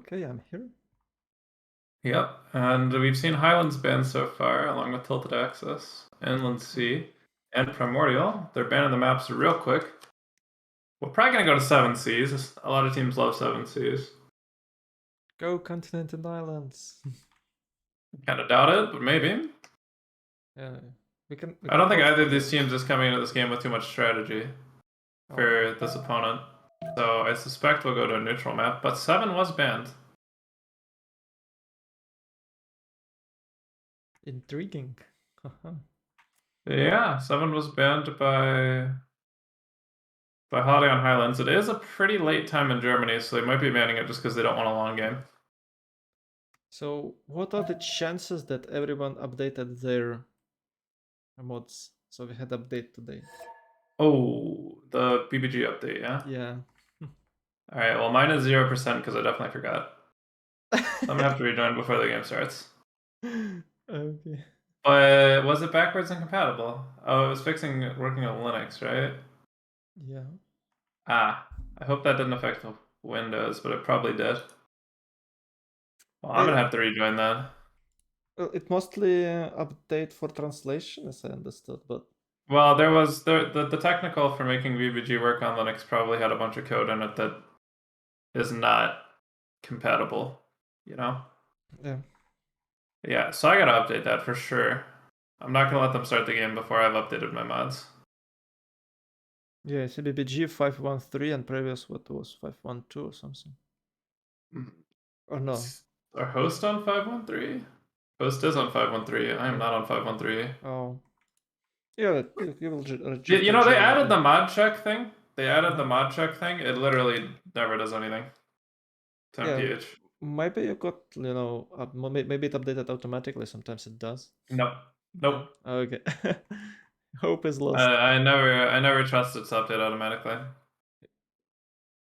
Okay, I'm here. Yep, and we've seen Highlands banned so far, along with Tilted Axis, Inland Sea, and Primordial. They're banning the maps real quick. We're probably gonna go to 7 seas. A lot of teams love 7 seas. Go continent and islands. Kinda doubt it, but maybe. Yeah, we can. I don't think vote either for of these this. teams is coming into this game with too much strategy for this opponent. So I suspect we'll go to a neutral map, but 7 was banned. Intriguing. Yeah, 7 was banned by Holiday on Highlands. It is a pretty late time in Germany, so they might be banning it just because they don't want a long game. So, what are the chances that everyone updated their mods? So we had update today. Oh, the BBG update, yeah? Yeah. Alright, well mine is 0% because I definitely forgot. So I'm gonna have to rejoin before the game starts. Okay. But was it backwards incompatible? Oh, it was working on Linux, right? Yeah. Ah, I hope that didn't affect the Windows, but it probably did. Well, I'm gonna have to rejoin then. Well, it mostly update for translation, as I understood, but Well, there was the technical for making BBG work on Linux probably had a bunch of code in it that is not compatible, you know? yeah. Yeah, so I gotta update that for sure. I'm not gonna let them start the game before I've updated my mods. Yeah, CBBG 513 and previous what was 512 or something. Or no? Our host on 513? Host is on 513. I am not on 513. Oh. Yeah, you will Yeah, register you know, they added Germany. the mod check thing. They added the mod check thing. It literally never does anything to Yeah, MPH. maybe you got, maybe it updated automatically. Sometimes it does. Nope. No? Nope. Okay. Hope is lost. I never trusted to update automatically.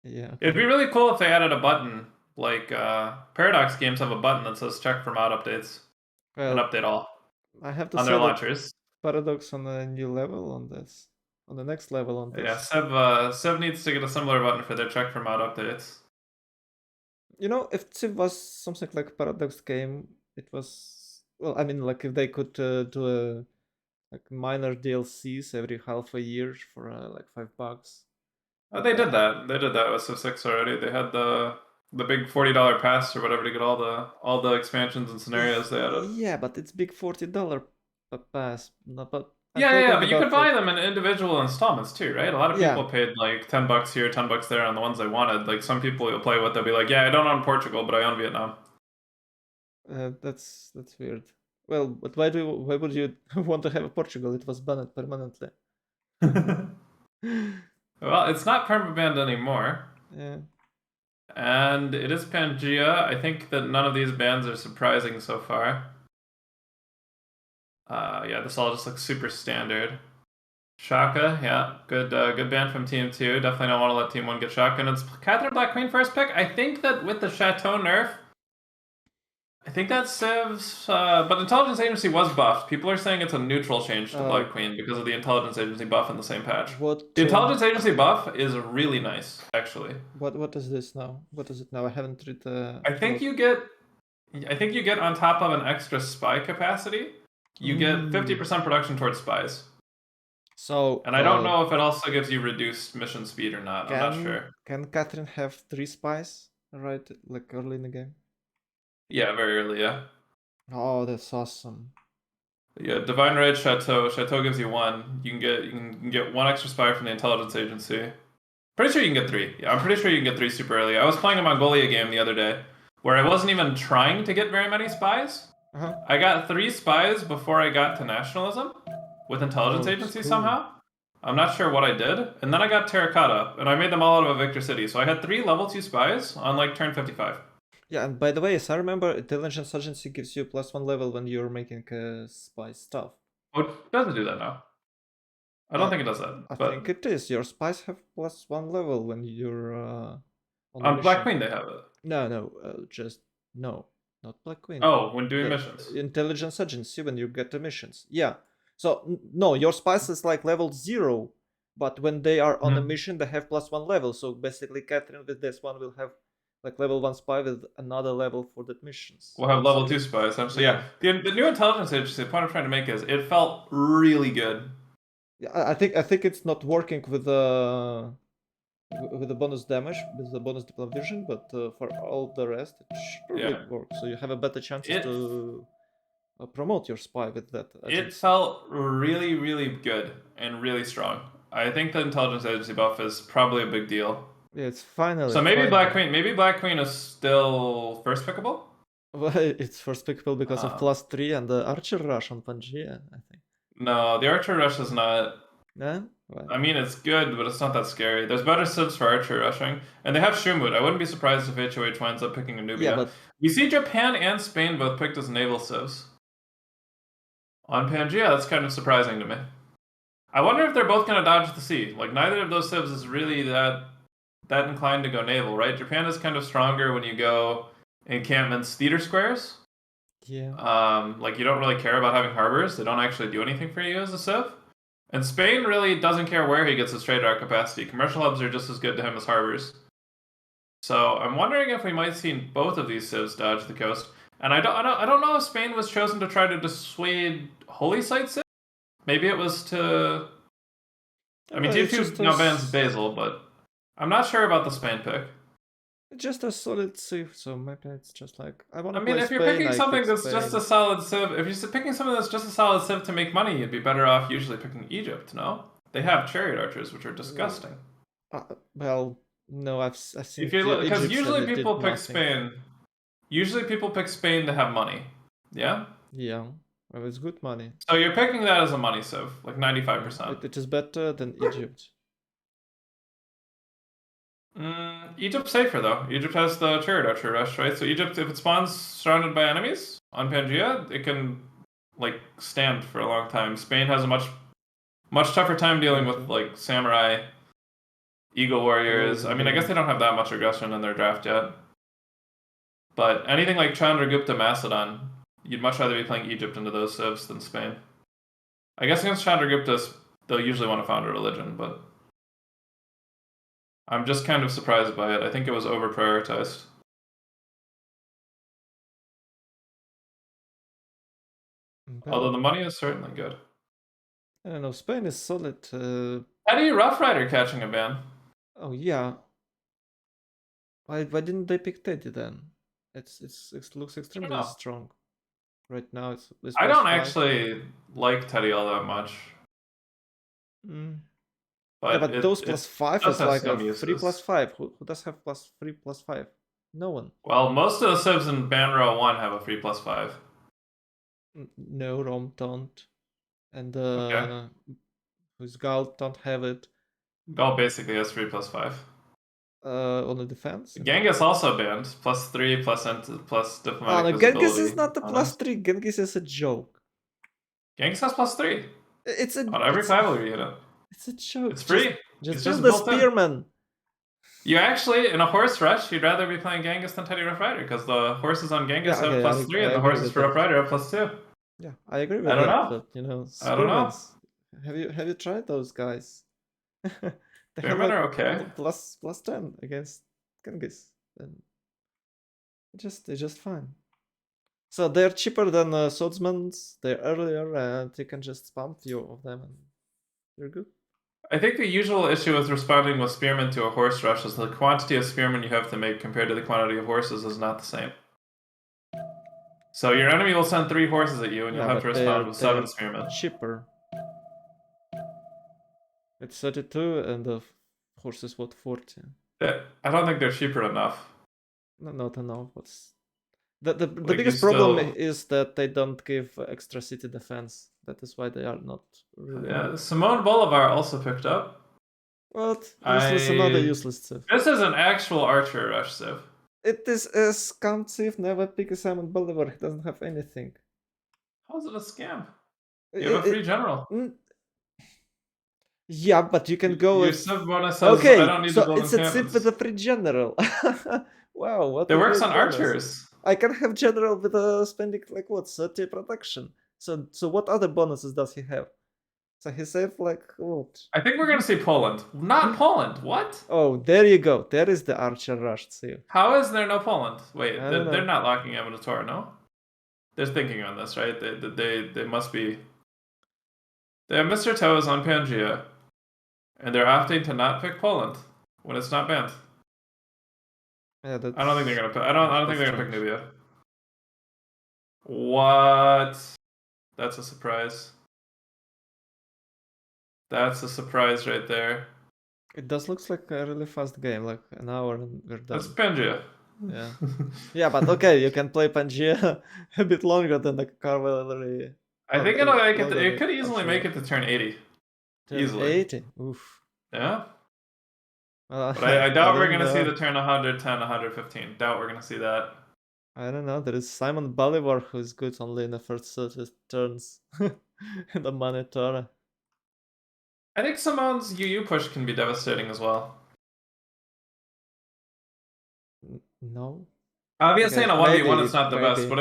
Yeah. It'd be really cool if they added a button, like Paradox games have a button that says check for mod updates and Well, update all I have to on their say that launchers. Paradox on a new level on this, on the next level on Yeah, this. Sev needs to get a similar button for their check for mod updates. You know, if Civ was something like Paradox game, it was, well, I mean, like if they could do a like minor DLCs every half a year for like $5. Oh, they did that. They did that with Civ 6 already. They had the big $40 pass or whatever to get all the expansions and scenarios they added. Yeah, but it's big $40 pass. No, but I'm Yeah, talking but you could about buy like, them in individual installments too, right? A lot of yeah, people paid like $10 here, $10 there on the ones they wanted. Like some people you'll play with, they'll be like, yeah, I don't own Portugal, but I own Vietnam. that's weird. Well, but why would you want to have a Portugal? It was banned permanently. Well, it's not permabanned anymore. Yeah. And it is Pangea. I think that none of these bans are surprising so far. Yeah, this all just looks super standard. Shaka, yeah, good ban from Team 2. Definitely don't want to let Team 1 get Shaka. And it's Catherine Black Queen first pick. I think that with the Chateau nerf, I think that saves... but Intelligence Agency was buffed. People are saying it's a neutral change to Black Queen because of the Intelligence Agency buff in the same patch. What The Intelligence Agency buff is really nice, actually. what is this now? What is it now? I haven't read the. I think you get on top of an extra spy capacity, you get 50% production towards spies. So. And I don't know if it also gives you reduced mission speed or not. I'm not sure. Can Catherine have 3 spies? Right, like early in the game. Yeah, very early, yeah. Oh, that's awesome. Yeah, Divine Rage Chateau. Chateau gives you 1. You can get 1 extra spy from the intelligence agency. Pretty sure you can get 3. Yeah, I'm pretty sure you can get 3 super early. I was playing a Mongolia game the other day where I wasn't even trying to get very many spies. I got 3 spies before I got to nationalism with intelligence agency somehow. I'm not sure what I did. And then I got Terracotta, and I made them all out of a Victor City. So I had 3 level 2 spies on like turn 55. Yeah, and by the way, as I remember, intelligence agency gives you +1 level when you're making spy stuff. Oh, it doesn't do that now. I don't think it does that. I think it is. Your spies have +1 level when you're on Black Queen they have it. No, just no, not Black Queen. Oh, when doing missions. Intelligence agency when you get the missions. Yeah. So no, your spies is like level 0, but when they are on a mission, they have +1 level. So basically, Catherine with this one will have like level 1 spy with another level for the missions. We'll have That's level good. 2 spy essentially. Yeah. Yeah, the new intelligence agency. The point I'm trying to make is it felt really good. Yeah, I think it's not working with the bonus damage, with the bonus deploy vision, but for all the rest, it surely Yeah, works. So you have a better chances it to promote your spy with that it agency. felt really good and really strong. I think the intelligence agency buff is probably a big deal. Yeah, it's finally, So maybe Black finally. Queen, maybe Black Queen is still first pickable. Well, it's first pickable because of Um, +3 and the Archer Rush on Pangea, I think. no, the Archer Rush is not. Yeah? Well, I mean, it's good, but it's not that scary. There's better civs for Archer rushing, and they have Shumut. I wouldn't be surprised if HOH winds up picking a yeah, Nubia. but We see Japan and Spain both picked as naval civs on Pangea. That's kind of surprising to me. I wonder if they're both going to dodge the sea. Like neither of those civs is really that inclined to go naval, right? Japan is kind of stronger when you go encampments, theater squares. yeah. Like you don't really care about having harbors. They don't actually do anything for you as a civ. And Spain really doesn't care where he gets his trade route capacity. Commercial hubs are just as good to him as harbors. So I'm wondering if we might see both of these civs dodge the coast. And I don't know if Spain was chosen to try to dissuade holy site civ. Maybe it was to. I mean, Tier It's 2 just now bans Basil, but I'm not sure about the Spain pick. a solid civ, so maybe it's just like I want I to mean, play if you're Spain, picking I something pick that's just a Spain. solid civ, if you're picking something that's just a solid civ to make money, you'd be better off usually picking Egypt. No, they have chariot archers, which are disgusting. Well, no, I've seen If a you few look, because Egypts and usually it did people pick nothing. Spain. Usually people pick Spain to have money. Yeah. Yeah, well, it's good money. So you're picking that as a money civ, like Yeah, 95%. it is better than Egypt. Egypt's safer though. Egypt has the chariot archer rush, right? So Egypt, if it spawns surrounded by enemies on Pangea, it can like stand for a long time. Spain has a much tougher time dealing with Okay. like samurai, eagle warriors. I Closing mean, I guess they range. don't have that much aggression in their draft yet. But anything like Chandragupta Macedon, you'd much rather be playing Egypt into those civs than Spain. I guess against Chandragupta, they'll usually want to found a religion, but I'm just kind of surprised by it. I think it was over prioritized. Although Well, the money is certainly good. I don't know. Spain is solid. Teddy Rough Rider catching a ban. Oh yeah. Why didn't they pick Teddy then? It looks I don't extremely know. strong. Right now it's I don't +5. actually like Teddy all that much, Mm. Yeah, but but those it +5 does is have like a some 3 uses. +5. Who does have +3 +5? No one. Well, most of the civs in ban row 1 have a 3+5. No, Rom don't. And Okay. whose Gal don't have it. Gal basically has 3+5. On the defense, you mean? Genghis also banned +3 plus Oh diplomatic no, Genghis visibility is not a opponents. +3. Genghis is a joke. Genghis has +3 It's a on every it's cavalry unit. it's a joke. It's free. Just It's build just the built in. spearman. You actually, in a horse rush, you'd rather be playing Genghis than Teddy Rough Rider because the horses on Genghis Yeah, have okay, +3 I and the agree horses with for Rough that. Rider have +2. Yeah, I agree I with don't that. know. But I don't know. spearmans. Have you tried those guys? They have Spearmen like are okay. +10 against Genghis, and they're just fine. So they're cheaper than swordsmans. They're earlier, and you can just spam few of them, and you're good. I think the usual issue with responding with spearmen to a horse rush is the quantity of spearmen you have to make compared to the quantity of horses is not the same. So your enemy will send 3 horses at you, and you'll Yeah, have to but respond with 7 they're spearmen. cheaper. It's 32, and the horse is what 40. I don't think they're cheaper enough. No, not enough. What's the Like you biggest problem still, is that they don't give extra city defense. That is why they are not really yeah. good. Simone Bolivar also picked up. What? Useless, another I. useless civ. This is an actual archer rush civ. It is a scam civ. Never pick a Simon Bolivar. He doesn't have anything. How's it a scam? You have a free It, general. yeah, but you can go Your with. civ bonus says I Okay, don't need to so build it's a civ with encampments. a free general. Wow, what It a works great on bonus! archers. I can have general with spending like what 30 protection. So what other bonuses does he have? So he saved like what? I think we're gonna see Poland. Not Poland. What? Oh, there you go. There is the Archer Rush seal. How is there no Poland? Wait, I don't they're know. not locking Avatar, no? They're thinking on this, right? They must be. They have Mr. Toes on Pangea, and they're opting to not pick Poland when it's not banned. Yeah, I don't think they're gonna. I don't think they're gonna pick strange. Nubia. What? That's a surprise. That's a surprise right there. It does looks like a really fast game, like an hour and we're That's done. Pangea. Yeah. Yeah, but okay, you can play Pangea a bit longer than the cavalry. I think it'll make it. longer It than could easily Archer make Rush. it to turn 80. Turn Easily. 80. Oof. Yeah. Well, But I doubt we're don't gonna see know. the turn 110, 115. Doubt we're gonna see that. I don't know. There is Simon Bolivar who's good only in the first 30 turns. And the Monitor. I think Simone's UU push can be devastating as well. No. Obviously, Okay, in a 1v1, it's not the best. maybe. But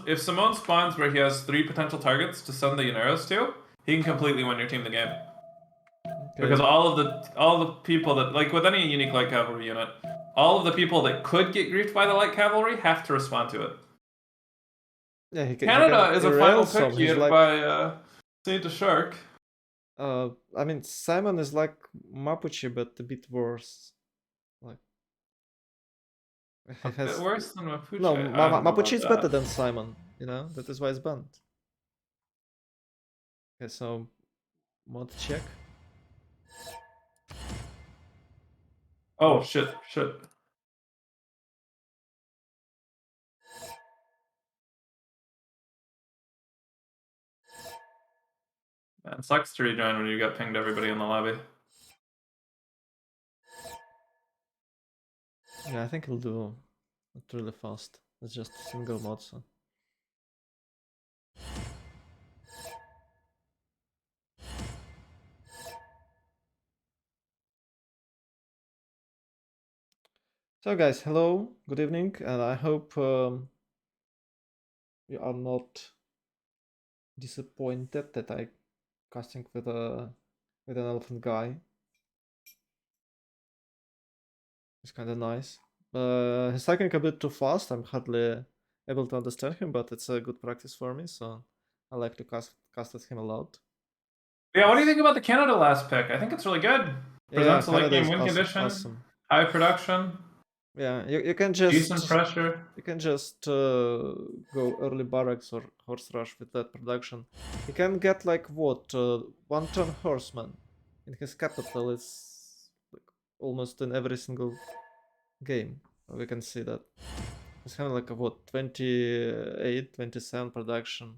if Simone spawns where he has 3 potential targets to send the Uneros to, he can completely win your team the game. Because Okay. all the people that, like with any unique light cavalry unit, all of the people that could get griefed by the light cavalry have to respond to it. Yeah, he can Canada is a derail final pick some. He's unit like by Saint the Shark. I mean Simon is like Mapuche but a bit worse. Like he A bit has worse than Mapuche. no I don't know Mapuche about is better that. than Simon, that is why it's banned. Okay, so mod check. Oh shit. Man, it sucks to rejoin when you got pinged everybody in the lobby. Yeah, I think he'll do it really fast. It's just single mod, so. So guys, hello, good evening, and I hope you are not disappointed that I casting with an elephant guy. It's kind of nice. He's talking a bit too fast. I'm hardly able to understand him, but it's a good practice for me, so I like to cast at him a lot. Yeah, what do you think about the Canada last pick? I think it's really good. Yeah, Presents a late Canada game is win awesome. condition, high production, Yeah, you can decent just pressure. go early barracks or horse rush with that production. You can get like what 1 turn horseman in his capital. It's like almost in every single game. We can see that it's kind of like a what 28, 27 production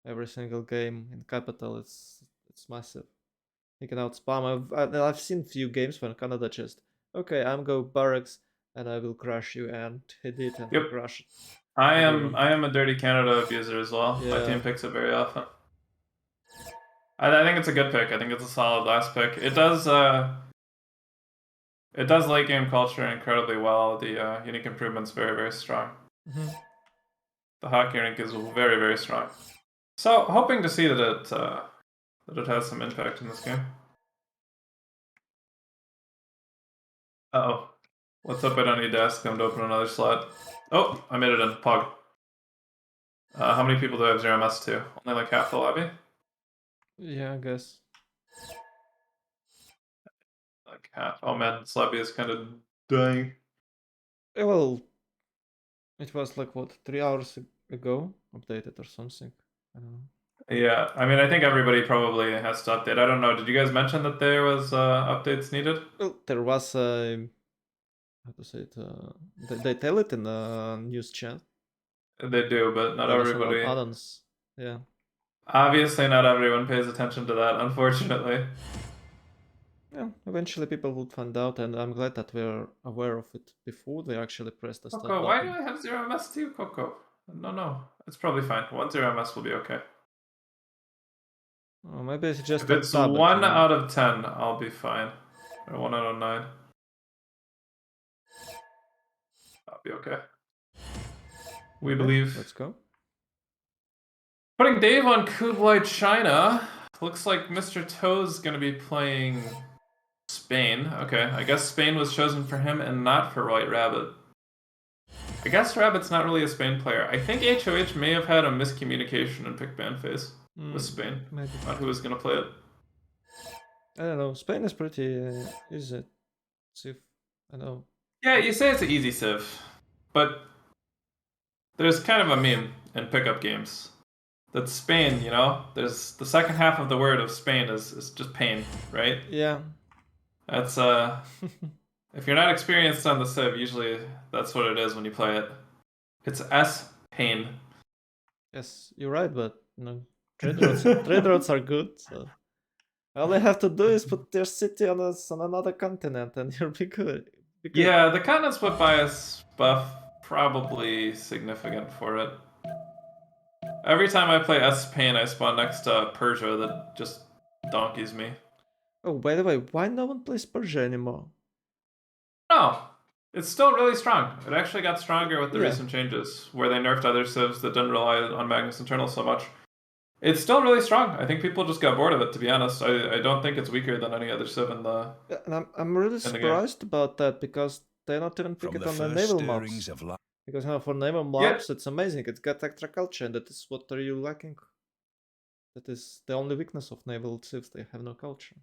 every single game in capital. It's massive. He can outspam. I've seen few games when Canada just okay. I'm go barracks and I will crush you, and he did, and he Yep. crushed I everyone. am a dirty Canada abuser as well. My Yeah. team picks it very often. I think it's a good pick. I think it's a solid last pick. It does late game culture incredibly well. The unique improvement's very strong. Mm-hmm. The hockey rink is very very strong. So hoping to see that it has some impact in this game. Uh-oh. What's up at any desk? I'm to open another slot. Oh, I made it in. Pog. How many people do I have 0MS to? Only like half the lobby? Yeah, I guess. Like half. Oh man, this lobby is kind of dying. Well, it was like what 3 hours ago updated or something. I don't know. Yeah, I mean, I think everybody probably has to update. I don't know. Did you guys mention that there was updates needed? Well, there was a how to say it. They tell it in the news chat. They do, but not There was some everybody. add-ons. Yeah. Obviously, not everyone pays attention to that, unfortunately. Yeah, eventually people would find out, and I'm glad that we're aware of it before they actually press the start Coco, why do button. I have 0MS too, Coco? No. It's probably fine. 1 0MS will be okay. Oh, maybe it's just If a it's tablet, 1 out of 10, I'll be fine. Or 1 out of 9. I'll be okay. We Okay, believe. let's go. Putting Dave on Kublai China. Looks like Mr. Toe's gonna be playing Spain. Okay, I guess Spain was chosen for him and not for White Rabbit. I guess Rabbit's not really a Spain player. I think HOH may have had a miscommunication and picked Banface with Spain Maybe. on who was gonna play it. I don't know. Spain is pretty easy. Civ. I know. Yeah, you say it's an easy civ, but there's kind of a meme in pickup games that Spain, you know, there's the second half of the word of Spain is just pain, right? Yeah. That's if you're not experienced on the civ, usually that's what it is when you play it. It's S pain. Yes, you're right, but trade routes are good. So all they have to do is put their city on another continent, and you'll be good. Yeah, the continent split bias buff probably significant for it. Every time I play S pain, I spawn next to Persia that just donkeys me. Oh, by the way, why no one plays Persia anymore? No, it's still really strong. It actually got stronger with the Yeah. recent changes, where they nerfed other civs that didn't rely on Magnus Internal so much. It's still really strong. I think people just got bored of it, to be honest. I don't think it's weaker than any other civ in the. Yeah, and I'm really surprised about that because they not even pick it on the naval maps. Because for naval maps, it's amazing. It's got extra culture, and that is what are you lacking. That is the only weakness of naval civs. They have no culture.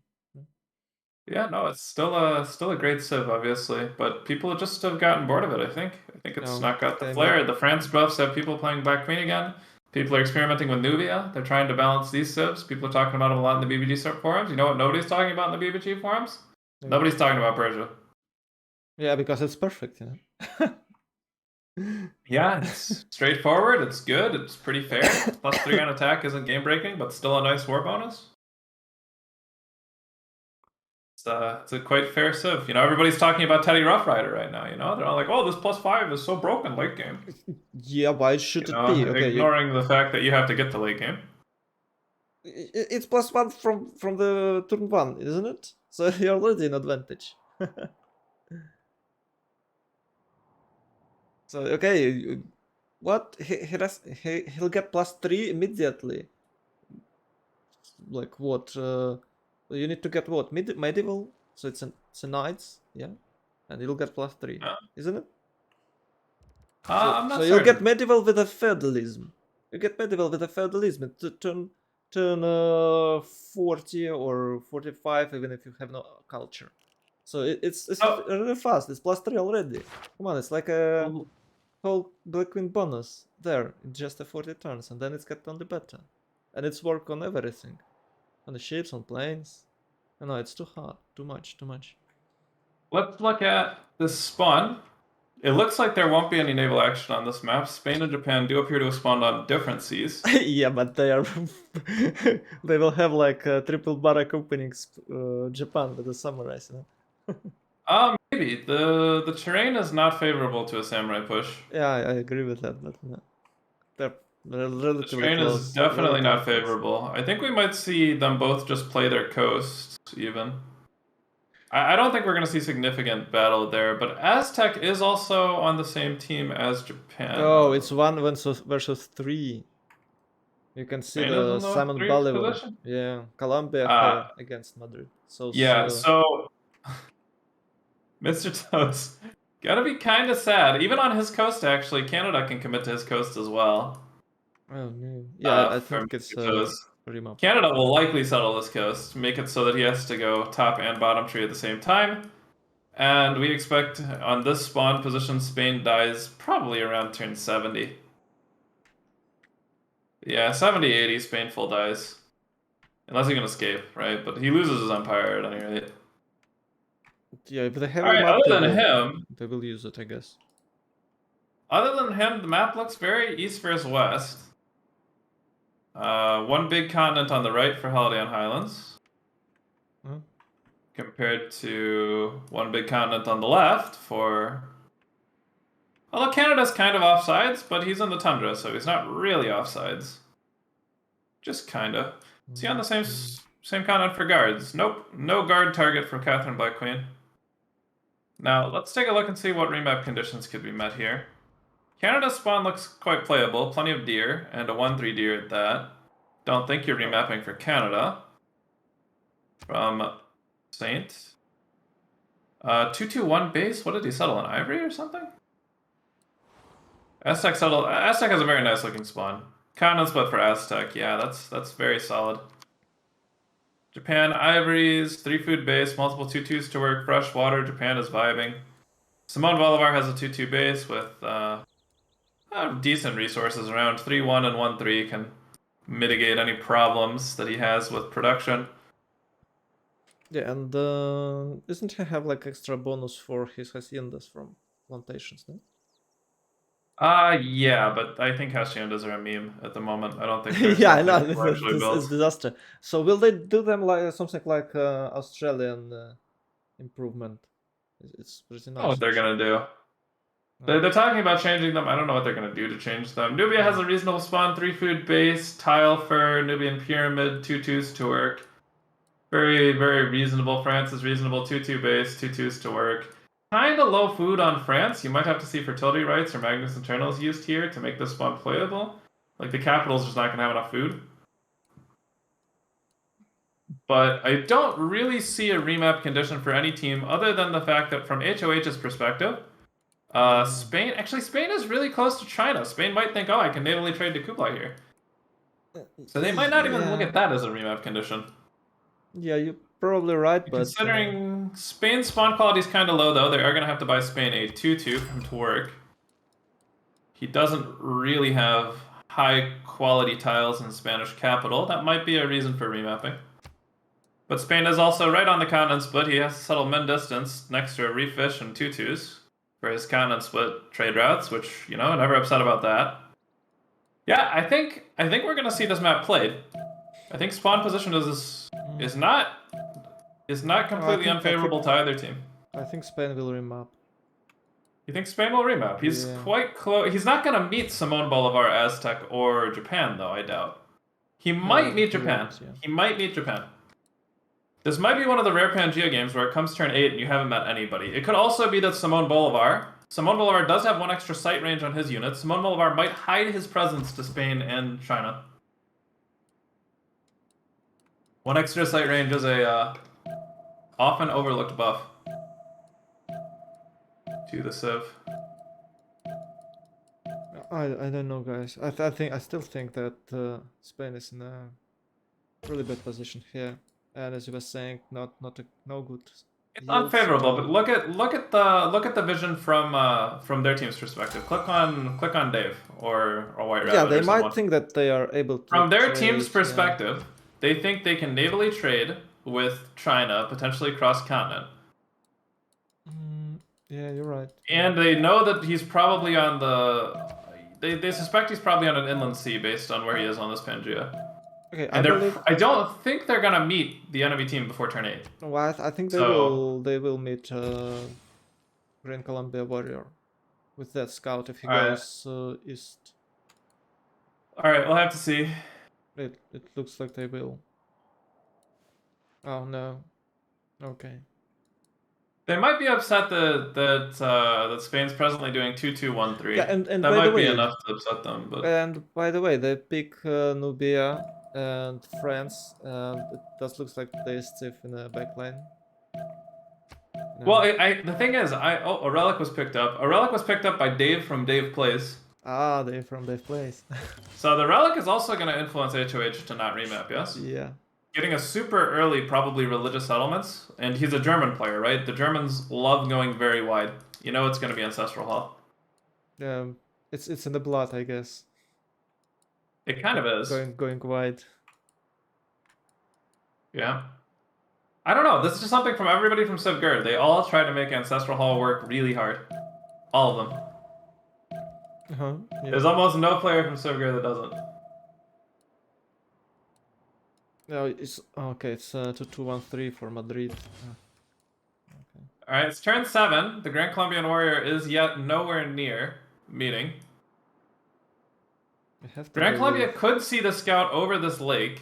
Yeah, no, it's still a great civ, obviously, but people just have gotten bored of it. I think it's not got the flair. The France buffs have people playing Black Queen again. People are experimenting with Nubia. They're trying to balance these civs. People are talking about them a lot in the BBG forums. You know what nobody's talking about in the BBG forums? Yeah. Nobody's talking about Persia. Yeah, because it's perfect, you know. Yeah, it's straightforward. It's good. It's pretty fair. +3 on attack isn't game breaking, but still a nice war bonus. It's a quite fair civ. You know, everybody's talking about Teddy Rough Rider right now. You know, they're all like, "Oh, this +5 is so broken late game." Yeah, why should it be? Okay, ignoring the fact that you have to get to late game. It's +1 from the turn 1, isn't it? So you're already in advantage. So okay, what he'll get +3 immediately. Like what? You need to get what? Medieval. So it's a knights, yeah, and you'll get +3, isn't it? I'm not so you'll get medieval with a feudalism. You get medieval with a feudalism to turn 40 or 45, even if you have no culture. So it's really fast. It's +3 already. Come on, it's like a whole Black Queen bonus there in just a 40 turns, and then it's got only better, and it's work on everything, on the ships, on planes. No, it's too hard, too much. Let's look at this spawn. It looks like there won't be any naval action on this map. Spain and Japan do appear to have spawned on different seas. Yeah, but they are they will have like triple barrack openings. Japan with the samurais, you know. Maybe the terrain is not favorable to a samurai push. Yeah, I agree with that, but they're relatively the terrain close. is definitely not favorable. I think we might see them both just play their coasts even. I don't think we're going to see significant battle there, but Aztec is also on the same team as Japan. Oh, it's 1 versus 3. You can see the Simon Bolivar. Yeah, Colombia against Madrid. So Mr. Toast gotta be kind of sad. Even on his coast, actually, Canada can commit to his coast as well. Oh no. Yeah, I think it's remote. Canada will likely settle this coast, make it so that he has to go top and bottom tree at the same time. And we expect on this spawn position, Spain dies probably around turn 70. Yeah, 70, 80, Spain full dies. Unless he can escape, right? But he loses his empire at any rate. Yeah, if they have a map, they will use it, I guess. Other than him, the map looks very east versus west. One big continent on the right for Holiday on Highlands. Compared to one big continent on the left for... Although Canada's kind of offsides, but he's in the tundra, so he's not really offsides. Just kind of. Is he on the same continent for guards? Nope, no guard target for Catherine Black Queen. Now, let's take a look and see what remap conditions could be met here. Canada's spawn looks quite playable, plenty of deer, and a 1-3 deer at that. Don't think you're remapping for Canada. From Saint. 221 base? What did he settle, an Ivory or something? Aztec settled. Aztec has a very nice looking spawn. Continent split for Aztec. Yeah, that's very solid. Japan, Ivories, 3 food base, multiple 2-2s to work, fresh water. Japan is vibing. Simone Bolivar has a 2-2 base with decent resources around 3-1 and 1-3 can mitigate any problems that he has with production. Yeah, and isn't he have like extra bonus for his haciendas from plantations? No? Yeah, but I think haciendas are a meme at the moment. I don't think they're Yeah, I something know. people actually This is built. disaster. So will they do them like something like Australian improvement? It's pretty I don't know nice what they're actually. gonna do. They're talking about changing them. I don't know what they're gonna do to change them. Nubia has a reasonable spawn, 3 food base, tile for Nubian pyramid, 2-2s to work. Very, very reasonable. France is reasonable, 2-2 base, 2-2s to work. Kinda low food on France. You might have to see fertility rights or Magnus Internals used here to make this spawn playable. Like the capital's just not gonna have enough food. But I don't really see a remap condition for any team other than the fact that from HOH's perspective, Spain is really close to China. Spain might think, oh, I can natively trade to Kublai here. So they might not even look Yeah, at that as a remap condition. yeah, you're probably right, but Considering Spain's spawn quality is kind of low, though, they are going to have to buy Spain a 2-2 for him to work. He doesn't really have high quality tiles in Spanish capital. That might be a reason for remapping. But Spain is also right on the continent split. He has to settle min distance next to a refish and 2-2s for his continent split trade routes, which, you know, never upset about that. Yeah, I think we're gonna see this map played. I think spawn position is not completely unfavorable to either team. I think Spain will remap. You think Spain will remap? He's quite close. He's not gonna meet Simone Bolivar, Aztec, or Japan, though. I doubt. He might meet Japan. Won't, yeah. He might meet Japan. This might be one of the rare Pangea games where it comes turn 8 and you haven't met anybody. It could also be that Simone Bolivar does have 1 extra sight range on his unit. Simone Bolivar might hide his presence to Spain and China. 1 extra sight range is a often overlooked buff to the Civ. I don't know, guys. I still think that Spain is in a really bad position here, and as you were saying, no good. It's Yields, unfavorable, so... but look at the vision from their team's perspective. Click on Dave or White Rabbit. Yeah, they or might someone. think that they are able to. From their trade, team's perspective, they think they can navally trade with China, potentially cross continent. Yeah, you're right. And they know that he's probably on the. They suspect he's probably on an inland sea based on where he is on this Pangea. Okay, And I don't think they're gonna meet the enemy team before turn 8. Well, I think they will meet Green Columbia Warrior with that scout if he goes east. All right, we'll have to see. It looks like they will. Oh no. Okay. They might be upset that Spain's presently doing 2-2-1-3. Yeah, and that by might the be way, enough to upset them. But and by the way, they pick Nubia and France, and it does looks like they stiff in the backline. No. Well, the thing is, a relic was picked up. A relic was picked up by Dave from Dave Plays. Ah, they're from Dave Plays. So the relic is also going to influence HOH to not remap. Yes. Yeah. Getting a super early, probably religious settlements, and he's a German player, right? The Germans love going very wide. You know it's going to be Ancestral Hall. It's in the blood, I guess. It kind of is. Going wide. Yeah. I don't know. This is just something from everybody from Civgurd. They all try to make Ancestral Hall work really hard. All of them. Yeah. There's almost no player from Civgurd that doesn't. No, it's okay. It's 2-2-1-3 for Madrid. Okay. All right, it's turn 7. The Grand Colombian Warrior is yet nowhere near meeting. Grand Colombia could see the scout over this lake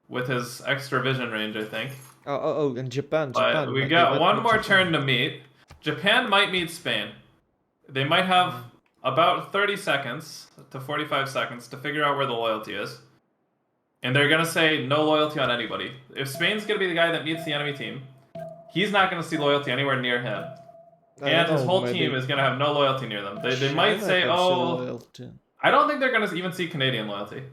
with his extra vision range, I think. Oh, and Japan. But we got one more turn to meet. Japan might meet Spain. They might have about 30 seconds to 45 seconds to figure out where the loyalty is. And they're gonna say no loyalty on anybody. If Spain's gonna be the guy that meets the enemy team, he's not gonna see loyalty anywhere near him. I don't And his know, whole team maybe is gonna have no loyalty near them. They might China say, can see oh, loyalty. I don't think they're gonna even see Canadian loyalty.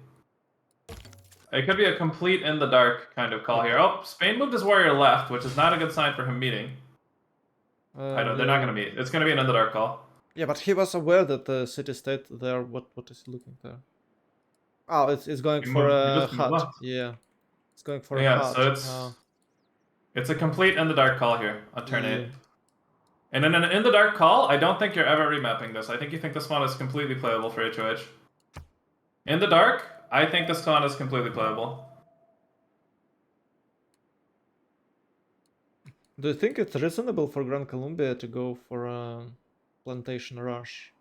It could be a complete in the dark kind of call here. Oh, Spain moved his warrior left, which is not a good sign for him meeting. I don't. They're not gonna meet. It's gonna be an in the dark call. Yeah, but he was aware that the city-state there. What is he looking there? Oh, it's going for He a just moved hut. left. Yeah, it's going for a Yeah, hut. so it's a complete in the dark call here on turn 8. Yeah. And in an in the dark call, I don't think you're ever remapping this. I think you think this one is completely playable for HOH. In the dark, I think this one is completely playable. Do you think it's reasonable for Gran Colombia to go for a plantation rush?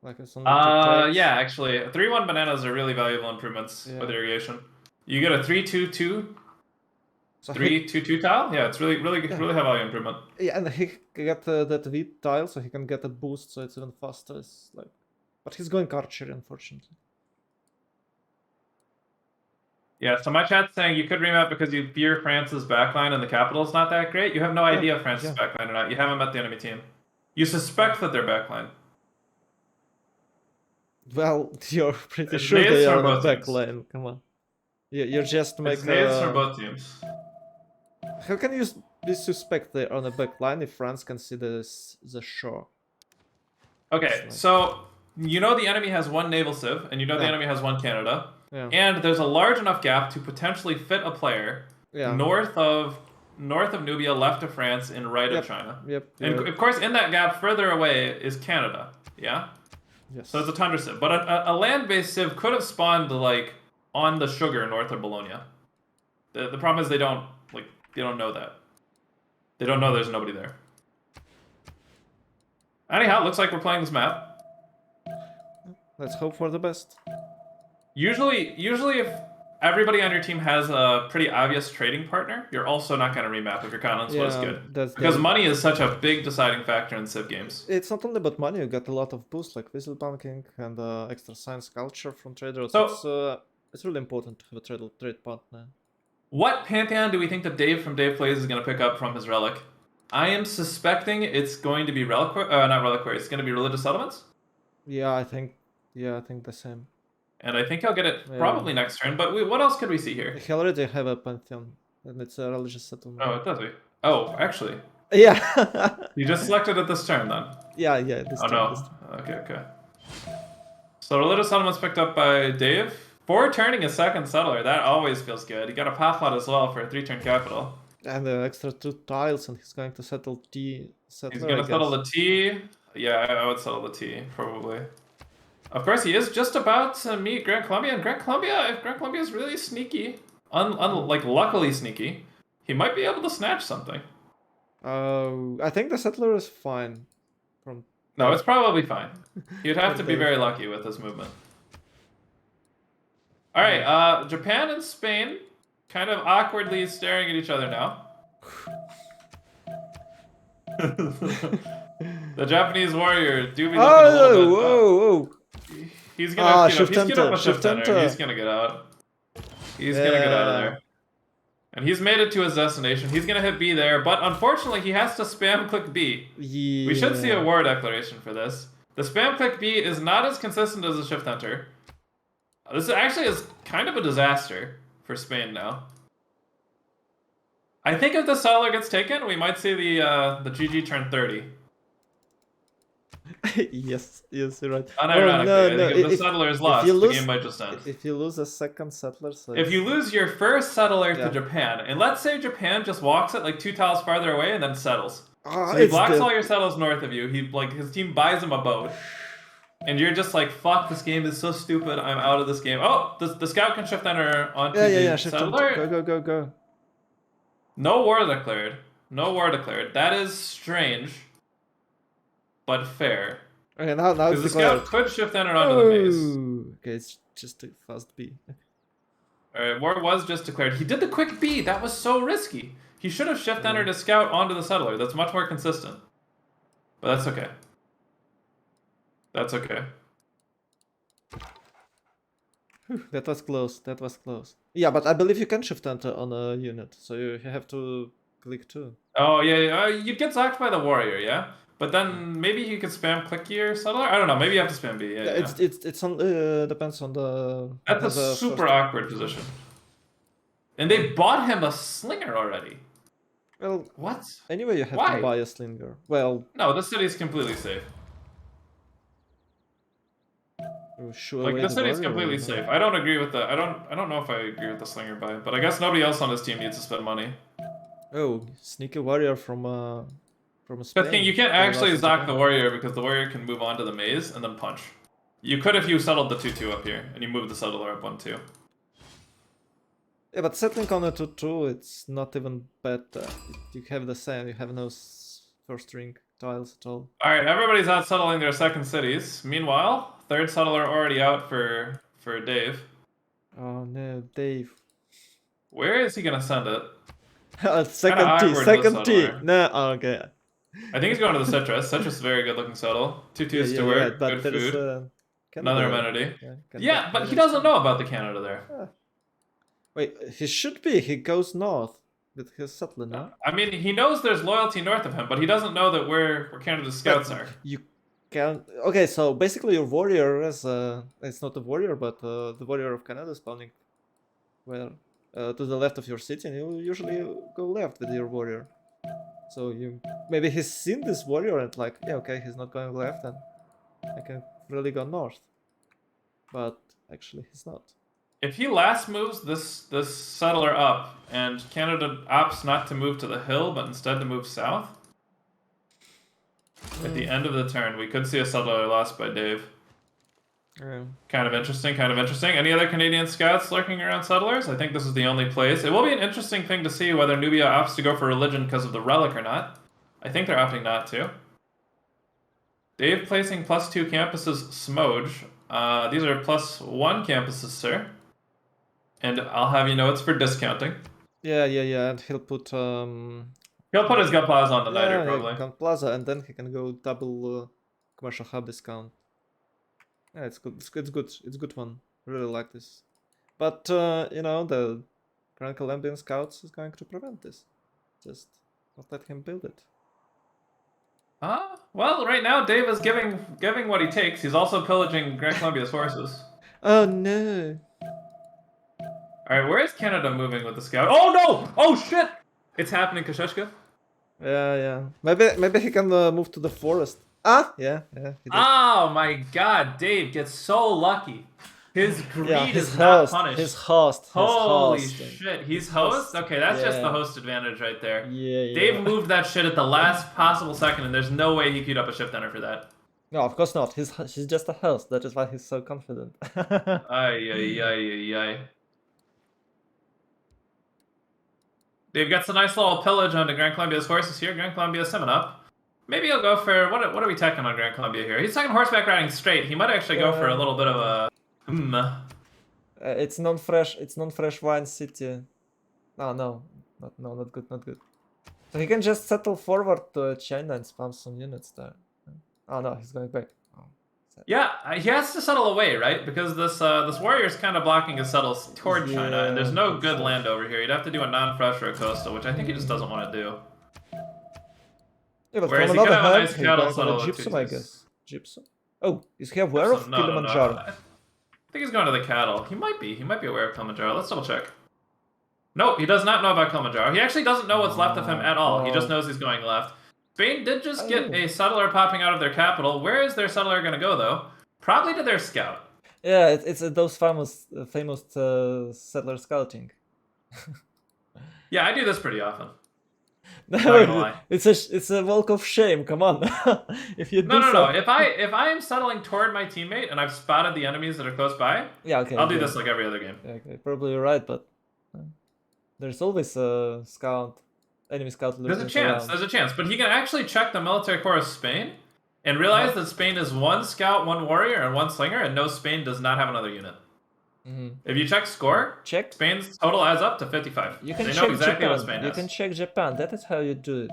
Like it's only 2 turns? Yeah, actually, 3-1 bananas are really valuable improvements with irrigation. You get a 3-2-2, So 3-2-2 tile. Yeah, it's really high value improvement. Yeah, and he get that wheat tile, so he can get a boost, so it's even faster. It's like, but he's going archery, unfortunately. Yeah, so my chat's saying you could remap because you fear France's backline and the capital's not that great. You have no idea if France's backline or not. You haven't met the enemy team. You suspect that they're backline. Well, you're pretty sure they are on the backline. Come on. You're just making. It's for both teams. How can you be suspect they're on the backline if France can see the shore? Okay, like... so you know the enemy has 1 naval civ, and you know the enemy has 1 Canada. Yeah. And there's a large enough gap to potentially fit a player north of Nubia, left of France, and right of China. And of course, in that gap, further away is Canada. Yeah. Yes. So it's a tundra civ, but a land-based civ could have spawned like on the sugar north of Bologna. The problem is they don't know that. They don't know there's nobody there. Anyhow, it looks like we're playing this map. Let's hope for the best. Usually if everybody on your team has a pretty obvious trading partner, you're also not going to remap if your confidence was good. Because money is such a big deciding factor in civ games. It's not only about money, you get a lot of boosts like whistle banking and extra science culture from traders. So it's really important to have a trade partner. What Pantheon do we think that Dave from Dave Plays is going to pick up from his relic? I am suspecting it's going to be not reliquary, it's going to be religious settlements? Yeah, I think the same. And I think he'll get it probably next turn, but what else could we see here? He already have a Pantheon, and it's a religious settlement. Oh, it does. Oh, actually. Yeah. You just selected it this turn, then? Yeah, this turn. Oh, no. Okay. So religious settlements picked up by Dave. 4 turning a second settler, that always feels good. He got a pathlet as well for a 3-turn capital. And the extra 2 tiles, and he's going to settle T. He's going to settle the T. Yeah, I would settle the T, probably. Of course, he is just about to meet Gran Colombia, and if Gran Colombia is really sneaky, luckily sneaky, he might be able to snatch something. I think the settler is fine. No, it's probably fine. You'd have to be very lucky with his movement. All right, Japan and Spain kind of awkwardly staring at each other now. The Japanese warrior do be looking a little bit. Whoa! He's gonna shift enter. He's gonna get out. He's gonna get out of there. And he's made it to his destination. He's gonna hit B there, but unfortunately he has to spam click B. Yeah. We should see a war declaration for this. The spam click B is not as consistent as the shift enter. This actually is kind of a disaster for Spain now. I think if the settler gets taken, we might see the GG turn 30. yes, you're right. Unironically, I think if the settler is lost, the game might just end. If you lose a second settler... So if you lose your first settler to Japan, and let's say Japan just walks it like 2 tiles farther away and then settles. So he blocks all your settles north of you, his team buys him a boat. And you're just like, fuck, this game is so stupid, I'm out of this game. Oh, the scout can shift enter onto the settler. Go. No war declared. That is strange, but fair. Okay, now because the scout could shift enter onto the maze. Okay, it's just a fast B. Alright, war was just declared. He did the quick B. That was so risky. He should have shift entered a scout onto the settler. That's much more consistent. But that's okay. That's okay. Whew, that was close. That was close. Yeah, but I believe you can shift enter on a unit, so you have to click too. Oh yeah, you'd get zacked by the warrior, yeah. But then maybe you could spam click here, settler. I don't know. Maybe you have to spam B. Yeah, Yeah, yeah. it's on depends on the who That's a has a super first awkward control. position. And they bought him a slinger already. Well, What? anyway, you have to Why? buy a slinger. Well, No, this city's completely safe. you shoo Like away the the city's warrior or completely no? safe. I don't agree with the. I don't know if I agree with the slinger buy, but I guess nobody else on his team needs to spend money. Oh, sneaky warrior from But King, Spain. you can't Well, actually also zack the Japan. warrior because the warrior can move on to the maze and then punch. You could if you settled the 2-2 up here and you moved the settler up 1-2. Yeah, but settling on a 2-2, it's not even better. You have the same. You have no first ring tiles at all. All right, everybody's out settling their second cities. Meanwhile, third settler already out for Dave. Oh no, Dave. Where is he gonna send it? Kind of Second T, awkward, this second T. settler. No, okay. I think he's going to the citrus. Citrus is a very good looking settle. Two Yeah, twos yeah, to you're right. work. But Good there is food. Canada Another there. amenity. Yeah, Yeah, but he Canada is doesn't fine. know about the Canada there. Ah. Wait, he should be. He goes north with his settler, no? I mean, he knows there's loyalty north of him, but he doesn't know that where Canada's scouts But are. you can. Okay, so basically your warrior is it's not a warrior, but the warrior of Canada spawning where to the left of your city, and you usually go left with your warrior. So you maybe he's seen this warrior and like, yeah, okay, he's not going left, and I can really go north. But actually, he's not. If he last moves this settler up, and Canada opts not to move to the hill, but instead to move south, at the end of the turn, we could see a settler lost by Dave. Kind of interesting, kind of interesting. Any other Canadian scouts lurking around settlers? I think this is the only place. It will be an interesting thing to see whether Nubia opts to go for religion because of the relic or not. I think they're opting not to. Dave placing +2 campuses Smoge. These are +1 campuses, sir. And I'll have you know it's for discounting. Yeah, and he'll put He'll put his Gut Plaza on the Niter, yeah, probably. Gun Plaza, and then he can go double commercial hub discount. Yeah, it's good. It's good. It's good one. Really like this. But you know, the Grand Colombian Scouts is going to prevent this. Just not let him build it. Well, right now Dave is giving what he takes. He's also pillaging Grand Columbia's forces. Oh no! All right, where is Canada moving with the scout? Oh no! Oh shit! It's happening, Kasheshka. Yeah. Maybe he can move to the forest. Ah, yeah. He did. Oh my God! Dave gets so lucky. His greed Yeah, his is not host. punished. His host. Holy host. shit! He's host. Okay, that's just the Yeah. host advantage right there. Yeah. Dave moved that shit at the last possible second, and there's no way he queued up a shift enter for that. No, of course not. He's just a host. That is why he's so confident. Ay. Dave gets a nice little pillage onto Grand Columbia's forces here. Grand Columbia's 7 up. Maybe he'll go for what are we teching on Grand Columbia here? He's taking horseback riding straight. He might actually go for a little bit of a it's non-fresh. It's non-fresh wine city. Oh, no, not good. So he can just settle forward to China and spam some units there. Oh no, he's going back. Oh, yeah, he has to settle away, right? Because this warrior is kind of blocking his settles toward China, and there's no good land over here. He'd have to do a non-fresh or a coastal, which I think he just doesn't want to do. Yeah, but Whereas from he could another have a hand, nice he's cattle going to settle the with gypsum, I 2-2s. guess. Gypsum? Oh, is he aware of No. Kilimanjaro? I think he's going to the cattle. He might be aware of Kilimanjaro. Let's double check. Nope, he does not know about Kilimanjaro. He actually doesn't know what's left of him at all. He just knows he's going left. Spain did just get a settler popping out of their capital. Where is their settler going to go, though? Probably to their scout. Yeah, it's those famous settler scouting. Yeah, I do this pretty often. No, it's a walk of shame. Come on, if you do No. If I am settling toward my teammate and I've spotted the enemies that are close by, yeah, okay, I'll do this like every other game. Yeah, okay, probably you're right, but there's always a enemy scout. There's a chance, but he can actually check the military core of Spain and realize that Spain is 1 scout, 1 warrior, and 1 slinger, and no, Spain does not have another unit. If you check score, Spain's total adds up to 55. You can they check know exactly Japan. what Spain You has. can check Japan. That is how you do it.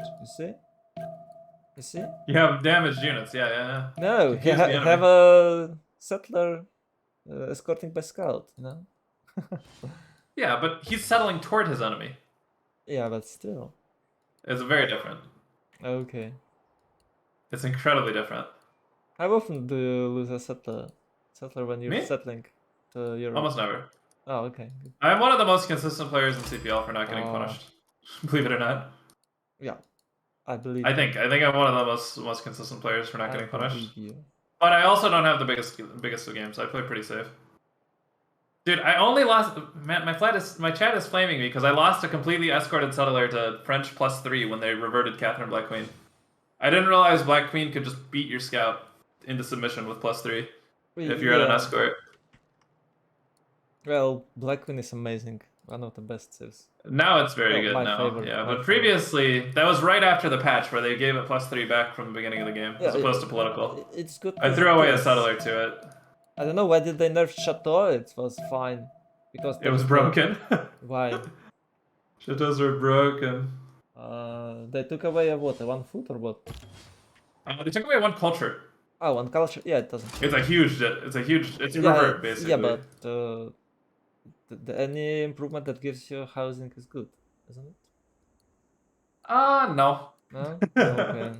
You see? You have damaged units. Yeah. No, Confuse the enemy. have a settler escorting by scout, you know? Yeah, but he's settling toward his enemy. Yeah, but still. It's very different. Okay. It's incredibly different. How often do you lose a settler when you're Me? settling to your... Almost never. Oh, okay. Good. I'm one of the most consistent players in CPL for not getting Oh, punished. Believe it or not. yeah, I believe I you. think I'm one of the most consistent players for not I getting punished. believe you. But I also don't have the biggest of games. I play pretty safe. Dude, I only lost. Man, my chat is flaming me because I lost a completely escorted settler to French +3 when they reverted Catherine Black Queen. I didn't realize Black Queen could just beat your scout into submission with +3 if you're at an Yeah. escort. Well, Black Queen is amazing. One of the best civs. Now it's very Well, good my now, favorite. yeah. My But favorite. previously, that was right after the patch where they gave it +3 back from the beginning of the game, Yeah, as opposed to political. it's good I as threw it away a is. settler to it. I don't know why did they nerf Chateau. It was fine because It was there's no... broken. Why? Chateaus were broken. They took away a what? A 1 foot or what? They took away one culture. Oh, one culture. Yeah, it doesn't. It's a huge. It's a Yeah, revert basically. yeah, but any improvement that gives you housing is good, isn't it? No. No. Okay.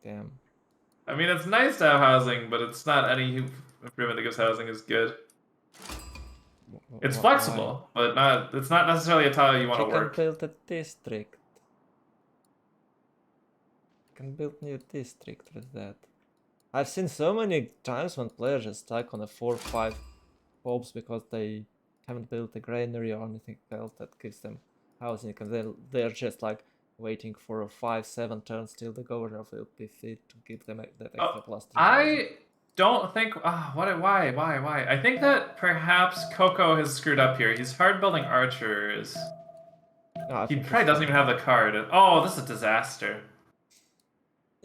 Damn. I mean, it's nice to have housing, but it's not any improvement that gives housing is good. It's Why? flexible, but not. It's not necessarily a tile you want He to can work. build a district. Can build new district with that. I've seen so many times when players are stuck on a 4-5 hopes because they haven't built a granary or anything else that gives them housing, and they're just like waiting for a 5-7 turns till the governor will be fit to give them that extra +3 housing. I don't think. Why? I think that perhaps Coco has screwed up here. He's hard building archers. No, He probably doesn't even have the card. Oh, this is a disaster.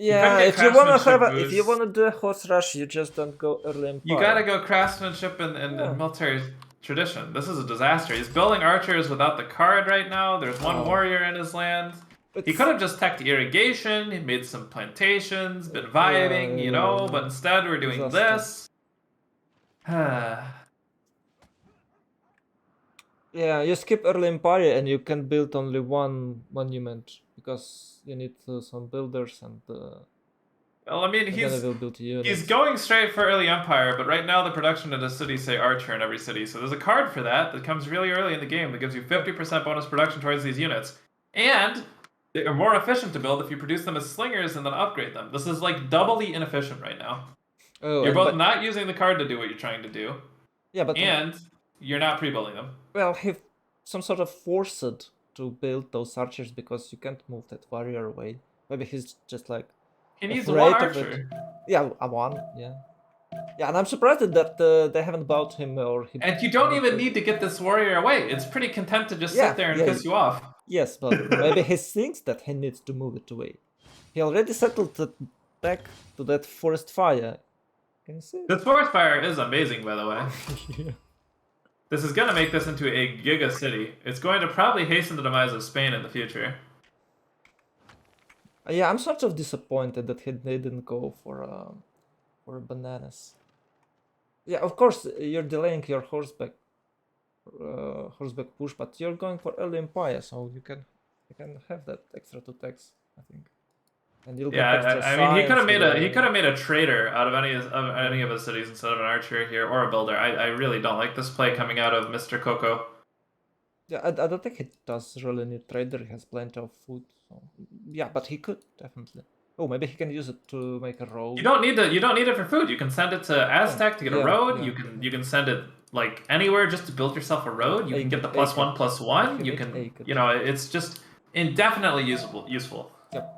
Yeah, get if you wanna craftsmanship have if you boost. wanna do a horse rush, you just don't go early Empire. You gotta go craftsmanship and Yeah. military tradition. This is a disaster. He's building archers without the card right now. There's one Oh. warrior in his land. He It's- could have just teched irrigation, he made some plantations, been vibing, you know, yeah. but instead we're doing Disaster. this. Yeah, you skip early Empire and you can build only one monument because you need some builders and Well, I mean, then they will build units. he's going straight for early empire, but right now the production in the city say archer in every city, so there's a card for that comes really early in the game that gives you 50% bonus production towards these units, and they are more efficient to build if you produce them as slingers and then upgrade them. This is like doubly inefficient right now. Oh, You're both not using the card to do what you're trying to do. Yeah, but and you're not pre-building them. Well, have some sort of forced to build those archers because you can't move that warrior away. Maybe he's just like He needs afraid one of archer. it. Yeah, a one. Yeah. Yeah, and I'm surprised that they haven't bought him or he. And you don't even need to get this warrior away. It's pretty content to just sit there and piss you off. Yes, but maybe he thinks that he needs to move it away. He already settled back to that forest fire. Can you see? This forest fire is amazing, by the way. Yeah. This is going to make this into a giga city. It's going to probably hasten the demise of Spain in the future. Yeah, I'm sort of disappointed that they didn't go for bananas. Yeah, of course you're delaying your horseback push, but you're going for early empire, so you can have that extra 2 tax, I think. And you'll get extra I mean, he could have made a trader out of any of his cities instead of an archer here or a builder. I really don't like this play coming out of Mr. Coco. Yeah, I don't think he does really need trader. He has plenty of food. So yeah, but he could definitely. Oh, maybe he can use it to make a road. You don't need it for food. You can send it to Aztec to get a road. Yeah. You can send it like anywhere just to build yourself a road. You can get the +1/+1. You can it's just indefinitely useful.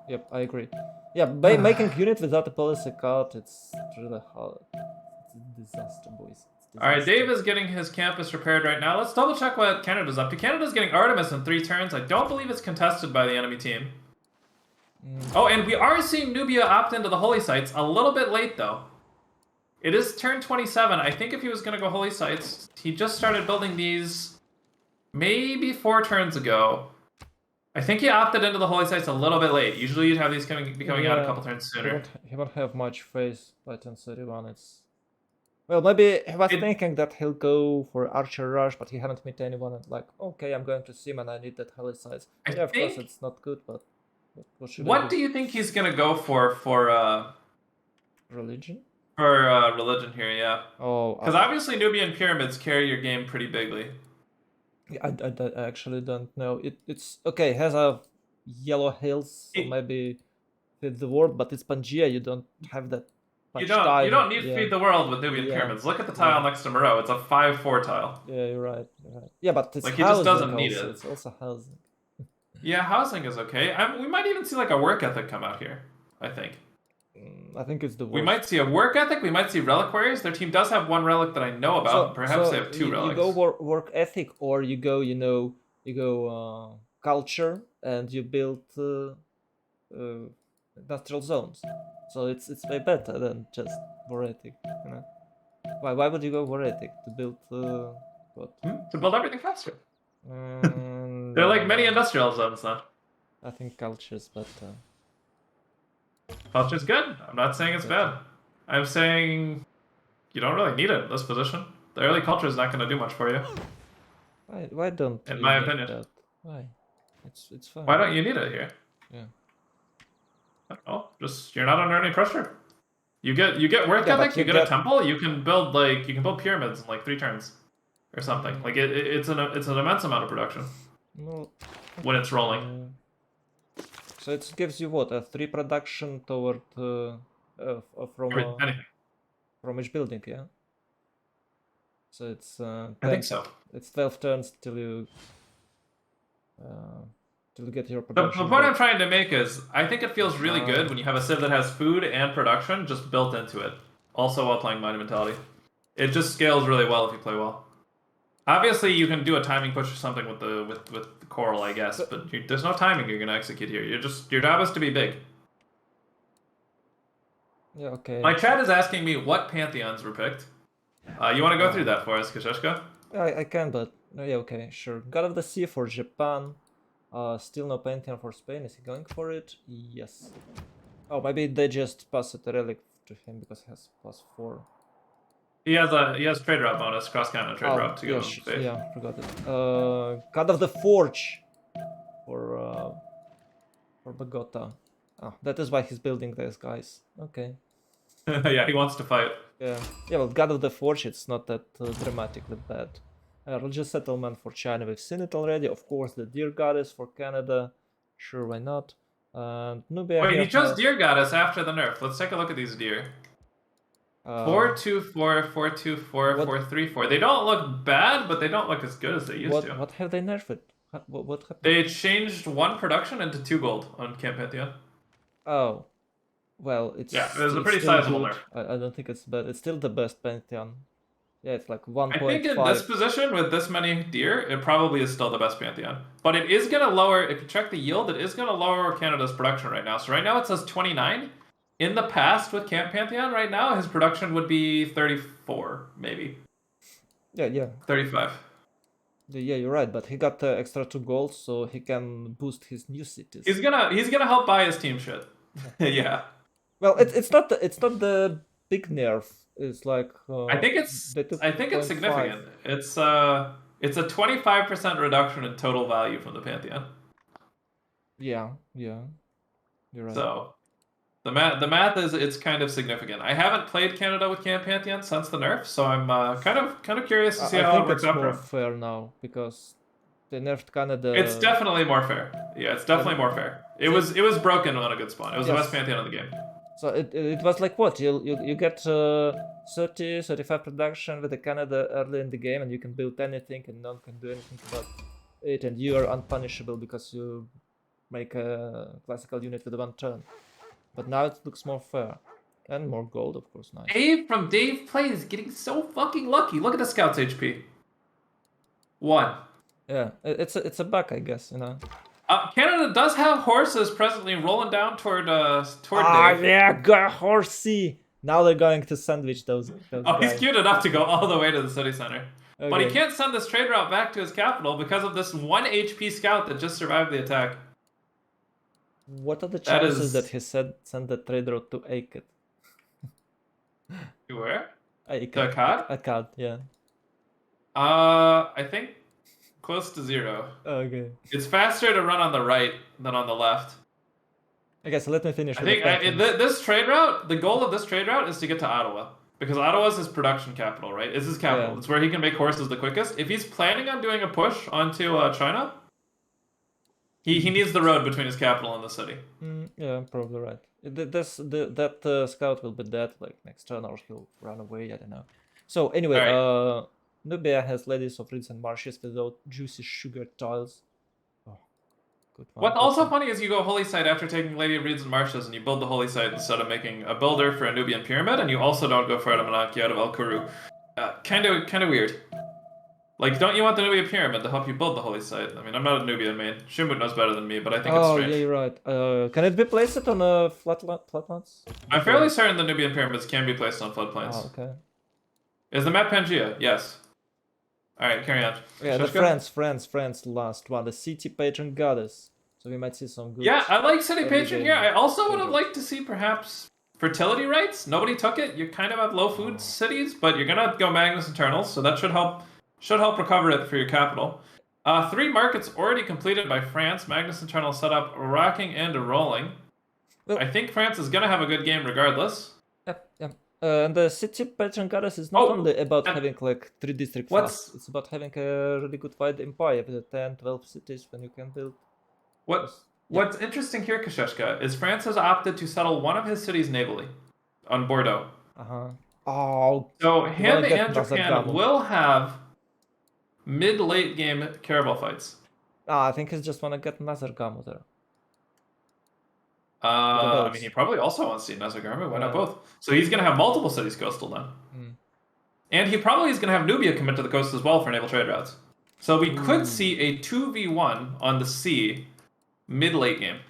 Yep, I agree. Yeah, by making unit without a policy card, it's really hard. It's a disaster, boys. Alright, Dave is getting his campus repaired right now. Let's double check what Canada's up to. Canada's getting Artemis in 3 turns. I don't believe it's contested by the enemy team. Oh, and we are seeing Nubia opt into the holy sites. A little bit late, though. It is turn 27. I think if he was going to go holy sites, he just started building these maybe 4 turns ago. I think he opted into the holy sites a little bit late. Usually you'd have these coming out a couple turns sooner. He won't have much face by turn 31. Well, maybe he was It- thinking that he'll go for Archer Rush, but he haven't met anyone and like, okay, I'm going to Sim and I need that heli size. I Yeah, of course think. it's not good, but what should I What do? do you think he's gonna go for Religion? religion here? Yeah, Oh, because obviously Nubian pyramids carry your game pretty bigly. I actually don't know. It's okay. It has a yellow hills, so It- maybe fit the word, but it's Pangea. You don't have that You much don't you time. don't need to Yeah, feed the world with Nubian yeah, pyramids. Look at the yeah, tile next to Moreau. It's a 5/4 tile. yeah. You're right. You're right. Yeah, but it's Like he just housing doesn't need also. it. It's also housing. Yeah, housing is okay. We might even see like a work ethic come out here. I think I think it's the we worst. might see a work ethic. We might see reliquaries. Their team does have one relic that I know about. And perhaps they have two you relics. go work ethic, or you go, you go culture, and you build industrial zones. So it's way better than just war ethic. You know, why would you go war ethic to build what? To build everything faster. Um, They're like many industrial zones then. I think culture's better. Culture's good. I'm not saying it's Better. bad. I'm saying you don't really need it in this position. The early culture is not going to do much for you, Why don't in you my need opinion. that? Why? It's fine. Why don't you need it here? Yeah. I don't know. Just you're not under any pressure. You get work Yeah, but ethic. You get a temple. You can build pyramids in like 3 turns, or something. Like it's an immense amount of production No. when it's rolling. So it gives you what, a 3 production toward Anything. from each building, yeah. So it's 10, I think so. It's 12 turns till you get your The production. point I'm trying to make is, I think it feels really good when you have a civ that has food and production just built into it, also while playing Monumentality. It just scales really well if you play well. Obviously, you can do a timing push or something with the coral, I guess, but there's no timing you're gonna execute here. Your job is to be big. Yeah, okay. My chat is asking me what pantheons were picked. You want to go through that for us, Kasheshka? I can, but yeah, okay, sure. God of the Sea for Japan. Still no Pantheon for Spain. Is he going for it? Yes. Oh, maybe they just pass it a relic to him because he has +4. He has trade route bonus, cross cannon trade route to give him faith. Yeah, forgot it. God of the Forge for Bogota. Oh, that is why he's building these guys. Okay. Yeah, he wants to fight. Yeah, well, God of the Forge, it's not that dramatically bad. Religious Settlement for China, we've seen it already. Of course, the Deer Goddess for Canada. Sure, why not? And Nubia. Wait, he chose Deer Goddess after the nerf. Let's take a look at these deer. 4/2/4, 4/2/4, 4/3/4. They don't look bad, but they don't look as good as they used to. What have they nerfed? What happened? They changed 1 production into 2 gold on Camp Pantheon. Oh, well, it's it was a pretty sizable nerf. I don't think it's bad. It's still the best Pantheon. Yeah, it's like 1.5. I think in this position with this many deer, it probably is still the best Pantheon. But it is gonna lower. If you check the yield, it is gonna lower Canada's production right now. So right now it says 29. In the past with Camp Pantheon, right now his production would be 34, maybe. Yeah. 35. Yeah, you're right. But he got extra 2 goals, so he can boost his new cities. He's gonna help buy his team shit. Yeah. Well, it's not the big nerf. It's like I think it's significant. It's a 25% reduction in total value from the Pantheon. Yeah, you're right. So the math is it's kind of significant. I haven't played Canada with Camp Pantheon since the nerf, so I'm kind of curious to see how it works out. I think it's more fair now because they nerfed Canada. It's definitely more fair. Yeah, it's definitely more fair. It was broken on a good spawn. It was the best Pantheon of the game. So it was like what you get 30-35 production with the Canada early in the game, and you can build anything, and no one can do anything about it, and you are unpunishable because you make a classical unit with 1 turn. But now it looks more fair. And more gold, of course, nice. Dave from Dave Plays is getting so fucking lucky. Look at the Scout's HP. 1. Yeah, it's a bug, I guess, you know. Canada does have horses presently rolling down toward Dave. Yeah, go horsey! Now they're going to sandwich those guys. He's queued enough to go all the way to the city center. Okay. But he can't send this trade route back to his capital because of this 1 HP scout that just survived the attack. What are the chances that he sent the trade route to Aked? To where? The COD? A CAD, yeah. I think close to 0. Okay. It's faster to run on the right than on the left. Okay, so let me finish I with the think patrons. this trade route, the goal of this trade route is to get to Ottawa. Because Ottawa's his production capital, right? It's his capital. Yeah. It's where he can make horses the quickest. If he's planning on doing a push onto China, he needs the road between his capital and the city. Yeah, probably right. That scout will be dead like next turn, or he'll run away. I don't know. So anyway, All right. Nubia has ladies of reeds and marshes without juicy sugar tiles. Oh, good one. What's also funny is you go holy site after taking Lady of Reeds and Marshes, and you build the holy site instead of making a builder for a Nubian pyramid, and you also don't go for Adamanaki out of El Kuru. Kind of weird. Like, don't you want the Nubian pyramid to help you build the holy site? I mean, I'm not a Nubian main. Shumut knows better than me, but I think it's Oh strange. yeah, you're right. Can it be placed on flatlands? I'm fairly certain the Nubian pyramids can be placed on floodplains. Oh, okay. Is the map Pangea? Yes. Alright, carry on. Yeah, the Shishka? friends last one. The city patron goddess. So we might see some good. Yeah, I like City early Patron game here. I also would have favorites. liked to see perhaps fertility rights. Nobody took it. You kind of have low food cities, but you're gonna go Magnus Internals, so that should help recover it for your capital. 3 markets already completed by France. Magnus Internal set up rocking and rolling. Well, I think France is gonna have a good game regardless. Yep. And the city patron goddess is not only about and having like 3 district what's- fast. It's about having a really good wide empire with 10, 12 cities when you can build. What's interesting here, Kasheshka, is France has opted to settle one of his cities navally on Bordeaux. Oh. So you him wanna get and Japan Nazargamu. will have mid-late game Carabao fights. I think he's just wanna get Nazargamu there. I mean, he probably also wants to see Nazargamu. Why not both? So he's gonna have multiple cities coastal then. And he probably is gonna have Nubia commit to the coast as well for naval trade routes. So we could see a 2v1 on the sea mid-late game.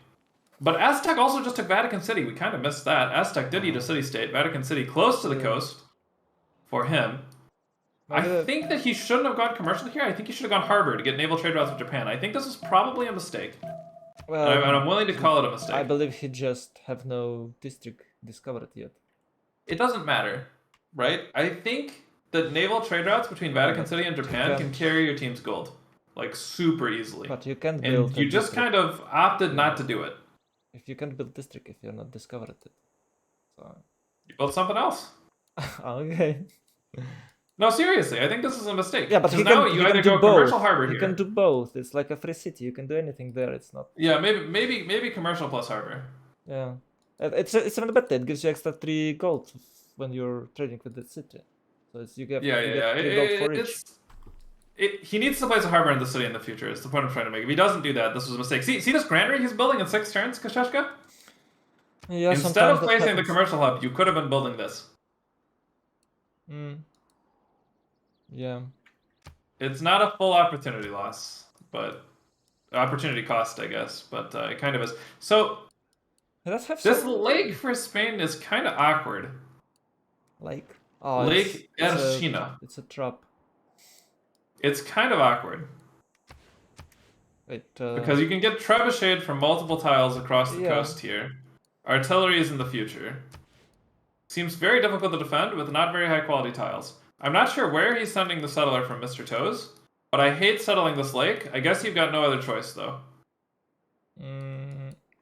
But Aztec also just took Vatican City. We kind of missed that. Aztec did eat a city-state. Vatican City close to the coast for him. I think that he shouldn't have gone commercial here. I think he should have gone harbor to get naval trade routes with Japan. I think this is probably a mistake. Well, and I'm willing to call it a mistake. I believe he just have no district discovered yet. It doesn't matter, right? I think that naval trade routes between Vatican City and Japan can carry your team's gold. Like, super easily. But you can't build And you just kind of opted not to do it. If you can't build district if you're not discovered it. So... You build something else. Okay. No, seriously, I think this is a mistake. Yeah, but you either go commercial harbor here. You can do both. It's like a free city. You can do anything there. It's not. Yeah, maybe commercial plus harbor. Yeah, it's even better. It gives you extra 3 gold when you're trading with the city. So you get 3 gold for each. He needs to place a harbor in the city in the future. Is the point I'm trying to make. If he doesn't do that, this was a mistake. See this granary he's building in 6 turns, Kasheshka? Yeah. Instead of placing the commercial hub, you could have been building this. Yeah. It's not a full opportunity loss, but opportunity cost, I guess. But it kind of is. So this lake for Spain is kind of awkward. Lake. Lake Erchina. It's a trap. It's kind of awkward. Because you can get trebucheted from multiple tiles across the coast here. Artillery is in the future. Seems very difficult to defend with not very high quality tiles. I'm not sure where he's sending the settler from Mr. Toes, but I hate settling this lake. I guess you've got no other choice, though.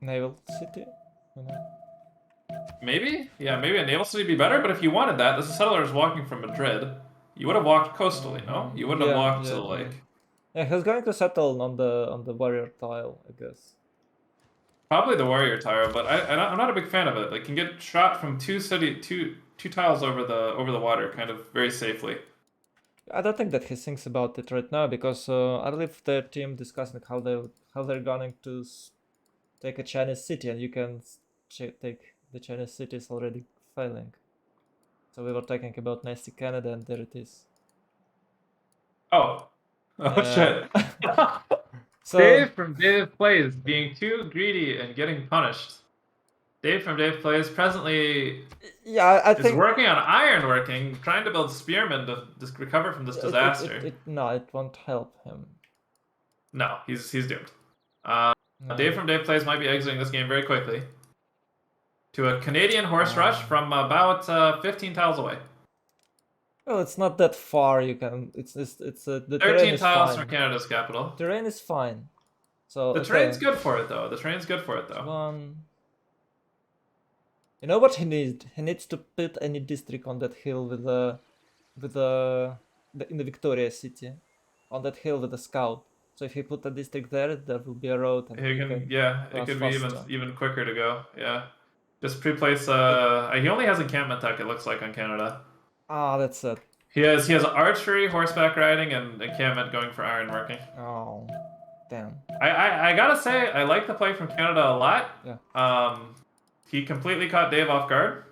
Naval city? Maybe? Yeah, maybe a naval city would be better, but if you wanted that, this settler is walking from Madrid. You would have walked coastally, no? You wouldn't have walked to the lake. Yeah, he's going to settle on the warrior tile, I guess. Probably the warrior tile, but I'm not a big fan of it. Like, can get shot from two tiles over the water, kind of very safely. I don't think that he thinks about it right now because I believe their team discussing how they're going to take a Chinese city, and you can take the Chinese cities already failing. So we were talking about nasty Canada, and there it is. Oh shit! So, Dave from Dave Plays being too greedy and getting punished. Dave from Dave Plays presently is working on ironworking, trying to build spearmen to recover from this disaster. It won't help him. No, he's doomed. Dave from Dave Plays might be exiting this game very quickly to a Canadian horse rush from about 15 tiles away. Well, it's not that far. You can. It's the terrain 13 is tiles fine. from Canada's capital. Terrain is fine. So The okay, terrain's good for it though. The terrain's good for it though. one. You know what he needs? He needs to put any district on that hill with in the Victoria City, on that hill with the scout. So if he put a district there, there will be a road, and he can It pass could be faster. even quicker to go. Yeah, just pre-place. He only has encampment tech. It looks like on Canada. That's it. He has archery, horseback riding, and encampment going for ironworking. Oh, damn. I gotta say I like the play from Canada a lot. Yeah. He completely caught Dave off guard,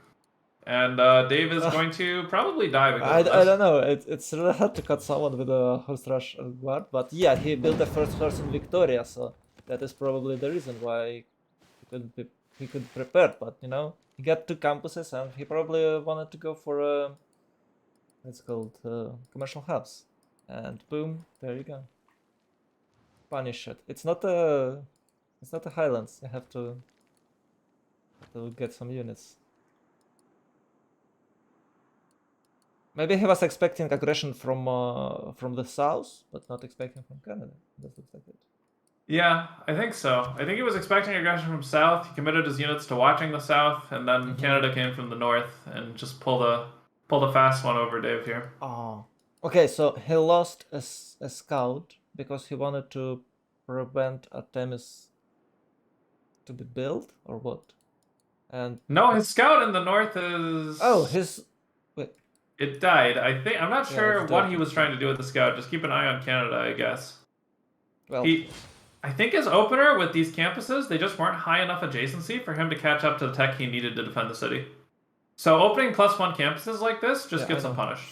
and Dave is going to probably die because of I this. don't know. It's really hard to cut someone with a horse rush guard, but yeah, he built the first horse in Victoria, so that is probably the reason why he could prepare. But you know, he got 2 campuses, and he probably wanted to go for it's called commercial hubs, and boom, there you go. Punish it. It's not a Highlands. You have to get some units. Maybe he was expecting aggression from the south, but not expecting from Canada. That looks like it. Yeah, I think so. I think he was expecting aggression from south. He committed his units to watching the south, and then Canada came from the north and just pulled a fast one over Dave here. Oh, okay. So he lost a scout because he wanted to prevent Artemis to be built, or what? And no, his scout in the north is. Oh, his. Wait. It died. I'm not sure it's what dead. he was trying to do with the scout. Just keep an eye on Canada, I guess. Well, I think his opener with these campuses, they just weren't high enough adjacency for him to catch up to the tech he needed to defend the city. So opening +1 campuses like this just gets him punished.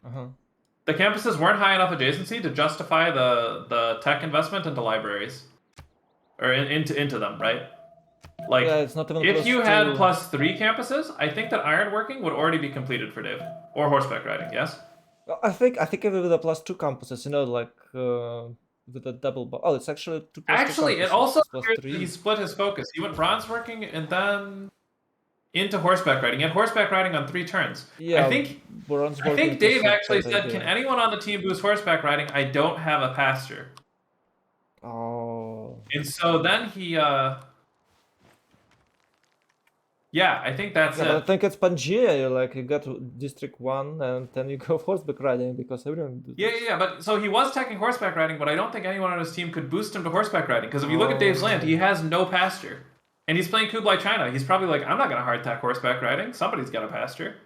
The campuses weren't high enough adjacency to justify the tech investment into libraries. Or into them, right? Like, yeah, it's not even if you had +2. +3 campuses, I think that ironworking would already be completed for Dave. Or horseback riding, yes? Well, I think even with the +2 campuses, you know, like with the double. Oh, it's actually 2 + 2 Actually, campuses. it also It's appears that +3. he split his focus. He went bronze working and then into horseback riding. He had horseback riding on 3 turns. Yeah, I think Dave actually said, "Can anyone on the team boost horseback riding? I don't have a pasture." Oh. And so then he yeah, I think that's But it. I think it's Pangea. Like you got District 1, and then you go horseback riding because everyone. Yeah. But so he was teching horseback riding, but I don't think anyone on his team could boost him to horseback riding because if you look at Dave's land, he has no pasture, and he's playing Kublai China. He's probably like, I'm not gonna hardtack horseback riding. Somebody's got a pasture.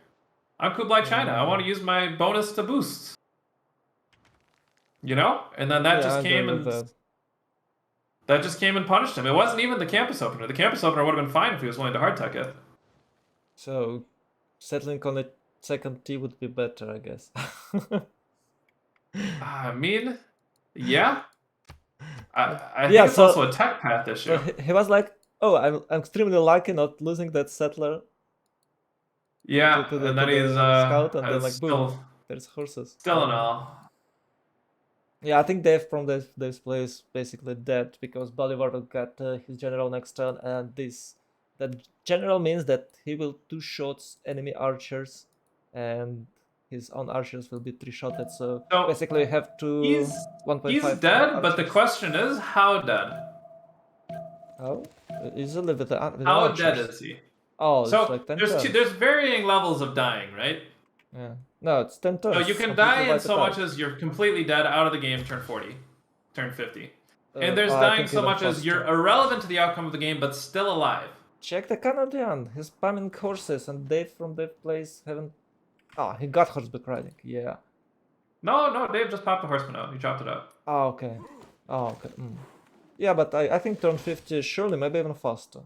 I'm Kublai China. I want to use my bonus to boost. You know, and then that just came and that just came and punished him. It wasn't even the campus opener. The campus opener would have been fine if he was willing to hardtack it. So, settling on a second T would be better, I guess. I mean, yeah. I think Yeah, it's also a tech path issue. So he was like, "Oh, I'm extremely lucky not losing that settler." Yeah, to the and then he's scout, and then like still, boom, there's horses. Still an all. Yeah, I think Dave from this play is basically dead because Bolivar will get his general next turn, and that general means that he will 2-shots enemy archers, and his own archers will be 3-shotted. So basically, you have to 1.5. He's dead, but the question is, how dead? Oh, easily with the how archers. Dead is he? Oh, so it's like 10 there's varying levels of dying, right? Yeah. No, it's 10 turns. So you can die in so much as you're completely dead out of the game turn 40, turn 50. And there's dying so much as you're irrelevant to the outcome of the game, but still alive. Check the Canadian. He's spamming horses, and Dave from that place haven't. Oh, he got horseback riding. Yeah. No, Dave just popped the horseman out. He chopped it up. Oh, okay. Yeah, but I think turn 50 surely maybe even faster.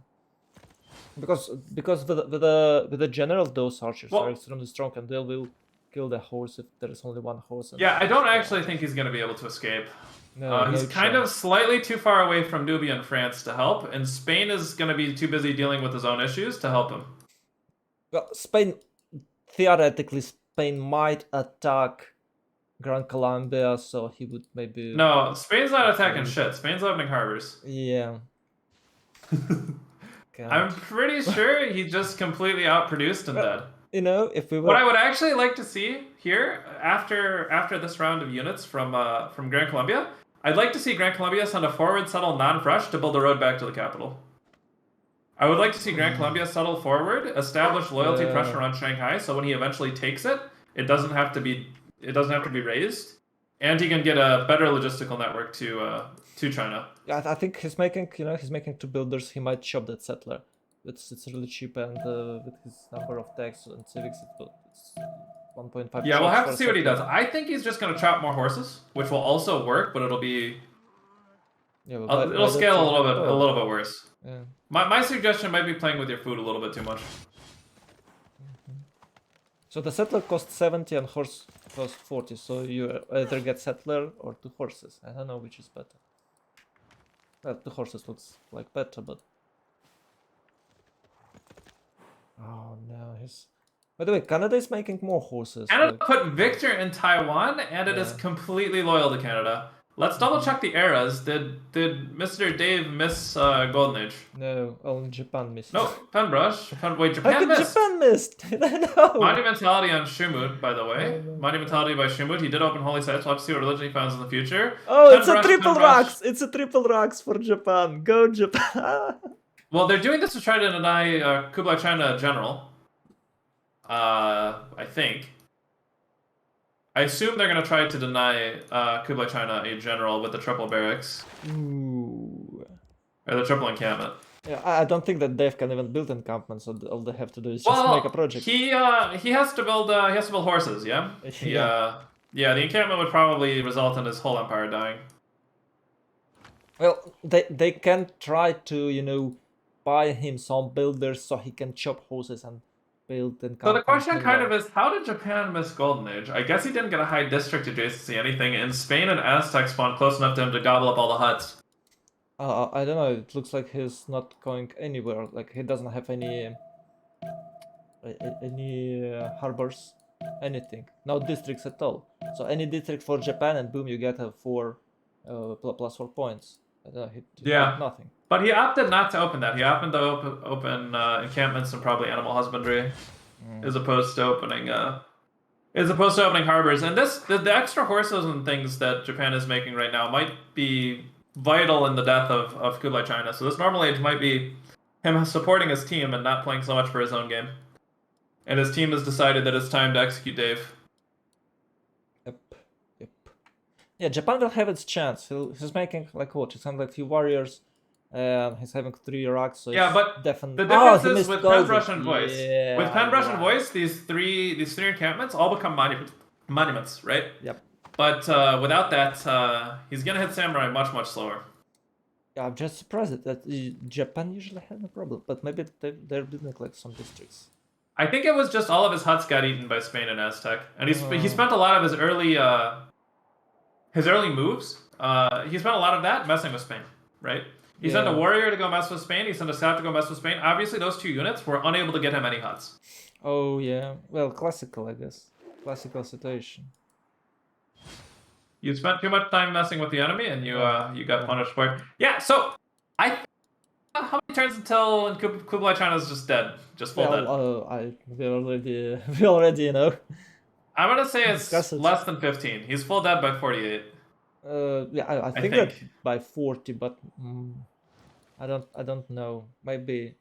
Because with the general, those archers are extremely strong, and they will kill the horse if there is only one horse. Yeah, I don't actually think he's going to be able to escape. No, he's kind of slightly too far away from Nubia and France to help, and Spain is going to be too busy dealing with his own issues to help him. Well, theoretically, Spain might attack Gran Colombia, so he would maybe... No, Spain's not attacking shit. Spain's opening harbors. Yeah. I'm pretty sure he just completely outproduced and dead. You know, if we What I were, would actually like to see here, after this round of units from Gran Colombia, I'd like to see Gran Colombia send a forward settle non-fresh to build a road back to the capital. I would like to see Gran Colombia settle forward, establish loyalty pressure on Shanghai, so when he eventually takes it, it doesn't have to be raised, and he can get a better logistical network to China. yeah, I think he's making, you know, he's making 2 builders. He might chop that settler. It's really cheap, and with his number of techs and civics, it's 1.5 Yeah, we'll chops have for to a see what he does. settler. I think he's just gonna chop more horses, which will also work, but it'll be Yeah, but it'll scale a well, little bit worse. yeah. My suggestion might be playing with your food a little bit too much. So the settler costs 70 and horse costs 40. So you either get settler or 2 horses. I don't know which is better. Well, 2 horses looks like better, but oh no, he's. By the way, Canada is making more horses. Canada Like, put Victor in Taiwan, and it is yeah. completely loyal to Canada. Let's double check the eras. Did Mr. Dave miss Golden Age? No, only Japan missed. No, Penbrush. Wait, How Japan could missed. Japan missed? I don't know. Monumentality on Shumut, by the way. No. Monumentality by Shumut. He did open holy sites. We'll have to see what religion he finds in the future. Oh, it's a Penbrush, triple Penbrush. rocks. It's a triple rocks for Japan. Go Japan. Well, they're doing this to try to deny Kublai China a general. I think. I assume they're going to try to deny Kublai China a general with the triple barracks. Ooh. Or the triple encampment. Yeah, I don't think that Dave can even build encampments. So all they have to do is just Well, make a project. he has to build horses, yeah? Yeah. The encampment would probably result in his whole empire dying. Well, they can try to, you know, buy him some builders so he can chop horses and build encampments. So the question kind of is, how did Japan miss Golden Age? I guess he didn't get a high district adjacency, anything, and Spain and Aztec spawned close enough to him to gobble up all the huts. I don't know. It looks like he's not going anywhere. Like he doesn't have any harbors, anything. No districts at all. So any district for Japan, and boom, you get a 4 plus 4 points. He got nothing. But he opted not to open that. He opted to open encampments and probably animal husbandry, as opposed to opening harbors. And the extra horses and things that Japan is making right now might be vital in the death of Kublai China. So this normal age might be him supporting his team and not playing so much for his own game. And his team has decided that it's time to execute Dave. Yep. Yeah, Japan will have its chance. He's making like what? He's having like few warriors. He's having 3 rocks. So yeah, but definitely. The difference is with Penbrush and Voice. Yeah, with Penbrush and Voice, these three encampments all become monuments, right? Yep. But without that, he's gonna hit Samurai much slower. Yeah, I'm just surprised that Japan usually has no problem, but maybe they're building like some districts. I think it was just all of his huts got eaten by Spain and Aztec, and he spent a lot of his early moves. He spent a lot of that messing with Spain, right? He sent a warrior to go mess with Spain. He sent a scout to go mess with Spain. Obviously, those 2 units were unable to get him any huts. Oh yeah, well, classical, I guess. Classical situation. You spent too much time messing with the enemy, and you got punished for it. Yeah, so how many turns until Kublai China is just dead, just full dead? We already, you know. I'm gonna say it's less than 15. He's full dead by 48. Yeah, I think that by 40, but I don't know. Maybe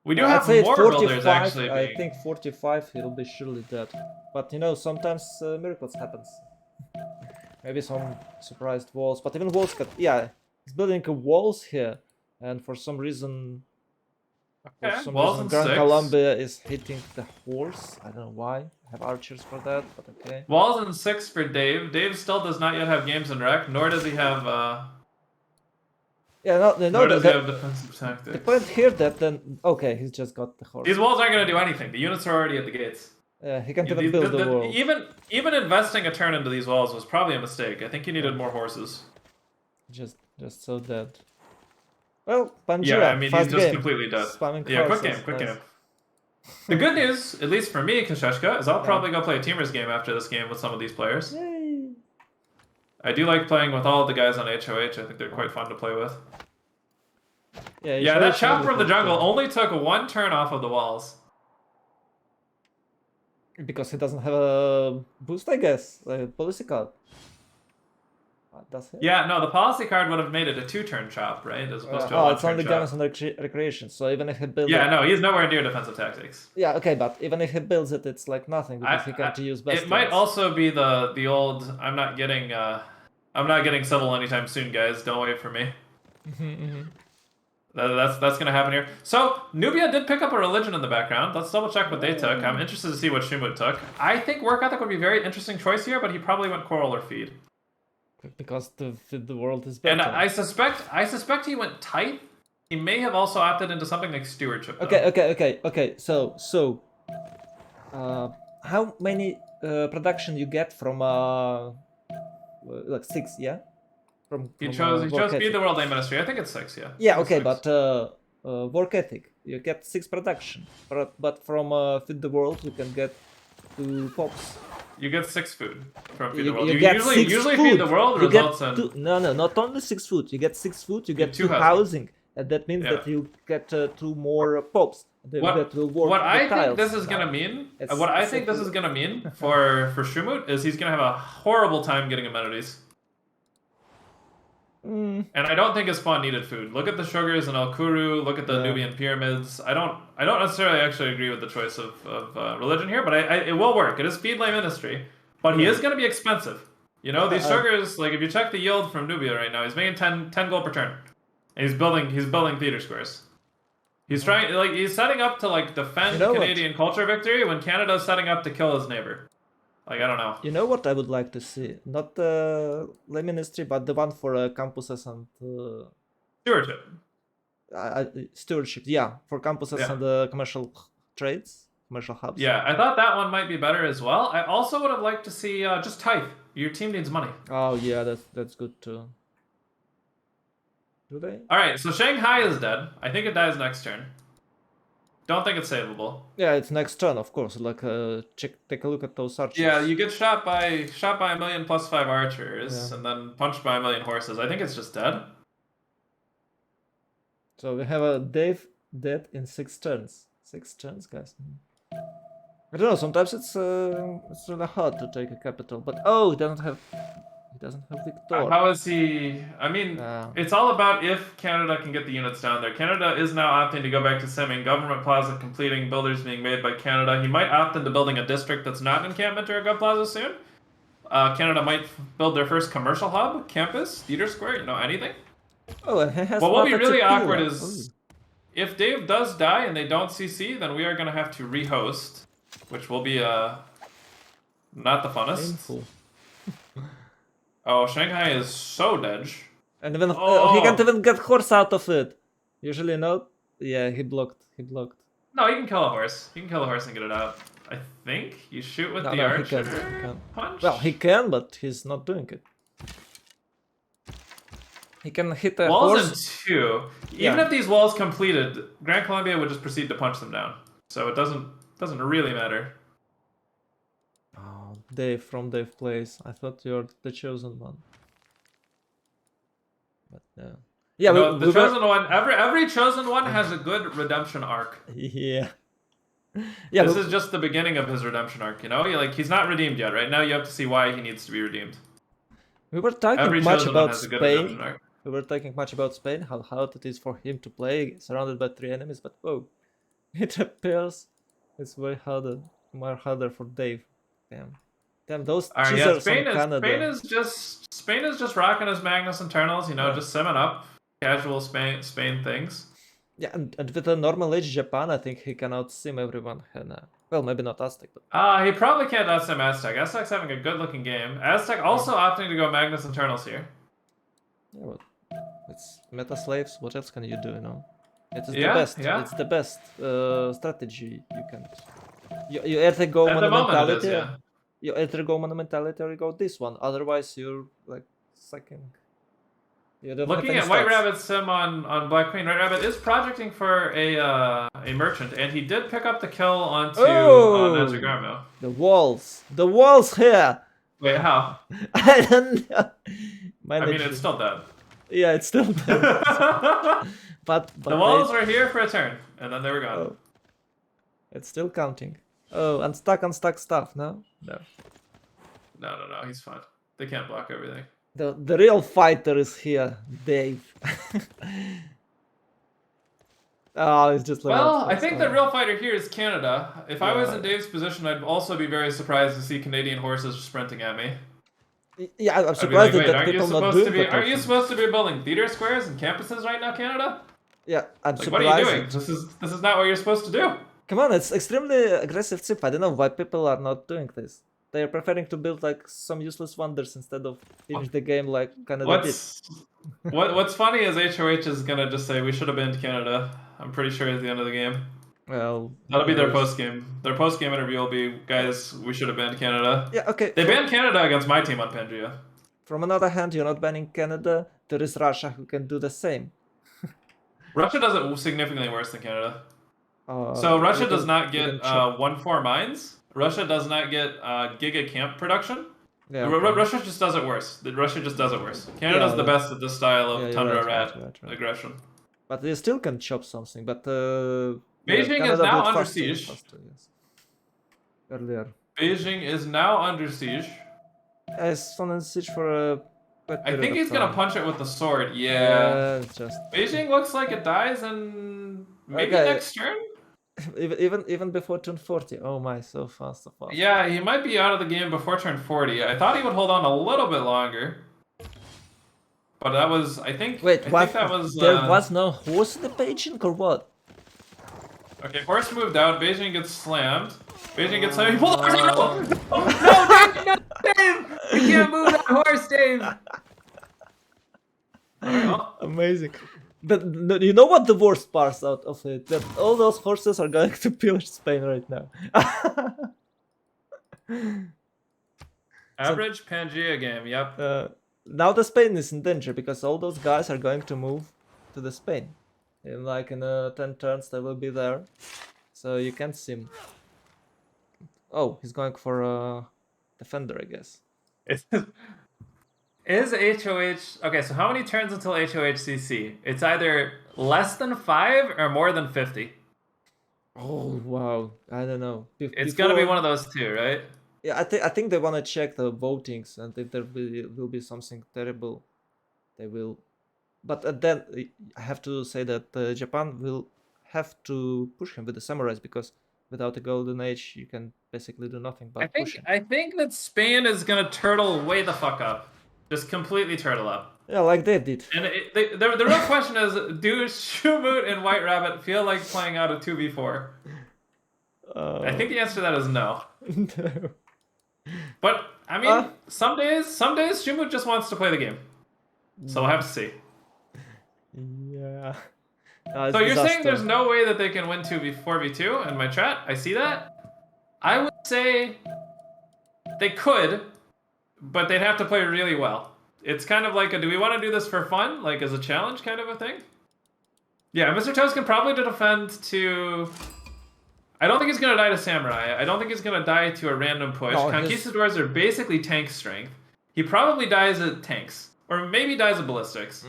we do have more builders actually. I think 45 he'll be surely dead. But you know, sometimes miracles happens. Maybe some surprised walls, but even walls got. Yeah, he's building walls here, and for some reason, Gran Colombia is hitting the horse. I don't know why. I have archers for that, but okay. Walls in 6 for Dave. Dave still does not yet have games in rec, nor does he have. Nor does he have defensive tactics. The point here that then he's just got the horse. These walls aren't going to do anything. The units are already at the gates. He can't even build the wall. Even investing a turn into these walls was probably a mistake. I think you needed more horses. Just so dead. Well, Panjira, yeah, I mean, he's just completely dead. Yeah, quick game. The good news, at least for me, Kasheshka, is I'll probably go play a teamers game after this game with some of these players. Yay. I do like playing with all the guys on HOH. I think they're quite fun to play with. Yeah, that chop from the jungle only took 1 turn off of the walls. Because he doesn't have a boost, I guess. A policy card. Does he? Yeah, no, the policy card would have made it a 2-turn chop, right? As opposed to a 1-turn It's only chop. games and recreation. So even if he builds Yeah, it, no, he's nowhere near defensive tactics. yeah, okay, but even if he builds it, it's like nothing because he can't use best. It might turns. also be the old I'm not getting civil anytime soon, guys. Don't wait for me. That's gonna happen here. So Nubia did pick up a religion in the background. Let's double check what they took. I'm interested to see what Shumut took. I think work ethic would be a very interesting choice here, but he probably went coral or feed. Because the world is better. And I suspect he went tithe. He may have also opted into something like stewardship. Though. Okay. So, how many production you get from like 6? Yeah. He chose Feed the World Day Ministry. I think it's 6. Yeah. Yeah. Okay, 6. But work ethic you get 6 production, but from Feed the World you can get 2 pops. You get 6 food from Feed the World. You get usually food. Feed the World results in... No, not only 6 food. You get 6 food, you get 2 housing. And that means that you get 2 more pops. What I think this is gonna mean for Shumut is he's gonna have a horrible time getting amenities. And I don't think his spawn needed food. Look at the sugars in El Kuru. Look at the Nubian pyramids. I don't necessarily actually agree with the choice of religion here, but it will work. It is feed lay ministry, but he is going to be expensive. You know, these sugars. Like if you check the yield from Nubia right now, he's making 10 gold per turn, and he's building theater squares. He's trying he's setting up to defend Canadian culture victory when Canada's setting up to kill his neighbor. I don't know. You know what I would like to see? Not the lay ministry, but the one for campuses and stewardship. Stewardship, yeah, for campuses and commercial trades, commercial hubs. Yeah, I thought that one might be better as well. I also would have liked to see just tithe. Your team needs money. Oh yeah, that's good too. Do they? All right, so Shanghai is dead. I think it dies next turn. Don't think it's savable. Yeah, it's next turn, of course. Take a look at those archers. Yeah, you get shot by a million plus 5 archers, and then punched by a million horses. I think it's just dead. So we have a Dave dead in 6 turns. 6 turns, guys. I don't know. Sometimes it's really hard to take a capital, but he doesn't have Victor. How is he? I mean, it's all about if Canada can get the units down there. Canada is now opting to go back to simming. Government plaza completing, builders being made by Canada. He might opt into building a district that's not an encampment or a gov plaza soon. Canada might build their first commercial hub, campus, theater square, anything. Oh, and he has. What will be really awkward is if Dave does die and they don't CC, then we are going to have to rehost, which will be not the funnest. Painful. Oh, Shanghai is so dead. And even he can't even get horse out of it. Usually not. Yeah, he blocked. No, he can kill a horse. He can kill a horse and get it out. I think you shoot with the archer. He can. Punch. Well, he can, but he's not doing it. He can hit a walls horse. In 2. Even if these walls completed, Grand Columbia would just proceed to punch them down. So it doesn't really matter. Dave from Dave Plays. I thought you're the chosen one. But yeah, the chosen one. Every chosen one has a good redemption arc. Yeah. This is just the beginning of his redemption arc. He's not redeemed yet. Right now, you have to see why he needs to be redeemed. We were talking much about Spain. How hard it is for him to play surrounded by 3 enemies. But it appears it's more harder for Dave. Damn, those cheesers from Canada. Spain is just rocking his Magnus internals, just simming up casual Spain things. Yeah, and with a normal age Japan, I think he can out-sim everyone. And, well, maybe not Aztec, but... he probably can't out-sim Aztec. Aztec's having a good-looking game. Aztec also opting to go Magnus internals here. Yeah, but it's meta slaves. What else can you do, It is the best. Yeah. It's the best strategy you can... You either go monumentality, you either go monumentality or you go this one. Otherwise, you're sucking. Looking at White Rabbit's sim on Black Queen, White Rabbit is projecting for a merchant, and he did pick up the kill on Azugramo. The walls here. Wait, how? I don't know. I mean, it's still dead. Yeah, it's still dead. but the walls were here for a turn, and then they were gone. It's still counting. Oh, unstuck stuff, no? No. No. He's fine. They can't block everything. The real fighter is here, Dave. Oh, it's just level Well, up I first. think the real fighter here is Canada. If I was Yeah. in Dave's position, I'd also be very surprised to see Canadian horses sprinting at me. Yeah, I'm I'd be like, surprised wait, that people not doing that aren't you often. supposed to be building theater squares and campuses right now, Canada? Yeah, I'm Like, what are you surprised. doing? This is not what you're supposed to do. Come on, it's extremely aggressive chip. I don't know why people are not doing this. They are preferring to build like some useless wonders instead of finish the game like Canada did. What's funny is HOH is gonna just say we should have banned Canada. I'm pretty sure at the end of the game. Well, That'll be their knows? post game. Their post game interview will be, guys, we should have banned Canada. Yeah, okay. They banned Canada against my team on Pangea. From another hand, you're not banning Canada. There is Russia who can do the same. Russia does it significantly worse than Canada. Uh, So Russia you does can- not you get can chop. 1-4 mines. Russia does not get giga camp production. Yeah, okay. Russia just does it worse. Russia just does it worse. Canada's Yeah, the yeah. best at this style of Yeah, you're tundra right, rat right. aggression. But you still can chop something. But Beijing is Canada now did under faster, siege. yes. Earlier. Beijing is now under siege. It's on siege for a quite I period think of he's gonna time. punch it with the sword. Yeah. Just Beijing looks like it dies and maybe Okay. next turn. even before turn 40. Oh my, so fast. Yeah, he might be out of the game before turn 40. I thought he would hold on a little bit longer. But that was, I think. Wait, I what? think that was. There was no horse in the Beijing or what? Okay, horse moved out. Beijing gets slammed. Beijing gets slammed. He pulled the horse. No, Dave, Dave! You can't move that horse, Dave. Amazing. But you know what the worst part out of it? That all those horses are going to pillage Spain right now. Average Pangea game. Yep. Now the Spain is in danger because all those guys are going to move to the Spain. In 10 turns they will be there. So you can't see him. Oh, he's going for a defender, I guess. Is HOH... Okay, so how many turns until HOHCC? It's either less than 5 or more than 50. Oh, wow. I don't know. It's gonna be one of those two, right? Yeah, I think they want to check the votings, and if there will be something terrible, they will. But then I have to say that Japan will have to push him with the samurais, because without a golden age, you can basically do nothing but push him. I think that Spain is gonna turtle way the fuck up. Just completely turtle up. Yeah, like they did. And the real question is, do Shumut and White Rabbit feel like playing out a 2v4? I think the answer to that is no. No. But I mean, some days Shumut just wants to play the game. So we'll have to see. Yeah. So you're saying there's no way that they can win 4v2 in my chat? I see that. I would say they could, but they'd have to play really well. It's kind of like do we want to do this for fun, like as a challenge kind of a thing? Yeah, Mr. Toast can probably defend to... I don't think he's going to die to Samurai. I don't think he's going to die to a random push. No, Conquistadors are basically tank strength. He probably dies at tanks. Or maybe dies at ballistics.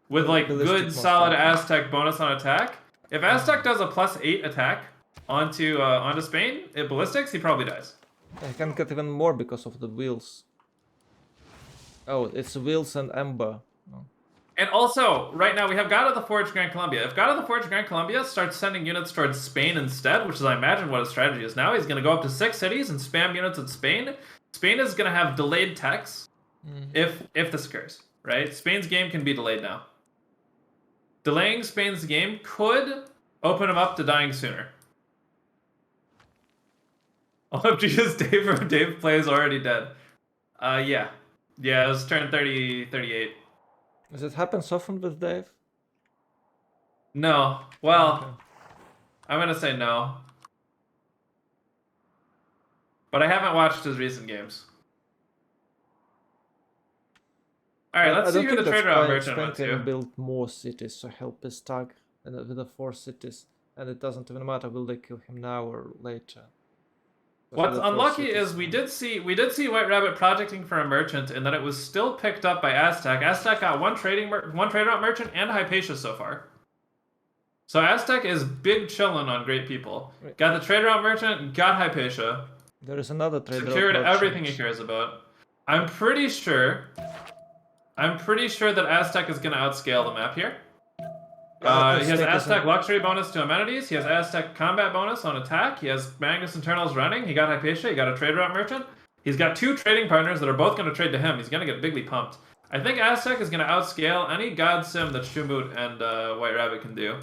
With good, solid Aztec bonus on attack. If Aztec does a +8 attack onto Spain at ballistics, he probably dies. I can get even more because of the wheels. Oh, it's wheels and ember. Oh. And also, right now we have God of the Forge Grand Columbia. If God of the Forge Grand Columbia starts sending units towards Spain instead, which is I imagine what his strategy is now, he's going to go up to 6 cities and spam units at Spain. Spain is going to have delayed techs if this occurs, right? Spain's game can be delayed now. Delaying Spain's game could open him up to dying sooner. OMG is Dave plays already dead. Yeah. Yeah, it was turn 38. Does it happen often with Dave? No. Well, okay. I'm going to say no. But I haven't watched his recent games. Alright, let's see who the trader on merchant went to. Spain can build more cities, so help his tag with the 4 cities. And it doesn't even matter, will they kill him now or later. What's unlucky is we did see White Rabbit projecting for a merchant, and that it was still picked up by Aztec. Aztec got one trader out merchant and Hypatia so far. So Aztec is big chillin' on great people. Right. Got the trade route merchant, got Hypatia. There is another trade route Secured merchant. everything he cares about. I'm pretty sure that Aztec is gonna outscale the map here. He has Aztec luxury bonus to amenities. He has Aztec combat bonus on attack. He has Magnus internals running. He got Hypatia. He got a trade route merchant. He's got 2 trading partners that are both going to trade to him. He's going to get bigly pumped. I think Aztec is going to outscale any God Sim that Shumut and White Rabbit can do.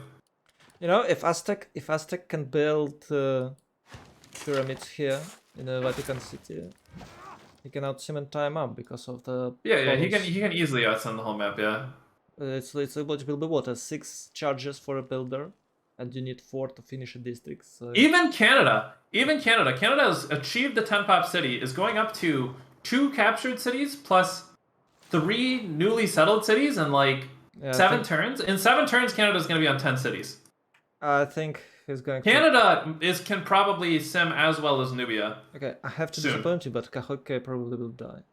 You know, if Aztec can build pyramids here in the Vatican City, he can outsim and time up because of the. Yeah, he can easily outsend the whole map. Yeah. It will be what, 6 charges for a builder, and you need 4 to finish a district. So... Even Canada has achieved the 10 pop city, is going up to 2 captured cities plus 3 newly settled cities in like 7 turns. In 7 turns, Canada's going to be on 10 cities. I think he's going. Canada can probably sim as well as Nubia. Okay, I have to disappoint you, but Cahoque probably will die.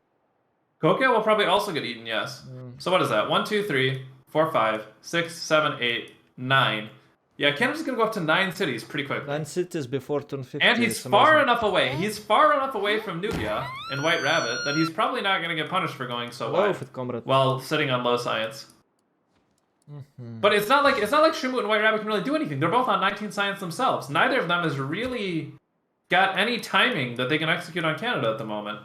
Kokia will probably also get eaten, yes. So what is that? 1, 2, 3, 4, 5, 6, 7, 8, 9. Yeah, Canada's gonna go up to 9 cities pretty quick. 9 cities before turn 50. And he's far enough away. He's far enough away from Nubia and White Rabbit that he's probably not gonna get punished for going so wide while sitting on low science. But it's not like Shumut and White Rabbit can really do anything. They're both on 19 science themselves. Neither of them has really got any timing that they can execute on Canada at the moment.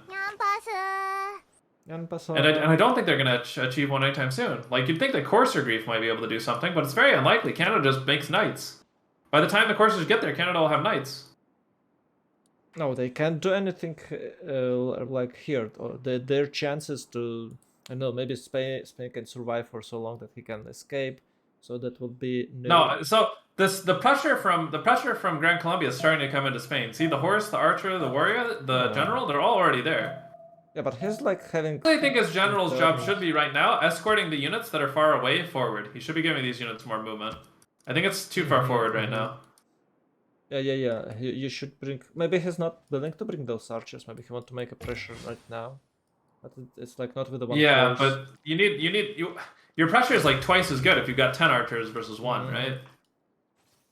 And I don't think they're going to achieve one anytime soon. Like, you'd think that Courser Grief might be able to do something, but it's very unlikely. Canada just makes knights. By the time the Coursers get there, Canada will have knights. No, they can't do anything like here. Their chances to, I don't know, maybe Spain can survive for so long that he can escape. So that will be no. So the pressure from Gran Colombia is starting to come into Spain. See, the horse, the archer, the warrior, the general, they're all already there. Yeah, but he's like having... I think his general's job should be right now escorting the units that are far away forward. He should be giving these units more movement. I think it's too far forward right now. Yeah. You should bring... Maybe he's not willing to bring those archers. Maybe he wants to make a pressure right now. But it's like not with the one horse. But your pressure is like twice as good if you've got 10 archers versus 1, right?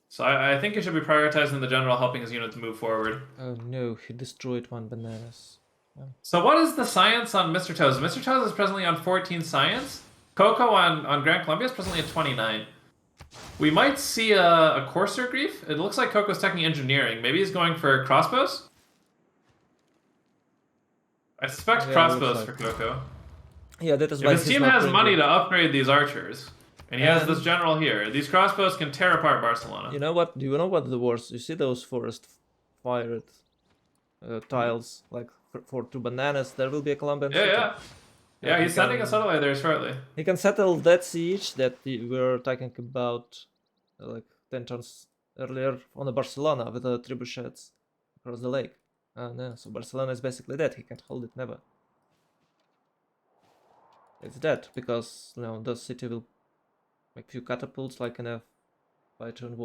So I think you should be prioritizing the general helping his units move forward. Oh no, he destroyed 1 bananas. So what is the science on Mr. Toes? Mr. Toes is presently on 14 science. Coco on Gran Colombia is presently at 29. We might see a Courser Grief. It looks like Coco's taking engineering. Maybe he's going for crossbows? I suspect crossbows for Coco. Yeah, that is why his team has money to upgrade these archers. And he has this general here. These crossbows can tear apart Barcelona. You know what? Do you know what the worst? You see those forest fired tiles, like for 2 bananas, there will be a Colombian city. Yeah, he's sending a satellite there shortly. He can settle that siege that we were talking about like 10 turns earlier on the Barcelona with the trebuchets across the lake. No, so Barcelona is basically dead. He can't hold it, never. It's dead because the city will make few catapults like enough by turn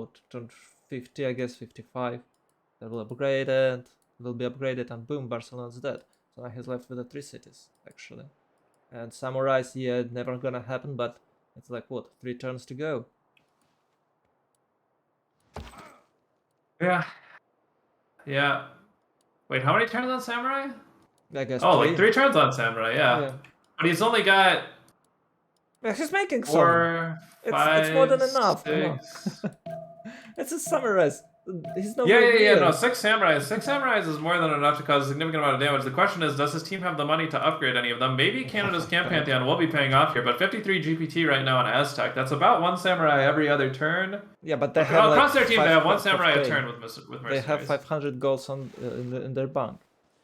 50, I guess 55. That will upgrade it. Will be upgraded and boom, Barcelona's dead. So now he's left with the 3 cities actually. And samurais, yeah, never gonna happen, but it's like what, 3 turns to go. Yeah. Wait, how many turns on samurai? I guess. Like 3 turns on samurai, yeah. But he's only got. Yeah, he's making 4, 5, it's more than enough. 6. It's a samurais. He's no. No, 6 samurais. 6 samurais is more than enough to cause a significant amount of damage. The question is, does his team have the money to upgrade any of them? Maybe Canada's Camp Pantheon will be paying off here, but 53 GPT right now on Aztec. That's about 1 samurai every other turn. Yeah, but they have across their team, they have 1 samurai a turn with mercenaries. They have 500 goals in their bank,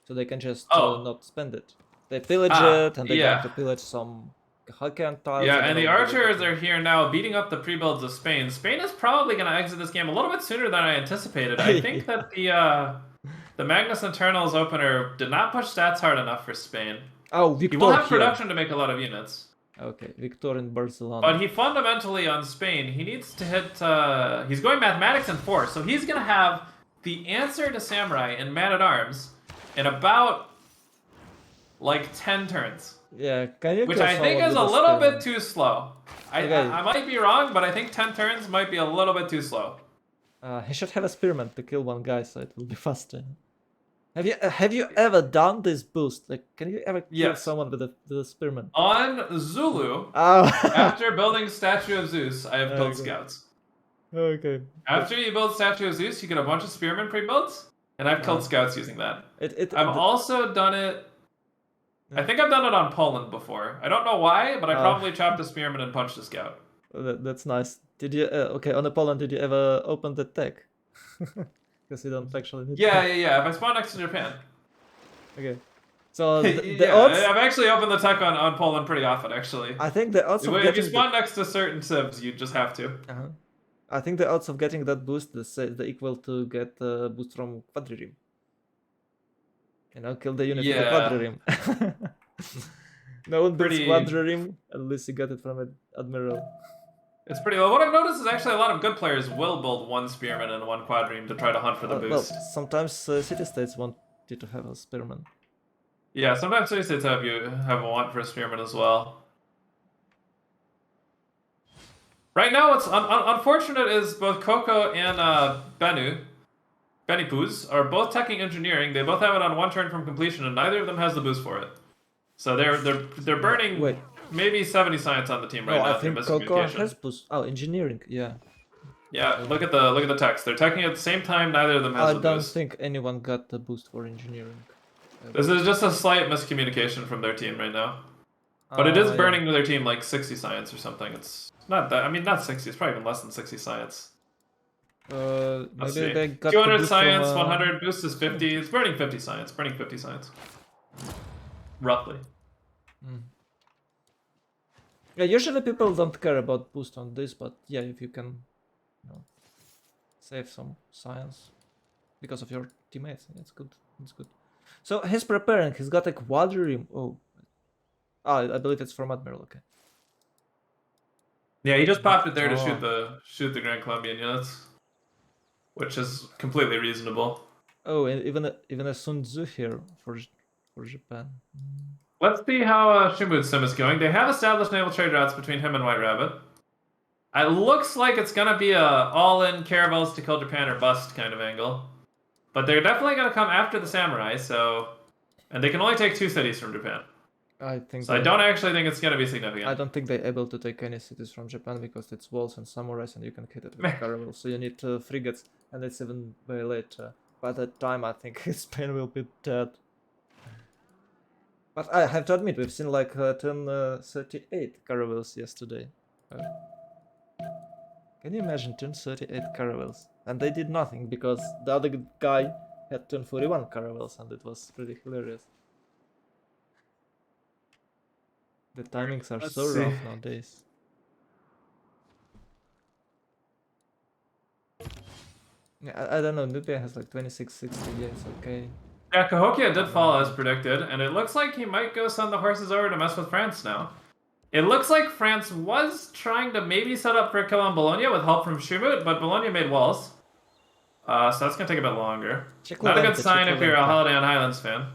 so they can just not spend it. They pillage it, and they have to pillage some Hakan tiles. Yeah, and the archers are here now beating up the pre-builds of Spain. Spain is probably going to exit this game a little bit sooner than I anticipated. I think that the Magnus Internals opener did not push stats hard enough for Spain. Oh, Victor he will have production to make a lot of units. Okay, Victor in Barcelona. But he fundamentally on Spain, he needs to hit... he's going mathematics and force, so he's going to have the answer to Samurai and Man-at-Arms in about... like 10 turns. Yeah, can you which kill I think someone is with a little spearman? bit too slow. Okay. I might be wrong, but I think 10 turns might be a little bit too slow. He should have a spearman to kill one guy, so it will be faster. Have you ever done this boost? Like, can you ever kill Yes. someone with a spearman? On Zulu, Oh. after building Statue of Zeus, I have killed Okay. scouts. Okay. After you build Statue of Zeus, you get a bunch of spearmen pre-builds, and I've killed scouts using that. I've also done it. I think I've done it on Poland before. I don't know why, but I probably chopped a spearman and punched a scout. That's nice. Did you? Okay, on the Poland, did you ever open the tech? Because you don't actually need. Yeah. If I spawn next to Japan. Okay. So the yeah, odds. I've actually opened the tech on Poland pretty often, actually. I think the odds of If getting you spawn next to certain civs, you just have to. I think the odds of getting that boost is the equal to get a boost from Quadririm. You know, kill the unit with the Quadririm. No one builds Quadririm unless you get it from an Admiral. It's pretty low. What I've noticed is actually a lot of good players will build one spearman and one quadrime to try to hunt for the boost. Well, sometimes city-states want you to have a spearman. Yeah, sometimes city-states have a want for a spearman as well. Right now, what's unfortunate is both Coco and Benipuz are both teching engineering. They both have it on one turn from completion, and neither of them has the boost for it. So they're burning maybe 70 science on the team right now. I think Coco has boost. Oh, engineering, yeah. Yeah, look at the text. They're teching at the same time. Neither of them has the boost. I don't think anyone got the boost for engineering. This is just a slight miscommunication from their team right now. But it is burning to their team like 60 science or something. It's not that. I mean, not 60. It's probably even less than 60 science. Let's see. They got 200 science, 100 boost is 50. It's burning 50 science. Burning 50 science. Roughly. Yeah, usually people don't care about boost on this, but yeah, if you can, save some science because of your teammates, it's good. It's good. So he's preparing. He's got a quadririm. I believe it's from Admiral. Okay. Yeah, he just popped it there to shoot the Grand Colombian units, which is completely reasonable. Oh, and even a Sun Tzu here for Japan. Let's see how Shimud's sim is going. They have established naval trade routes between him and White Rabbit. It looks like it's gonna be a all-in caravels to kill Japan or bust kind of angle, but they're definitely gonna come after the samurai. And they can only take 2 cities from Japan. I think. So I don't actually think it's gonna be significant. I don't think they're able to take any cities from Japan because it's walls and samurais, and you can hit it with caravels. So you need frigates, and it's even way later. By that time, I think Spain will be dead. But I have to admit, we've seen like 1038 caravels yesterday. Can you imagine 1038 caravels? And they did nothing because the other guy had 1041 caravels, and it was pretty hilarious. The timings are so rough nowadays. Yeah, I don't know, Nubia has like 2660, yeah, it's okay. Yeah, Cahokia did fall as predicted, and it looks like he might go send the horses over to mess with France now. It looks like France was trying to maybe set up for a kill on Bologna with help from Shumut, but Bologna made walls. So that's going to take a bit longer. Not a good sign if you're a Holiday on Highlands fan.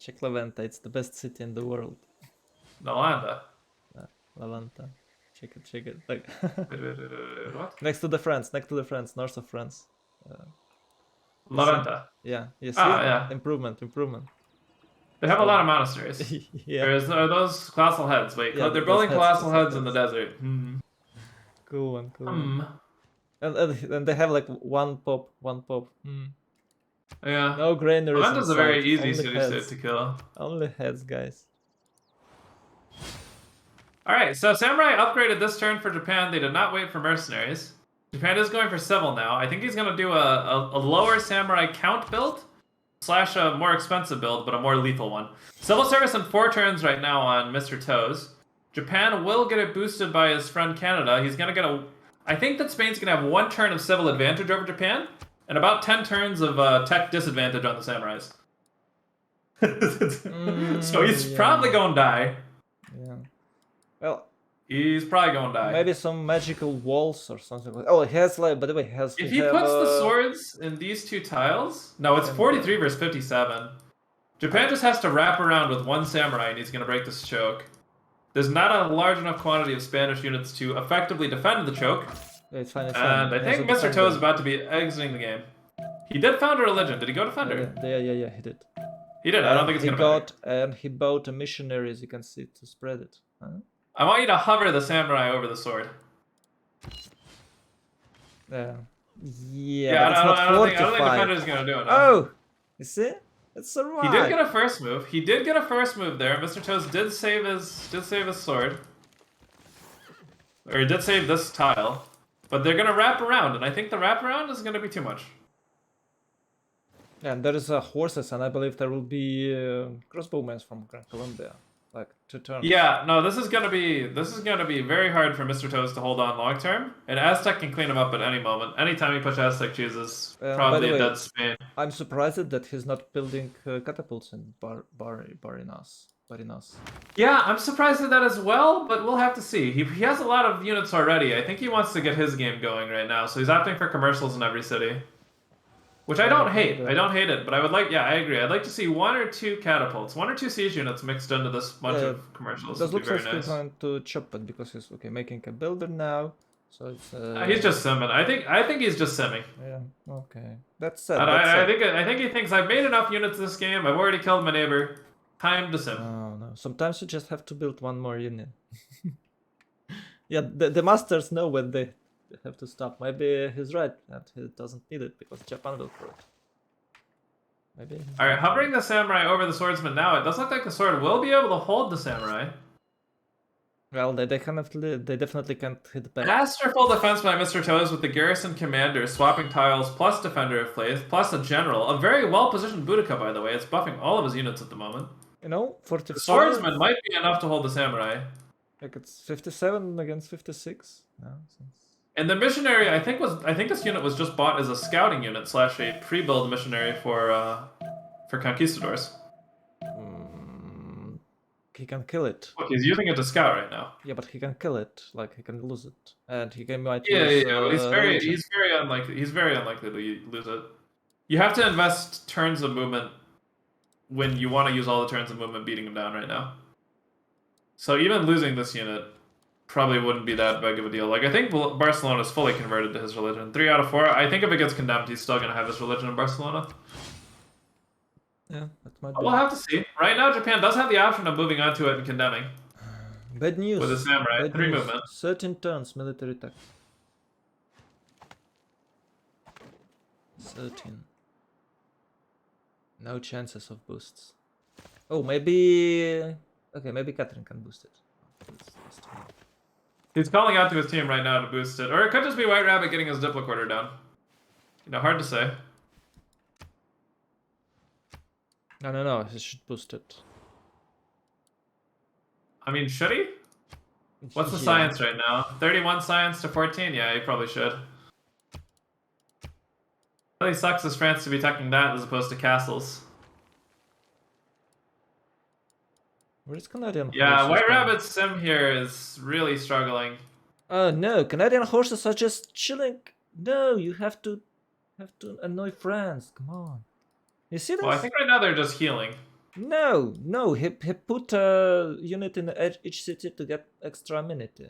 Check Levante, it's the best city in the world. Nalanda. Levante. Check it. Like what? Next to the France, north of France. Levante. Yeah, you see? Yeah. Improvement. They have a lot of monasteries. Yeah. Are those colossal heads? Wait, yeah, they're building colossal heads in the desert. Cool one. And they have like one pop. Yeah. No granaries. Levante's a very easy city-state to kill. Only heads, guys. Alright, so Samurai upgraded this turn for Japan. They did not wait for mercenaries. Japan is going for civil now. I think he's going to do a lower Samurai count build / a more expensive build, but a more lethal one. Civil service in 4 turns right now on Mr. Toes. Japan will get it boosted by his friend Canada. He's going to get I think that Spain's going to have 1 turn of civil advantage over Japan, and about 10 turns of tech disadvantage on the samurais. So he's probably going to die. Yeah. Well, he's probably going to die. Maybe some magical walls or something like that. Oh, he has like, by the way, If he puts the swords in these 2 tiles, no, it's 43 versus 57. Japan just has to wrap around with one samurai and he's going to break this choke. There's not a large enough quantity of Spanish units to effectively defend the choke. Yeah, it's fine, it's fine. And I think Mr. Toe is about to be exiting the game. He did found a religion. Did he go defender? Yeah, he did. He did. I don't think it's going to matter. And he bought a missionary, as you can see, to spread it. Huh? I want you to hover the samurai over the sword. Yeah, I don't think defender is going to do it. Oh! You see? It's alright. He did get a first move. He did get a first move there. Mr. Toes did save his sword. Or he did save this tile. But they're gonna wrap around, and I think the wrap around is gonna be too much. Yeah, and there is horses, and I believe there will be crossbowmen from Gran Colombia. Like 2 turns. Yeah, no, this is gonna be very hard for Mr. Toes to hold on long term. And Aztec can clean him up at any moment. Anytime you push Aztec cheeses, probably a dead Spain. I'm surprised that he's not building catapults in Barinas. Yeah, I'm surprised at that as well, but we'll have to see. He has a lot of units already. I think he wants to get his game going right now, so he's opting for commercials in every city. Which I don't hate. I don't hate it, but I would like, yeah, I agree. I'd like to see 1 or 2 catapults, 1 or 2 siege units mixed into this bunch of commercials. Does look like he's going to chop it because he's making a builder now. So it's he's just simming. I think he's just simming. Yeah. Okay. That's it. I think he thinks I've made enough units this game. I've already killed my neighbor. Time to sim. Oh no. Sometimes you just have to build 1 more unit. Yeah, the masters know when they have to stop. Maybe he's right and he doesn't need it because Japan will throw it. Maybe. Alright, hovering the samurai over the swordsman now. It does look like the sword will be able to hold the samurai. Well, they definitely can't hit back. Masterful defense by Mr. Toes with the garrison commander swapping tiles plus defender of faith plus a general. A very well positioned Boudica, by the way. It's buffing all of his units at the moment. You know, 44. The swordsman might be enough to hold the samurai. Like it's 57 against 56. No, and the missionary, I think this unit was just bought as a scouting unit / a pre-build missionary for conquistadors. He can kill it. Look, he's using it to scout right now. Yeah, but he can kill it. Like he can lose it, and he can might. Yeah. He's very unlikely. He's very unlikely to lose it. You have to invest turns of movement when you want to use all the turns of movement beating him down right now. So even losing this unit probably wouldn't be that big of a deal. Like, I think Barcelona is fully converted to his religion. 3 out of 4. I think if it gets condemned, he's still going to have his religion in Barcelona. Yeah, that might be. We'll have to see. Right now, Japan does have the option of moving on to it and condemning. Bad news. With a samurai. 3 movement. 13 turns, military attack. 13. No chances of boosts. Oh, maybe... Okay, maybe Catherine can boost it. He's calling out to his team right now to boost it. Or it could just be White Rabbit getting his Diplo quarter down. You know, hard to say. No, he should boost it. I mean, should he? What's the science right now? 31 science to 14? Yeah, he probably should. Really sucks as France to be teching that as opposed to castles. Where's Canadian? Yeah, White Rabbit's sim here is really struggling. Oh no, Canadian horses are just chilling. No, you have to annoy France. Come on. You see this? Well, I think right now they're just healing. No, he put a unit in each city to get extra amenity.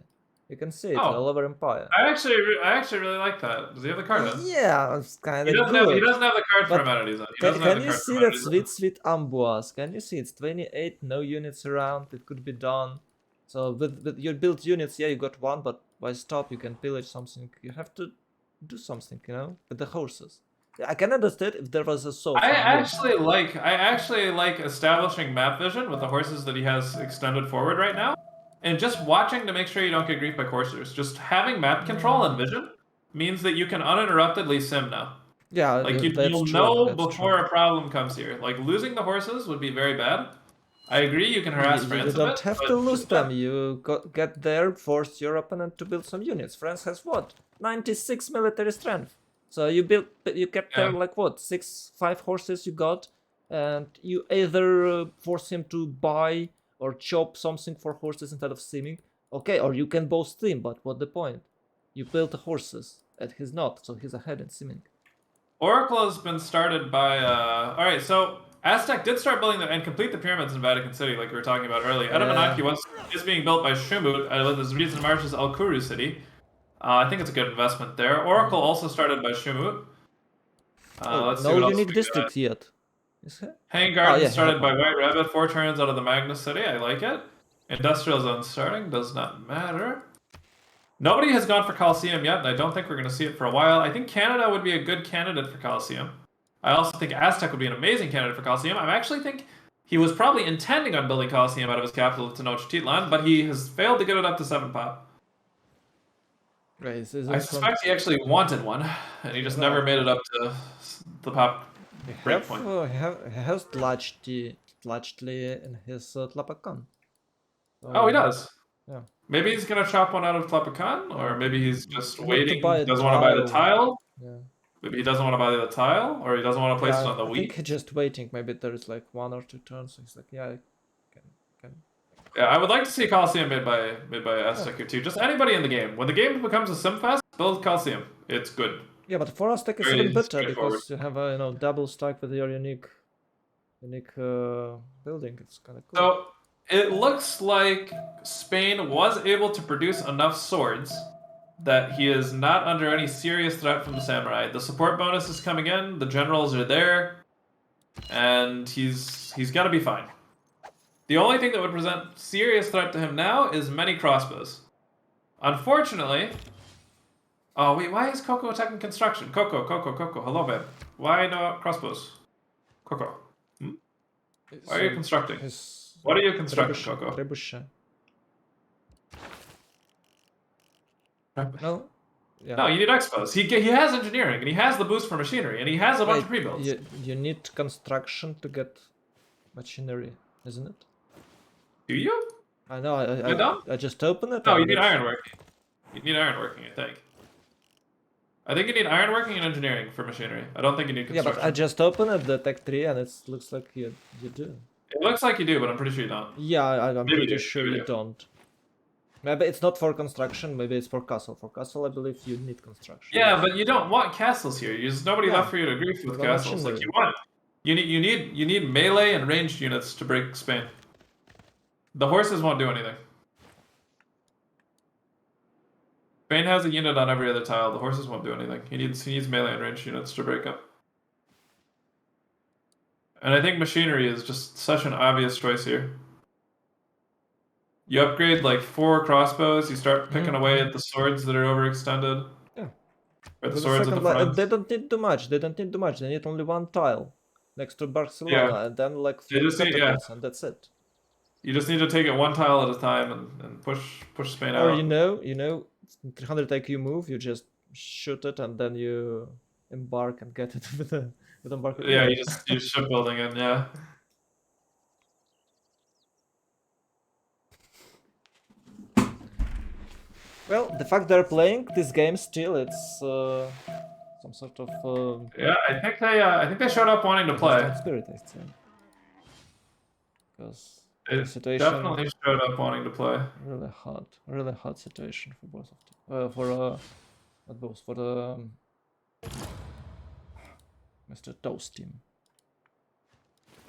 You can see it all over Empire. I actually really like that. Does he have the card in? Yeah, it's kind of good. He doesn't have the card for amenities on. Can you see that sweet amboise? Can you see it's 28, no units around, it could be done. So with your built units, yeah, you got 1, but by stop you can pillage something. You have to do something, you know, with the horses. I can understand if there was a sword. I actually like establishing map vision with the horses that he has extended forward right now. And just watching to make sure you don't get griefed by coursers. Just having map control and vision means that you can uninterruptedly sim now. Yeah, like you'll know before a problem comes here. Like losing the horses would be very bad. I agree, you can harass France. You don't have to lose them. You get there, force your opponent to build some units. France has what? 96 military strength. So you kept there like what? 5 horses you got, and you either force him to buy or chop something for horses instead of simming. Okay, or you can both steam, but what's the point? You built the horses, and he's not, so he's ahead in simming. Oracle has been started by... Alright, so Aztec did start building and complete the pyramids in Vatican City, like we were talking about earlier. Yeah. Edamanaki is being built by Shumut with his recent marches Al Kuru City. I think it's a good investment there. Oracle also started by Shumut. Oh, Let's see no what else unique we got. district yet. Is it? Hanging Oh Garden yeah, he had started by one. White Rabbit, 4 turns out of the Magnus City. I like it. Industrial Zone starting, does not matter. Nobody has gone for Coliseum yet, and I don't think we're going to see it for a while. I think Canada would be a good candidate for Coliseum. I also think Aztec would be an amazing candidate for Coliseum. I actually think he was probably intending on building Coliseum out of his capital of Tenochtitlan, but he has failed to get it up to 7 pop. Right, I suspect he actually wanted one, and he just never made it up to the pop breakpoint. He has Tlachtli in his Tlapacan. Oh, he does. Yeah. Maybe he's gonna chop one out of Tlapacan, or maybe he's just You need to waiting. buy He a doesn't want to buy the tile. Yeah. Maybe he doesn't want to buy the tile, or he doesn't want to place it on the I wheat. think he's just waiting. Maybe there's like 1 or 2 turns. So he's like, yeah, I can. Yeah, I would like to see Coliseum made by Aztec here too. Just anybody in the game. When the game becomes a simfest, build Coliseum. It's good. Yeah, but for Aztec it's Very even better straightforward. because you have a double stack with your unique building. It's kind of cool. So it looks like Spain was able to produce enough swords that he is not under any serious threat from the samurai. The support bonus is coming in, the generals are there, and he's got to be fine. The only thing that would present serious threat to him now is many crossbows. Unfortunately... Oh, wait, why is Coco attacking construction? Coco, hello, babe. Why no crossbows? Coco. Why are you constructing? What are you constructing, Coco? No? Yeah. No, you need expos. He has engineering, and he has the boost for machinery, and he has a bunch of pre-builds. You need construction to get machinery, isn't it? Do you? I know, I just opened it. No, you need ironworking. You need ironworking, I think. I think you need ironworking and engineering for machinery. I don't think you need construction. Yeah, but I just opened the Tech 3 and it looks like you do. It looks like you do, but I'm pretty sure you don't. Yeah, I'm pretty sure you don't. Maybe it's not for construction, maybe it's for castle. For castle, I believe you need construction. Yeah, but you don't want castles here. There's nobody left for you to agree with castles. Like you need melee and ranged units to break Spain. The horses won't do anything. Spain has a unit on every other tile. The horses won't do anything. He needs melee and ranged units to break up. And I think machinery is just such an obvious choice here. You upgrade like 4 crossbows, you start picking away at the swords that are overextended. Yeah. Or the swords at the front. They don't need too much. They need only 1 tile next to Barcelona and then like 3 settlements and that's it. You just need to take it 1 tile at a time and push Spain out. Or you know, 300 IQ move, you just shoot it and then you embark and get it with embark. Yeah, you just use shipbuilding and yeah. Well, the fact they're playing this game still, it's some sort of. Yeah, I think they showed up wanting to play. Spirit, I think. Because it situation definitely showed up wanting to play. Really hard situation for both of them. Not both, for the Mr. Toast team.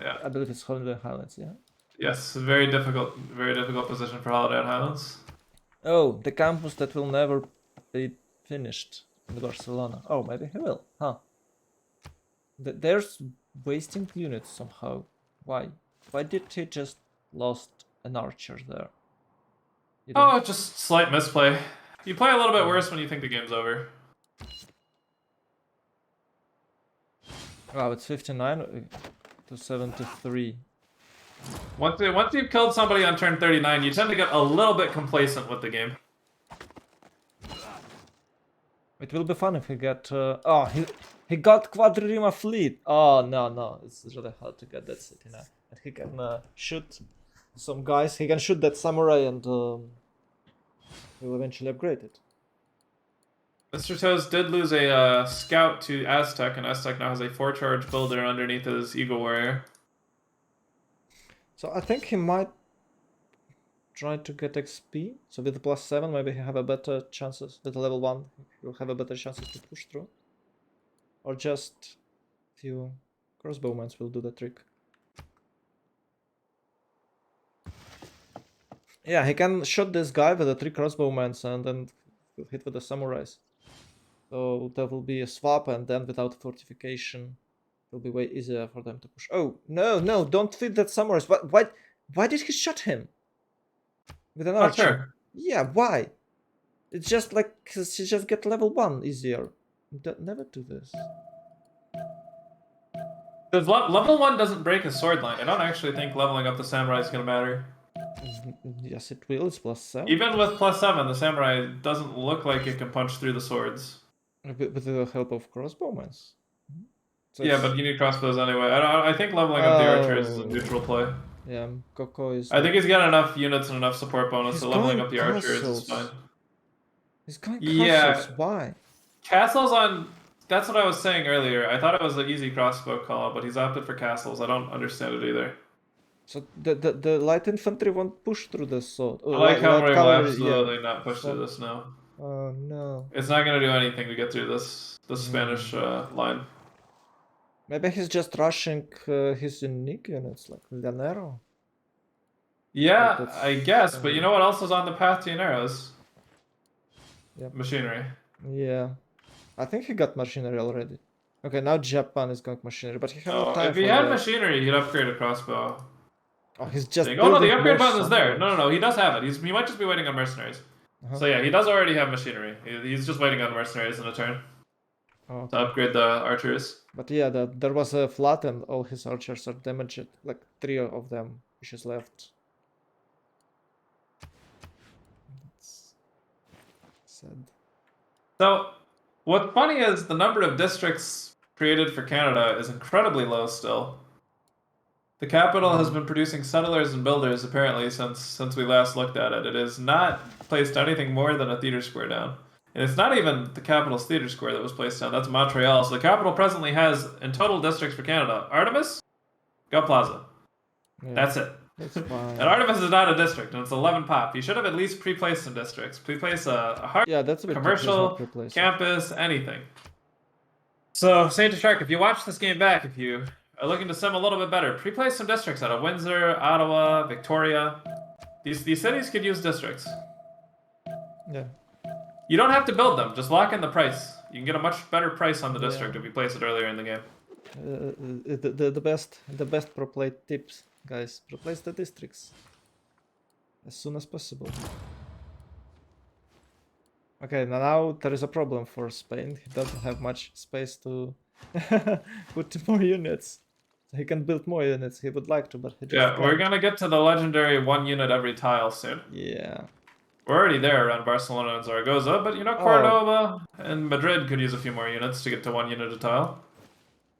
Yeah, I believe it's Holiday Highlands. Yeah. Yes, very difficult position for Holiday and Highlands. Oh, the campus that will never be finished in Barcelona. Oh, maybe he will, huh? There's wasting units somehow. Why? Why did he just lost an archer there? Oh, just slight misplay. You play a little bit worse when you think the game's over. Wow, it's 59 to 73. Once you've killed somebody on turn 39, you tend to get a little bit complacent with the game. It will be fun if he get... oh, he got Quadririma Fleet! Oh, no, it's really hard to get that city now. And he can shoot some guys, he can shoot that samurai and he will eventually upgrade it. Mr. Toes did lose a scout to Aztec, and Aztec now has a 4-charge builder underneath his Eagle Warrior. So I think he might try to get XP. So with the +7, maybe he have a better chances. With level 1, he'll have a better chances to push through. Or just few crossbowmen will do the trick. Yeah, he can shoot this guy with the 3 crossbowmen and then hit with the samurais. So that will be a swap, and then without fortification, it will be way easier for them to push. Oh no, no! Don't feed that samurais. Why did he shot him with an Not archer? sure. Yeah, why? It's just like he just get level 1 easier. Never do this. Because level 1 doesn't break a sword line. I don't actually think leveling up the samurai is going to matter. Yes, it will. It's +7. Even with +7, the samurai doesn't look like it can punch through the swords. With the help of crossbowmen. So Yeah, but you need crossbows anyway. I think leveling up the archers is a neutral play. Yeah, Coco is. I think he's got enough units and enough support bonus, He's so leveling going up the archers is castles. fine. He's going Yeah. castles. Why? Castles on... That's what I was saying earlier. I thought it was an easy crossbow call, but he's opted for castles. I don't understand it either. So the light infantry won't push through the sword. The light cavalry will absolutely yeah. not push through this now. Oh no. It's not going to do anything to get through this Spanish line. Maybe he's just rushing his unique units like Llanero. Yeah, Like I guess, but you know what else is on the path to Llaneros? Yep. Machinery. Yeah. I think he got machinery already. Okay, now Japan is going machinery, but he has no Oh, time if he for had that. machinery, he'd upgrade a crossbow. Oh, he's just Oh no, the building upgrade more button is there. samurais. No, he does have it. He might just be waiting on mercenaries. So yeah, he does already have machinery. He's just waiting on mercenaries in a turn to upgrade the archers. But yeah, there was a flood and all his archers are damaged. Like 3 of them, which is left. That's sad. So, what's funny is the number of districts created for Canada is incredibly low still. The capital has been producing settlers and builders apparently since we last looked at it. It has not placed anything more than a theater square down. And it's not even the capital's theater square that was placed down, that's Montreal. So the capital presently has, in total districts for Canada, Artemis, Got Plaza. Yeah, that's it. That's fine. And Artemis is not a district, and it's 11 pop. You should have at least pre-placed some districts. Pre-place a hard that's a bit commercial, campus, anything. So, Saint Shark, if you watch this game back, if you are looking to sim a little bit better, pre-place some districts out of Windsor, Ottawa, Victoria. These cities could use districts. Yeah. You don't have to build them, just lock in the price. You can get a much better price on the district if you place it earlier in the game. The best pro play tips, guys. Replace the districts as soon as possible. Okay, now there is a problem for Spain. He doesn't have much space to put more units. He can build more units. He would like to, but he just can't. We're gonna get to the legendary 1 unit every tile soon. Yeah. We're already there around Barcelona and Zaragoza, but you know, Cordoba and Madrid could use a few more units to get to 1 unit a tile.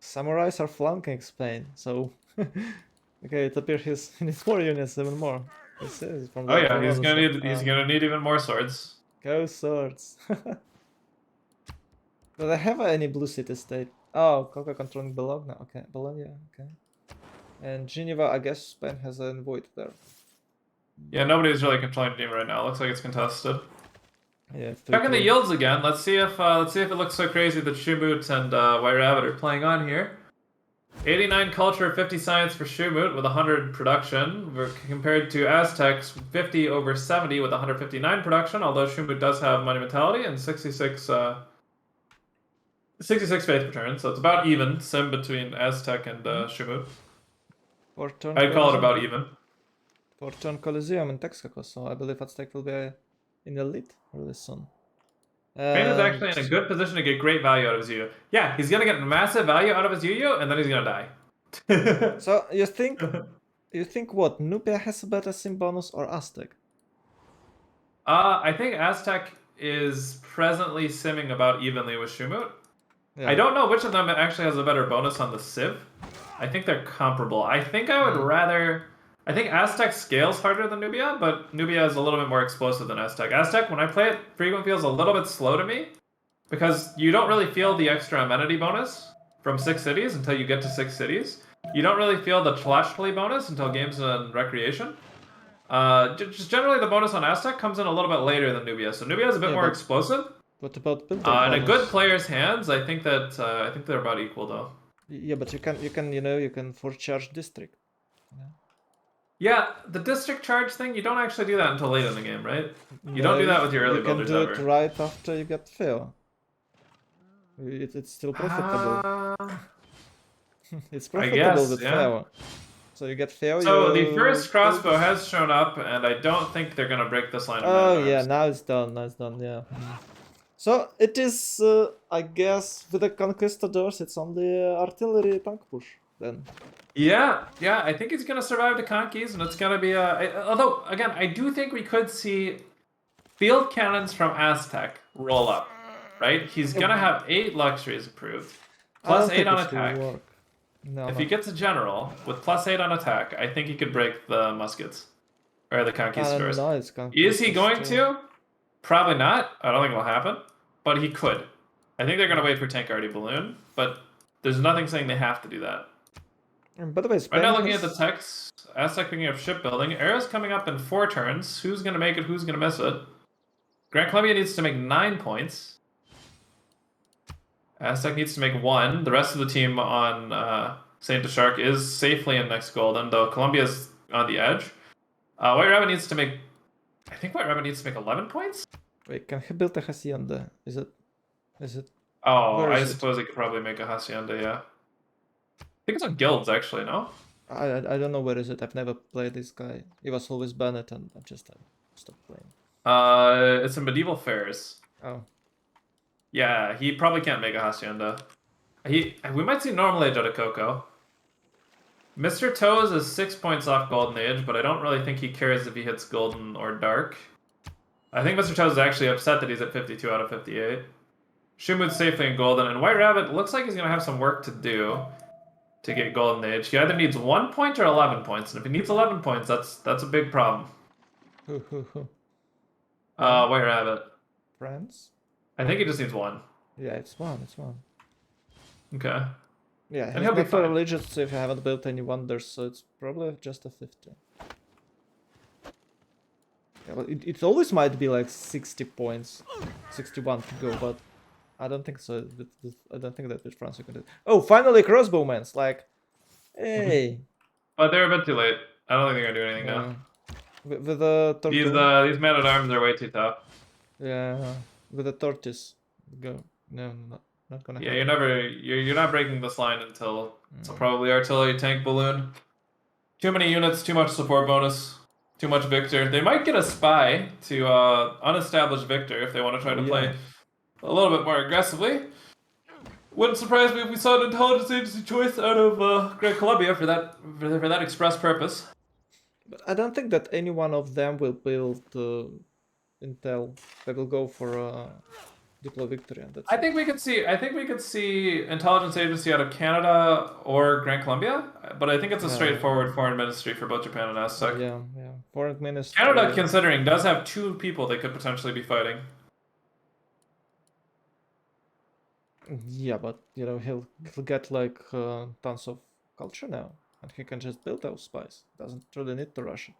Samurais are flanking Spain, so okay, it appears he needs more units, even more. Oh yeah, he's gonna need even more swords. Go swords. Do they have any blue city state? Oh, Coca controlling Bologna. Okay, Bologna. Okay, and Geneva. I guess Spain has an void there. Yeah, nobody's really controlling Geneva right now. Looks like it's contested. Yeah. Checking the yields again. Let's see if it looks so crazy that Shumut and White Rabbit are playing on here. 89 culture, 50 science for Shumut with 100 production, compared to Aztecs 50 over 70 with 159 production. Although Shumut does have monumentality and 66 faith return, so it's about even sim between Aztec and Shumut. I'd call it about even. For-turn Coliseum in Texaco, so I believe Aztec will be in the lead really soon. Spain is actually in a good position to get great value out of his Yu-Yu. Yeah, he's gonna get massive value out of his Yu-Yu, and then he's gonna die. So you think what? Nubia has a better sim bonus or Aztec? I think Aztec is presently simming about evenly with Shumut. Yeah. I don't know which of them actually has a better bonus on the Civ. I think they're comparable. I think I would rather... I think Aztec scales harder than Nubia, but Nubia is a little bit more explosive than Aztec. Aztec, when I play it, frequently feels a little bit slow to me, because you don't really feel the extra amenity bonus from 6 cities until you get to 6 cities. You don't really feel the Tlachtli bonus until games in Recreation. Just generally the bonus on Aztec comes in a little bit later than Nubia, so Nubia is a bit more explosive. What about builder in a good player's hands, I think they're about equal though. Yeah, but you can force charge district. Yeah, the district charge thing, you don't actually do that until late in the game, right? You don't No, do that with your early you can builders do it ever. right after you get fail. It's still profitable. It's I profitable guess, with yeah. fail. So you get fail, So the you first build crossbow this. has shown up, and I don't think they're gonna break this line of Oh yeah, man-at-arms. now it's done. Now it's done. Yeah. So it is, I guess, with the conquistadors, it's on the artillery tank push then. Yeah, I think he's gonna survive the conquest, and it's gonna be although again, I do think we could see field cannons from Aztec roll up, right? He's gonna have 8 luxuries approved, I plus don't 8 think on it will attack. work. No, If no. he gets a general with plus 8 on attack, I think he could break the muskets or the conquistadors. No, it's Is he going still. to? Probably not. I don't think it'll happen, but he could. I think they're gonna wait for Tank Arty Balloon, but there's nothing saying they have to do that. And by the way, Right Spain now, looking at the has... text, Aztec picking up shipbuilding. Arrow's coming up in 4 turns. Who's gonna make it? Who's gonna miss it? Grand Columbia needs to make 9 points. Aztec needs to make 1. The rest of the team on Saint Deshark is safely in next golden, though Columbia's on the edge. White Rabbit needs to make... I think White Rabbit needs to make 11 points? Wait, can he build a hacienda? Is it... Oh, Where I is it? suppose he could probably make a hacienda, yeah. I think it's on guilds, actually, no? I don't know where is it. I've never played this guy. He was always banned and I just stopped playing. It's in medieval fairs. Oh. Yeah, he probably can't make a hacienda. We might see normal age out of Coco. Mr. Toes is 6 points off golden age, but I don't really think he cares if he hits golden or dark. I think Mr. Toes is actually upset that he's at 52 out of 58. Shumut's safely in golden, and White Rabbit looks like he's gonna have some work to do to get golden age. He either needs 1 point or 11 points, and if he needs 11 points, that's a big problem. Who? White Rabbit. France? I think he just needs 1. Yeah, it's one. Okay. Yeah, And he's he'll be got for fine. allegiance if you haven't built any wonders, so it's probably just a 50. Yeah, but it always might be like 60 points, 61 to go, but I don't think so. I don't think that with France you can do it. Oh, finally crossbowmen's, like, hey. But they're a bit too late. I don't think they're gonna do anything now. With the tortoise. These man-at-arms are way too tough. Yeah, with the tortoise. Go. No, not gonna Yeah, happen. you're not breaking this line until so probably artillery, tank, balloon. Too many units, too much support bonus, too much victor. They might get a spy to unestablished victor if they want to try to play a little bit more aggressively. Wouldn't surprise me if we saw an intelligence agency choice out of Great Columbia for that express purpose. But I don't think that any one of them will build Intel. They will go for Diplo victory, and that's I think we could see intelligence agency out of Canada or Grand Columbia, but I think it's a straightforward foreign ministry for both Japan and Aztec. Yeah. Foreign ministry. Canada, considering, does have 2 people they could potentially be fighting. Yeah, but you know he'll get like tons of culture now, and he can just build those spies. Doesn't really need to rush it.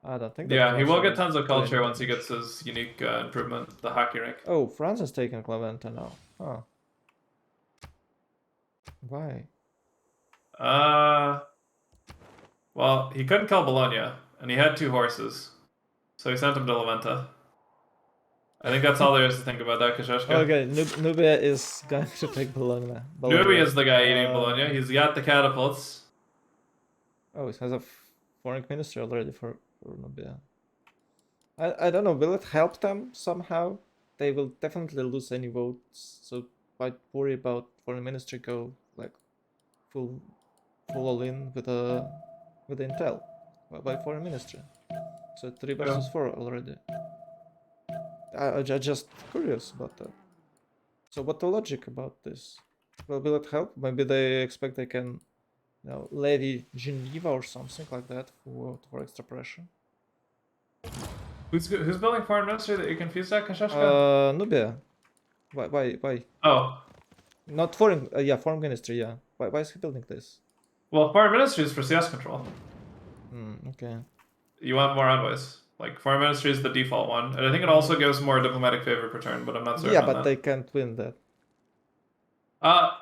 I don't think. Yeah, he will get tons of culture once he gets his unique improvement, the hockey rank. Oh, France has taken Claventa now. Huh. Why? Well, he couldn't kill Bologna, and he had 2 horses, so he sent him to Laventa. I think that's all there is to think about that, Kasheshka. Okay, Nubia is going to take Bologna. Nubia is the guy eating Bologna. He's got the catapults. Oh, it has a foreign ministry already for Nubia. I don't know, will it help them somehow? They will definitely lose any votes, so might worry about foreign ministry go like full all in with intel by foreign ministry. So 3 versus 4 already. I'm just curious about that. So what the logic about this? Well, will it help? Maybe they expect they can, levy Geneva or something like that for extra pressure. Who's building foreign ministry that you're confused at, Kasheshka? Nubia. Why? Oh. Not foreign. Yeah, foreign ministry. Yeah. Why is he building this? Well, foreign ministry is for CS control. Okay. You want more envoys. Like, foreign ministry is the default one, and I think it also gives more diplomatic favor per turn, but I'm not certain. Yeah, but they can't win that.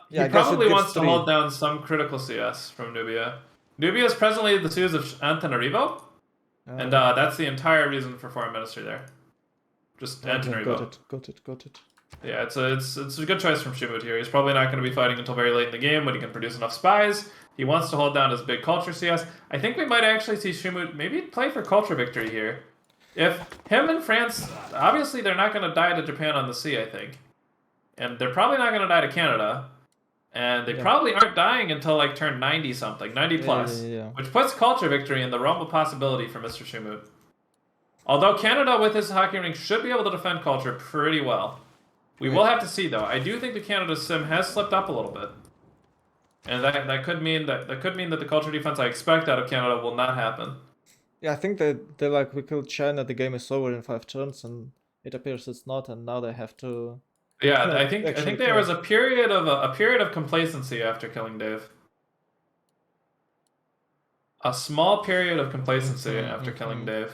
He probably wants to hold down some critical CS from Nubia. Nubia is presently the Suez of Antananarivo, and Ah, that's the entire reason for foreign ministry there. Just okay, got Antananarivo. it, got it. Yeah, it's a good choice from Shumut here. He's probably not going to be fighting until very late in the game when he can produce enough spies. He wants to hold down his big culture CS. I think we might actually see Shumut maybe play for culture victory here. If him and France, obviously they're not going to die to Japan on the sea, I think. And they're probably not going to die to Canada. And they Yeah. probably aren't dying until like turn 90 something, 90 plus. Yeah. Which puts culture victory in the realm of possibility for Mr. Shumut. Although Canada with his hockey rink should be able to defend culture pretty well. We will have to see though. I do think the Canada sim has slipped up a little bit. And that could mean that the culture defense I expect out of Canada will not happen. Yeah, I think they like we killed China, the game is over in 5 turns, and it appears it's not, and now they have to. Yeah, I think actually there kill. was a period of complacency after killing Dave. A small period of complacency after killing Dave.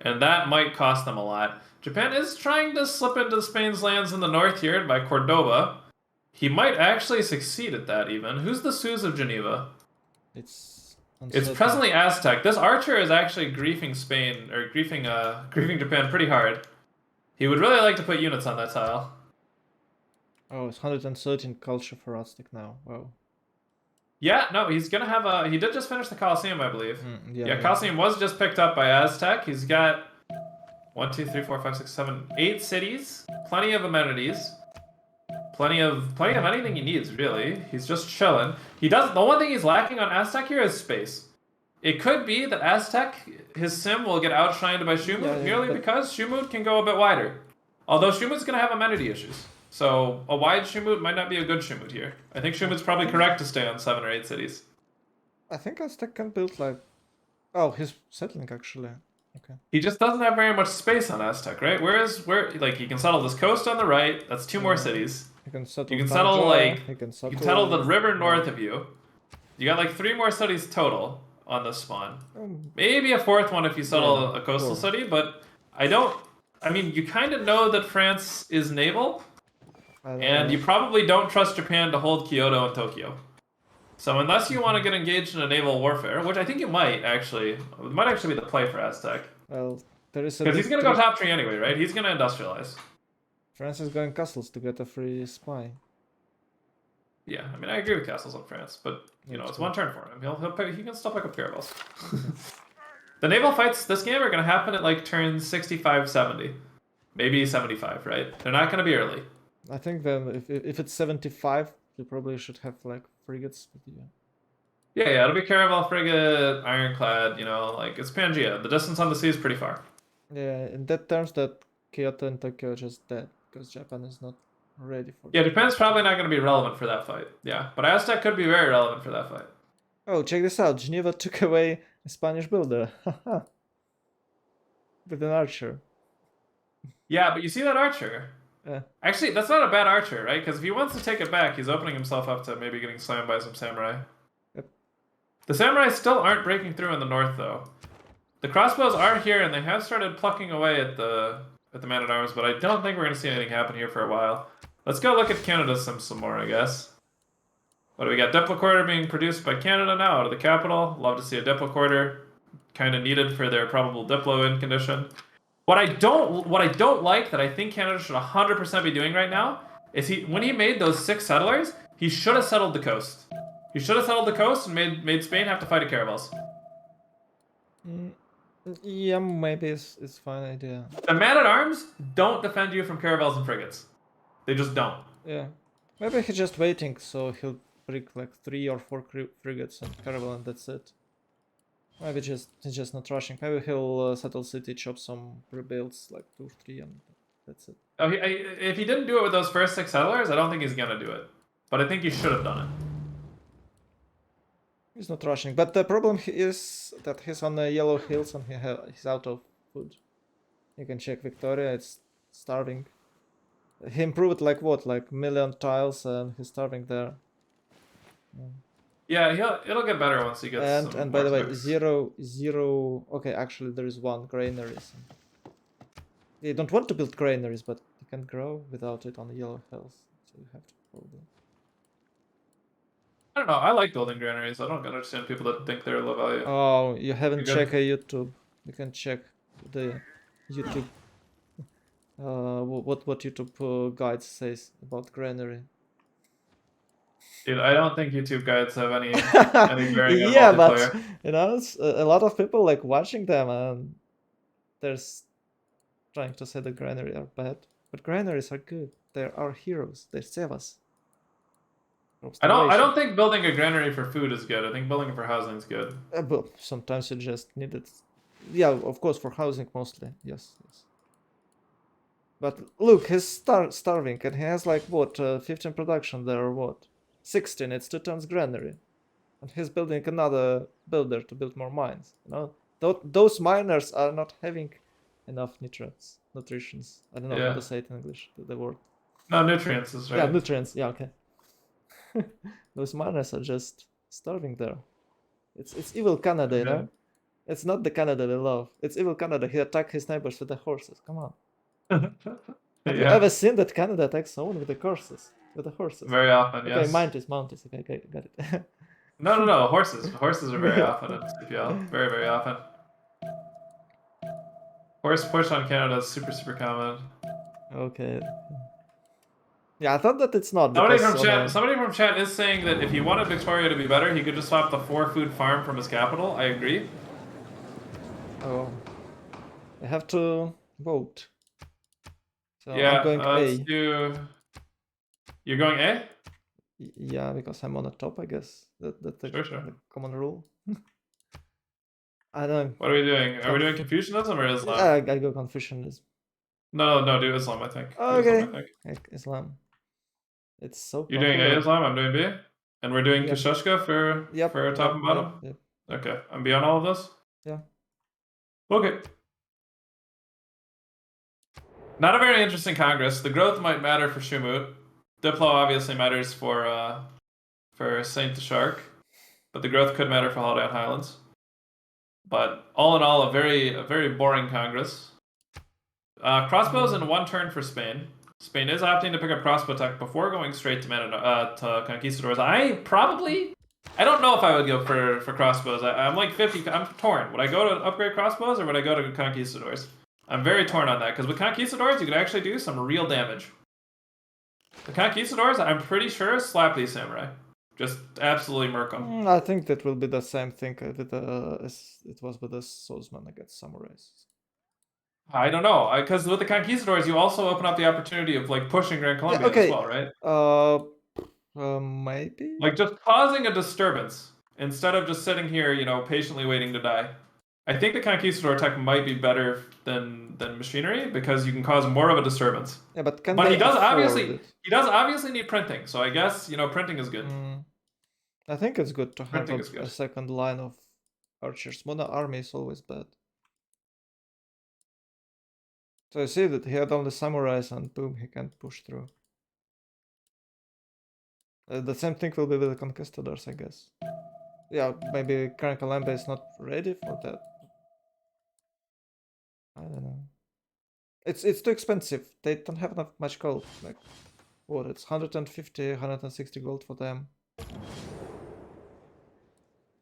And that might cost them a lot. Japan is trying to slip into Spain's lands in the north here by Cordoba. He might actually succeed at that even. Who's the Suez of Geneva? It's presently Aztec. This archer is actually griefing Spain, or griefing Japan pretty hard. He would really like to put units on that tile. Oh, it's 113 culture for Aztec now. Wow. Yeah, no, he's gonna have a. He did just finish the Colosseum, I believe. Yeah. Colosseum was just picked up by Aztec. He's got 1, 2, 3, 4, 5, 6, 7, 8 cities, plenty of amenities, plenty of anything he needs. Really, he's just chilling. He does. The one thing he's lacking on Aztec here is space. It could be that Aztec, his sim will get outshined by Shumut merely because Shumut can go a bit wider. Although Shumut's gonna have amenity issues. So a wide Shumut might not be a good Shumut here. I think Shumut's probably correct to stay on 7 or 8 cities. I think Aztec can build like. Oh, he's settling actually. Okay. He just doesn't have very much space on Aztec, right? Like he can settle this coast on the right. That's 2 more cities. You can settle. You can settle like you can settle the river north of you. You got like 3 more cities total on this spawn. Maybe a 4th one if you settle a coastal city, but I mean, you kind of know that France is naval. And you probably don't trust Japan to hold Kyoto and Tokyo. So unless you want to get engaged in a naval warfare, which I think you might actually, it might actually be the play for Aztec. Well, there is because he's gonna go top 3 anyway, right? He's gonna industrialize. France is going castles to get a free spy. Yeah, I mean I agree with castles on France, but you know it's 1 turn for him. He can still pick up caravels. The naval fights this game are gonna happen at like turn 65, 70, maybe 75, right? They're not gonna be early. I think then if it's 75, you probably should have like frigates with you. Yeah, it'll be caravel, frigate, ironclad, you know, like it's Pangea. The distance on the sea is pretty far. Yeah, in that terms that Kyoto and Tokyo are just dead, because Japan is not ready for Yeah, Japan's probably not going to be relevant for that fight. Yeah, but Aztec could be very relevant for that fight. Oh, check this out. Geneva took away a Spanish builder. With an archer. Yeah, but you see that archer? Actually, that's not a bad archer, right? Because if he wants to take it back, he's opening himself up to maybe getting slammed by some samurai. Yep. The samurai still aren't breaking through in the north, though. The crossbows are here, and they have started plucking away at the man-at-arms, but I don't think we're going to see anything happen here for a while. Let's go look at Canada's sim some more, I guess. What do we got? Diplocorder being produced by Canada now out of the capital. Love to see a Diplocorder. Kind of needed for their probable Diplo in condition. What I don't like that I think Canada should 100% be doing right now is when he made those 6 settlers, he should have settled the coast. He should have settled the coast and made Spain have to fight a caravels. Yeah, maybe it's a fine idea. The man-at-arms don't defend you from caravels and frigates. They just don't. Yeah. Maybe he's just waiting, so he'll bring like 3 or 4 frigates and caravel and that's it. Maybe he's just not rushing. Maybe he'll settle city, chop some rebuilds, like 2 or 3, and that's it. Oh, if he didn't do it with those first 6 settlers, I don't think he's gonna do it. But I think he should have done it. He's not rushing, but the problem is that he's on the yellow hills and he's out of food. You can check Victoria, it's starving. He improved like what, like 1,000,000 tiles, and he's starving there. Yeah, it'll get better once he gets. And by the way, zero. Okay, actually there is 1 granaries. You don't want to build granaries, but you can grow without it on the yellow hills, so you have to probably. I don't know. I like building granaries. I don't understand people that think they're low value. Oh, you haven't You good? checked YouTube. You can check the YouTube. What YouTube guide says about granary. Dude, I don't think YouTube guides have any bearing on Yeah, but multiplayer. you know, a lot of people like watching them, and there's trying to say that granaries are bad, but granaries are good. They're our heroes. They save us from I starvation. don't think building a granary for food is good. I think building it for housing is good. But sometimes you just need it. Yeah, of course, for housing mostly. Yes, yes. But look, he's starving, and he has like what, 15 production there or what? 16. It's 2 tons granary, and he's building another builder to build more mines. You know, those miners are not having enough nutritions. I don't know how Yeah. to say it in English. The word. No, nutrients is Yeah, right. nutrients. Yeah, okay. Those miners are just starving there. It's evil Canada, you know. It's not the Canada we love. It's evil Canada. He attacked his neighbors with the horses. Come on. Have you Yeah. ever seen that Canada attacks someone with the horses? With the horses. Very often, Okay, yes. Mounties. Okay, got it. No. Horses. Horses are very Yeah. often in CPL. Very, very often. Horse push on Canada is super common. Okay. Yeah, I thought that it's not because Somebody from chat is saying that if he wanted Victoria to be better, he could just swap the 4-food farm from his capital. I agree. oh, I have to vote. So I'm Yeah, going let's A. do. You're going A? Yeah, because I'm on the top, I guess. That's Sure. the common rule. I don't. What are we doing? Are we doing Confucianism or Islam? Yeah, I go Confucianism. No, do Islam, I think. Okay. Do Islam, I think. Islam. It's so You're doing popular. A Islam, I'm doing B. And we're doing Yeah. Kashushka for top and bottom? Yep. Okay, I'm beyond all of this? Yeah. Okay. Not a very interesting Congress. The growth might matter for Shumut. Diplo obviously matters for Saint the Shark. But the growth could matter for Holiday on Highlands. But all in all, a very boring Congress. Crossbows in 1 turn for Spain. Spain is opting to pick up crossbow tech before going straight to conquistadors. I don't know if I would go for crossbows. I'm like 50. I'm torn. Would I go to upgrade crossbows or would I go to conquistadors? I'm very torn on that because with conquistadors you can actually do some real damage. The conquistadors, I'm pretty sure, slap these samurai. Just absolutely murk them. I think that will be the same thing as it was with the Horseman against samurais. I don't know, because with the conquistadors, you also open up the opportunity of like pushing Grand Colombia as well, right? Maybe. Like just causing a disturbance instead of just sitting here, patiently waiting to die. I think the conquistador tech might be better than machinery because you can cause more of a disturbance. Yeah, but he does obviously need printing, so I guess printing is good. I think it's good to have Printing is good. a second line of archers. Mono army is always bad. So you see that he had only samurais and boom, he can't push through. The same thing will be with the conquistadors, I guess. Yeah, maybe Karankalembe is not ready for that. I don't know. It's too expensive. They don't have enough much gold. Like, what? It's 150, 160 gold for them.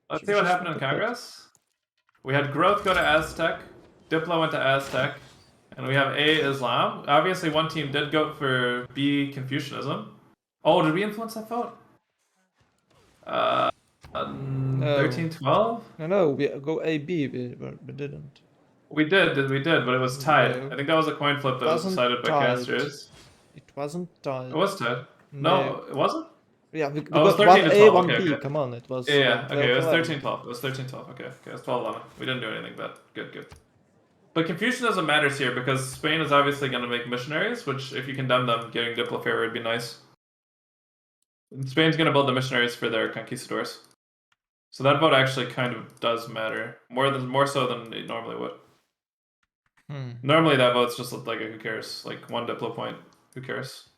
Let's see what happened in Congress. We had growth go to Aztec, Diplo went to Aztec, and we have A Islam. Obviously, one team did go for B Confucianism. Oh, did we influence that vote? 13-12? No, we go A B, we didn't. We did, but it was tied. No. I think that was a coin flip that was decided by casters. It wasn't tied. It was tied. No, it wasn't? Yeah, we it was got 13 1 to A, 12. 1 Okay, B, okay. come on, it was... Yeah, okay, it was 13-12. 13-12. It was 13-12, okay. It was 12-11. We didn't do anything bad. Good. But Confucianism matters here because Spain is obviously going to make missionaries, which if you condemn them, getting Diplo favor would be nice. And Spain's going to build the missionaries for their conquistadors. So that vote actually kind of does matter. More so than it normally would. Normally that vote's just like a who cares, like 1 Diplo point, who cares?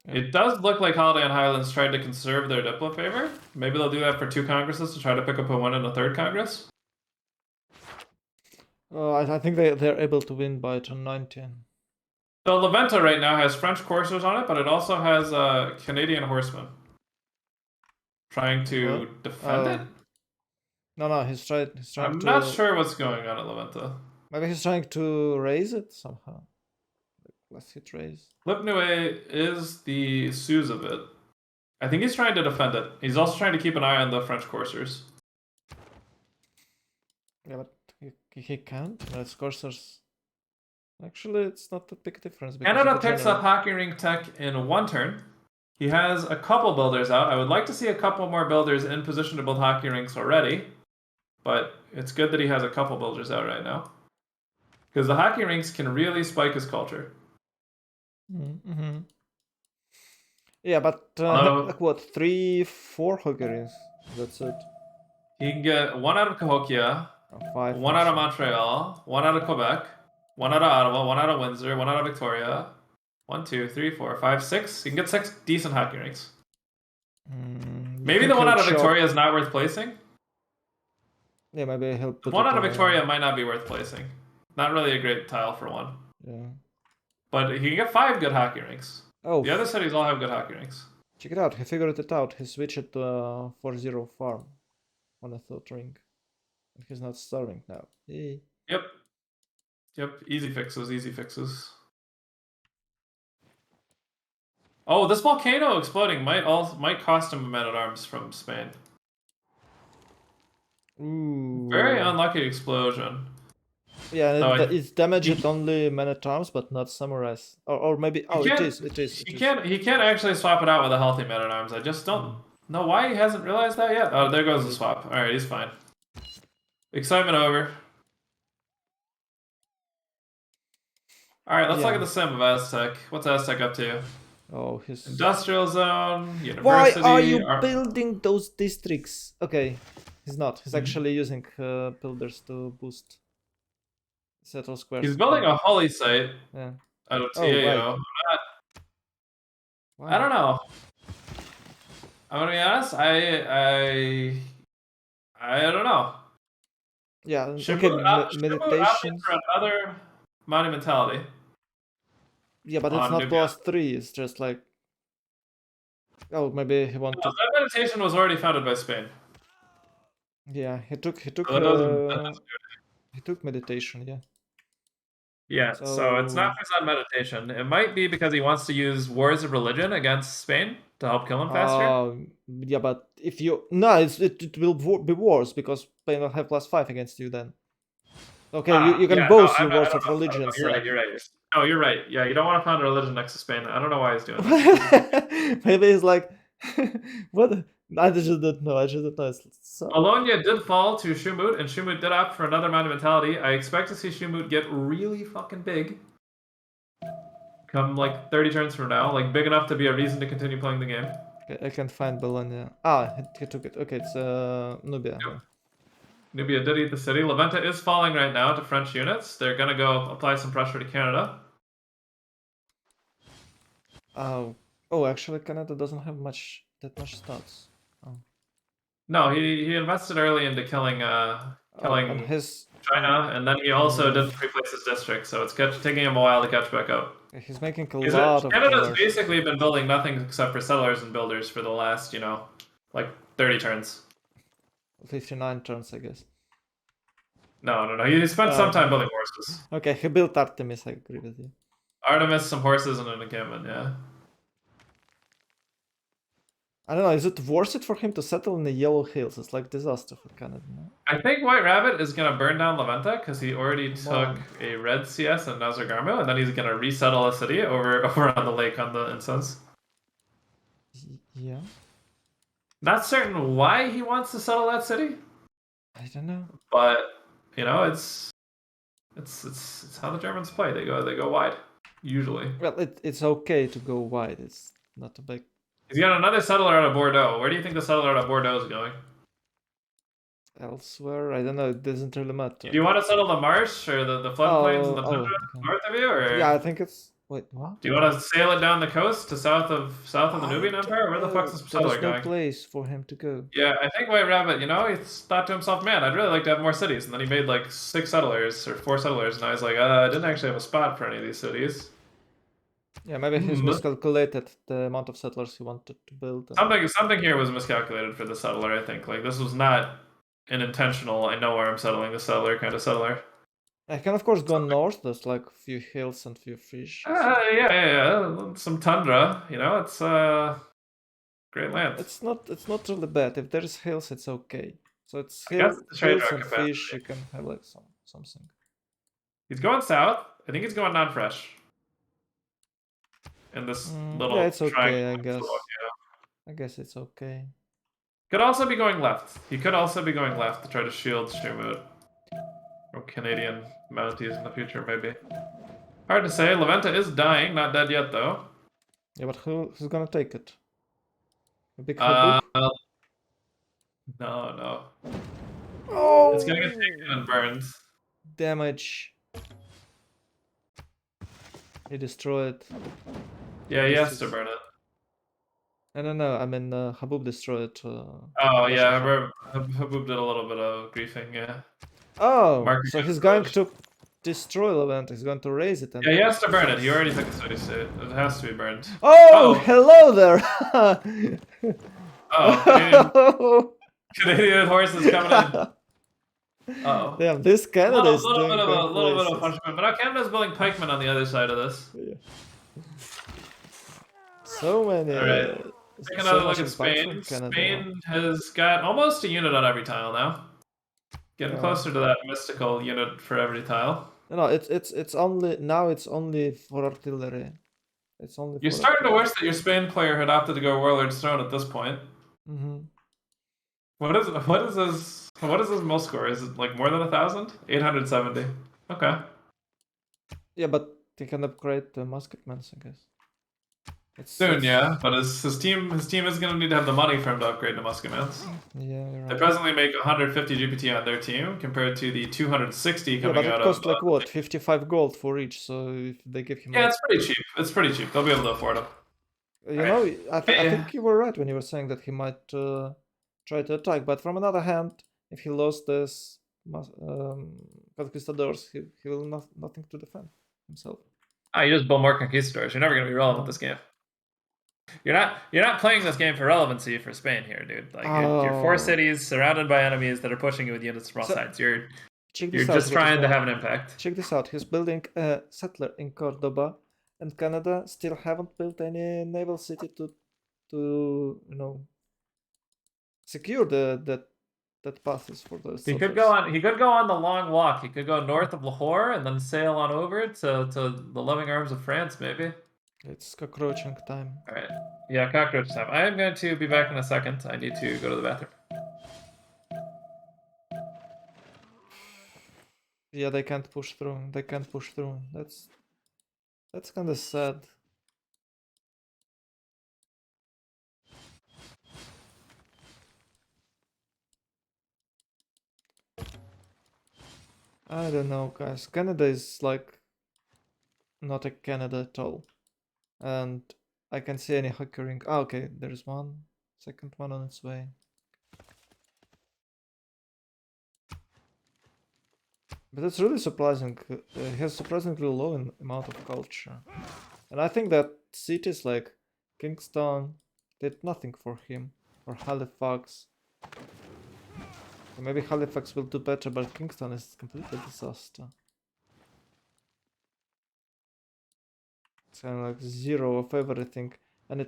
Yeah. It does look like Holiday on Highlands tried to conserve their Diplo favor. Maybe they'll do that for 2 congresses to try to pick up a win in a 3rd congress. I think they're able to win by turn 19. So Leventa right now has French coursers on it, but it also has Canadian horsemen. Trying to What? defend it? No, he's trying I'm to. not sure what's going on at Leventa. Maybe he's trying to raise it somehow. Let's hit raise. Lipnue is the Suze of it. I think he's trying to defend it. He's also trying to keep an eye on the French coursers. Yeah, but he can't. That's coursers. Actually, it's not a big difference. Canada picks up Hockey Ring Tech in 1 turn. He has a couple builders out. I would like to see a couple more builders in position to build hockey rinks already. But it's good that he has a couple builders out right now. Because the hockey rinks can really spike his culture. Mm-hmm. Yeah, but like what? 3, 4 hockey rinks. That's it. He can get 1 out of Cahokia, 5. 1 out of Montreal, 1 out of Quebec, 1 out of Ottawa, 1 out of Windsor, 1 out of Victoria. 1, 2, 3, 4, 5, 6. He can get 6 decent hockey rinks. Maybe the 1 out of Victoria is not worth placing. Yeah, maybe he'll put the 1 out of Victoria might not be worth placing. Not really a great tile for 1. Yeah. But he can get 5 good hockey rinks. Oh. The other cities all have good hockey rinks. Check it out. He figured it out. He switched it to a 4-0 farm on a third ring. And he's not starving now. Yay. Yep. Easy fixes. Oh, this volcano exploding might cost him a man-at-arms from Spain. Ooh. Very unlucky explosion. Yeah, no, it's damaged only man-at-arms, but not samurais. Or maybe it is. He can't actually swap it out with a healthy man-at-arms. I just don't know why he hasn't realized that yet. Oh, there goes the swap. Alright, he's fine. Excitement over. Alright, let's look at the sim of Aztec. What's Aztec up to? Oh, his industrial zone, university. Why are you building those districts? Okay, he's not. He's actually using builders to boost settle squares. He's building a holy site out of TAO. I don't know. I'm gonna be honest. I don't know. Yeah. Okay. Meditation for another monumentality. Yeah, but it's not +3. It's just like. Oh, maybe he wanted. That meditation was already founded by Spain. Yeah, he took meditation. Yeah. Yeah, so it's not for on meditation. It might be because he wants to use wars of religion against Spain to help kill him faster. Yeah, but if you it will be wars because Spain will have +5 against you then. Okay, you can both use wars of religion. You're right. Oh, you're right. Yeah, you don't want to found a religion next to Spain. I don't know why he's doing that. Maybe he's like, what? I just don't know. So... Bologna did fall to Shumut, and Shumut did opt for another monumentality. I expect to see Shumut get really fucking big. Come like 30 turns from now, like big enough to be a reason to continue playing the game. Okay, I can find Bologna. He took it. Okay, it's Nubia. Yep. Nubia did eat the city. Leventa is falling right now to French units. They're gonna go apply some pressure to Canada. Oh, actually, Canada doesn't have that much stats. Oh. No, he invested early into killing China, and then he also didn't replace his district, so it's taking him a while to catch back up. He's making a lot of. Canada's basically been building nothing except for settlers and builders for the last, like 30 turns. 59 turns, I guess. No. He spent some time building horses. Okay, he built Artemis, I agree with you. Artemis, some horses, and an encampment, yeah. I don't know, is it worth it for him to settle in the Yellow Hills? It's like disaster for Canada, no? I think White Rabbit is going to burn down Leventa because he already took a red CS in Nazargarmo, and then he's going to resettle a city over on the lake on the incense. Yeah. Not certain why he wants to settle that city. I don't know. But, it's how the Germans play. They go wide, usually. Well, it's okay to go wide. It's not a big... He's got another settler out of Bordeaux. Where do you think the settler out of Bordeaux is going? Elsewhere? I don't know. It doesn't really matter. Do you want to settle the marsh or the floodplains in the tundra north of you? Or... Yeah, I think it's... Wait, what? Do you want to sail it down the coast to south of the Nubian Empire? Where the fuck is the settler going? There's no place for him to go. Yeah, I think White Rabbit, he thought to himself, man, I'd really like to have more cities. And then he made like 6 settlers or 4 settlers. And I was like, I didn't actually have a spot for any of these cities. Yeah, maybe he's miscalculated the amount of settlers he wanted to build. Something here was miscalculated for the settler. I think like this was not an intentional. I know where I'm settling the settler kind of settler. I can of course go north. There's like a few hills and few fish. So Yeah. Some tundra. You know, it's great land. it's not really bad. If there's hills, it's okay. So it's I guess the trade hills route and fish. capacity. You can have like something. He's going south. I think he's going non-fresh in this Yeah, little it's triangle. okay. I guess. I guess it's okay. Could also be going left. He could also be going left to try to shield Streamwood from Canadian Mounties in the future, maybe. Hard to say. Leventa is dying, not dead yet though. Yeah, but who's gonna take it? A big Uh, Habub? no. It's gonna get taken Oh, and burned. damage. He destroyed. Yeah, he has to burn it. No. I mean, Habub destroyed. Oh Russian yeah, flag. Habub did a little bit of griefing, yeah. Oh, Mark so he's against going Village. to destroy Levant. He's going to raise it. And... Yeah, he has to burn it. He already took a city state. It has to be burned. Oh, hello there! Oh, Canadian horses coming in. Oh, damn, this Canada is little bit going of places. punishment, but now Canada's building pikemen on the other side of this. Yeah. So many. All right, take So another much look at impact Spain. from Canada. Spain has got almost a unit on every tile now. Getting Yeah. closer to that mystical unit for every tile. No, it's only now. It's only for artillery. It's only. You're for starting to artillery. wish that your Spain player had opted to go Warlord's Throne at this point. What is his most score? Is it like more than 1,000? 870. Okay. Yeah, but they can upgrade the musketmen, I guess. Soon, yeah, but his team is gonna need to have the money for him to upgrade to musketmans. Yeah, you're They right. presently make 150 GPT on their team compared to the 260 coming but it out costs of. like what, 55 gold for each. So if they give him, Yeah, like, it's pretty cheap. It's pretty cheap. They'll be able to afford him. I think you were right when you were saying that he might try to attack. But from another hand, if he lost this conquistadors, he will nothing to defend himself. You just build more conquistadors. You're never gonna be relevant this game. You're not playing this game for relevancy for Spain here, dude. Like you're 4 cities surrounded by enemies that are pushing you with units from all sides. You're just trying to have an impact. Check this out. He's building a settler in Cordoba, and Canada still haven't built any naval city to secure that passes for the He could go on the long walk. He could go north of Lahore and then sail on over to the loving arms of France, maybe. It's cockroaching time. All right. Yeah, cockroach time. I am going to be back in a second. I need to go to the bathroom. Yeah, they can't push through. That's kind of sad. I don't know, guys. Canada is like not a Canada at all. And I can see any hackering. Ah, okay, there's one. Second one on its way. But it's really surprising. He has surprisingly low amount of culture. And I think that cities like Kingston did nothing for him. Or Halifax. Or maybe Halifax will do better, but Kingston is completely disaster. It's kind of like zero of everything. And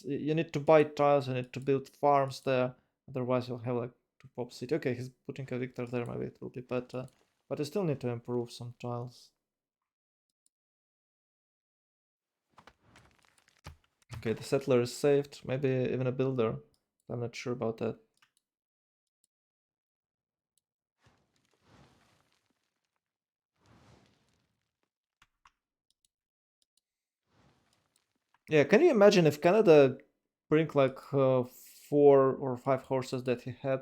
you need to buy tiles, you need to build farms there. Otherwise you'll have like two pop city. Okay, he's putting a victor there, maybe it will be better. But you still need to improve some tiles. Okay, the settler is saved. Maybe even a builder. I'm not sure about that. Yeah, can you imagine if Canada bring like 4 or 5 horses that he had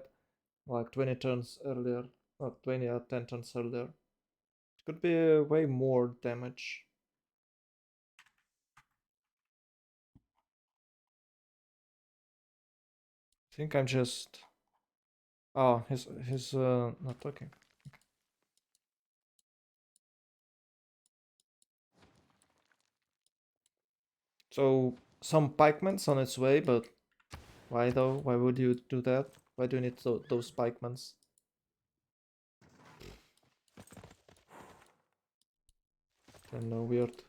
like 20 turns earlier, or 20 or 10 turns earlier? It could be way more damage. I think I'm just... Oh, he's not talking. Okay. So some pikemen's on its way, but why though? Why would you do that? Why do you need those pikemen's? Kind of weird.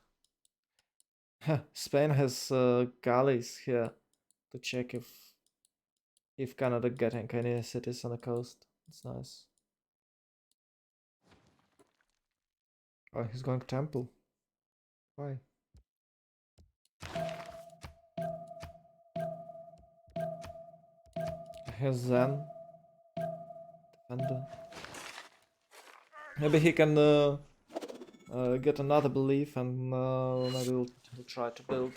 Spain has galleys here to check if Canada getting any cities on the coast. It's nice. Oh, he's going temple. Why? Here's Zen. Defender. Maybe he can get another belief and maybe we'll try to build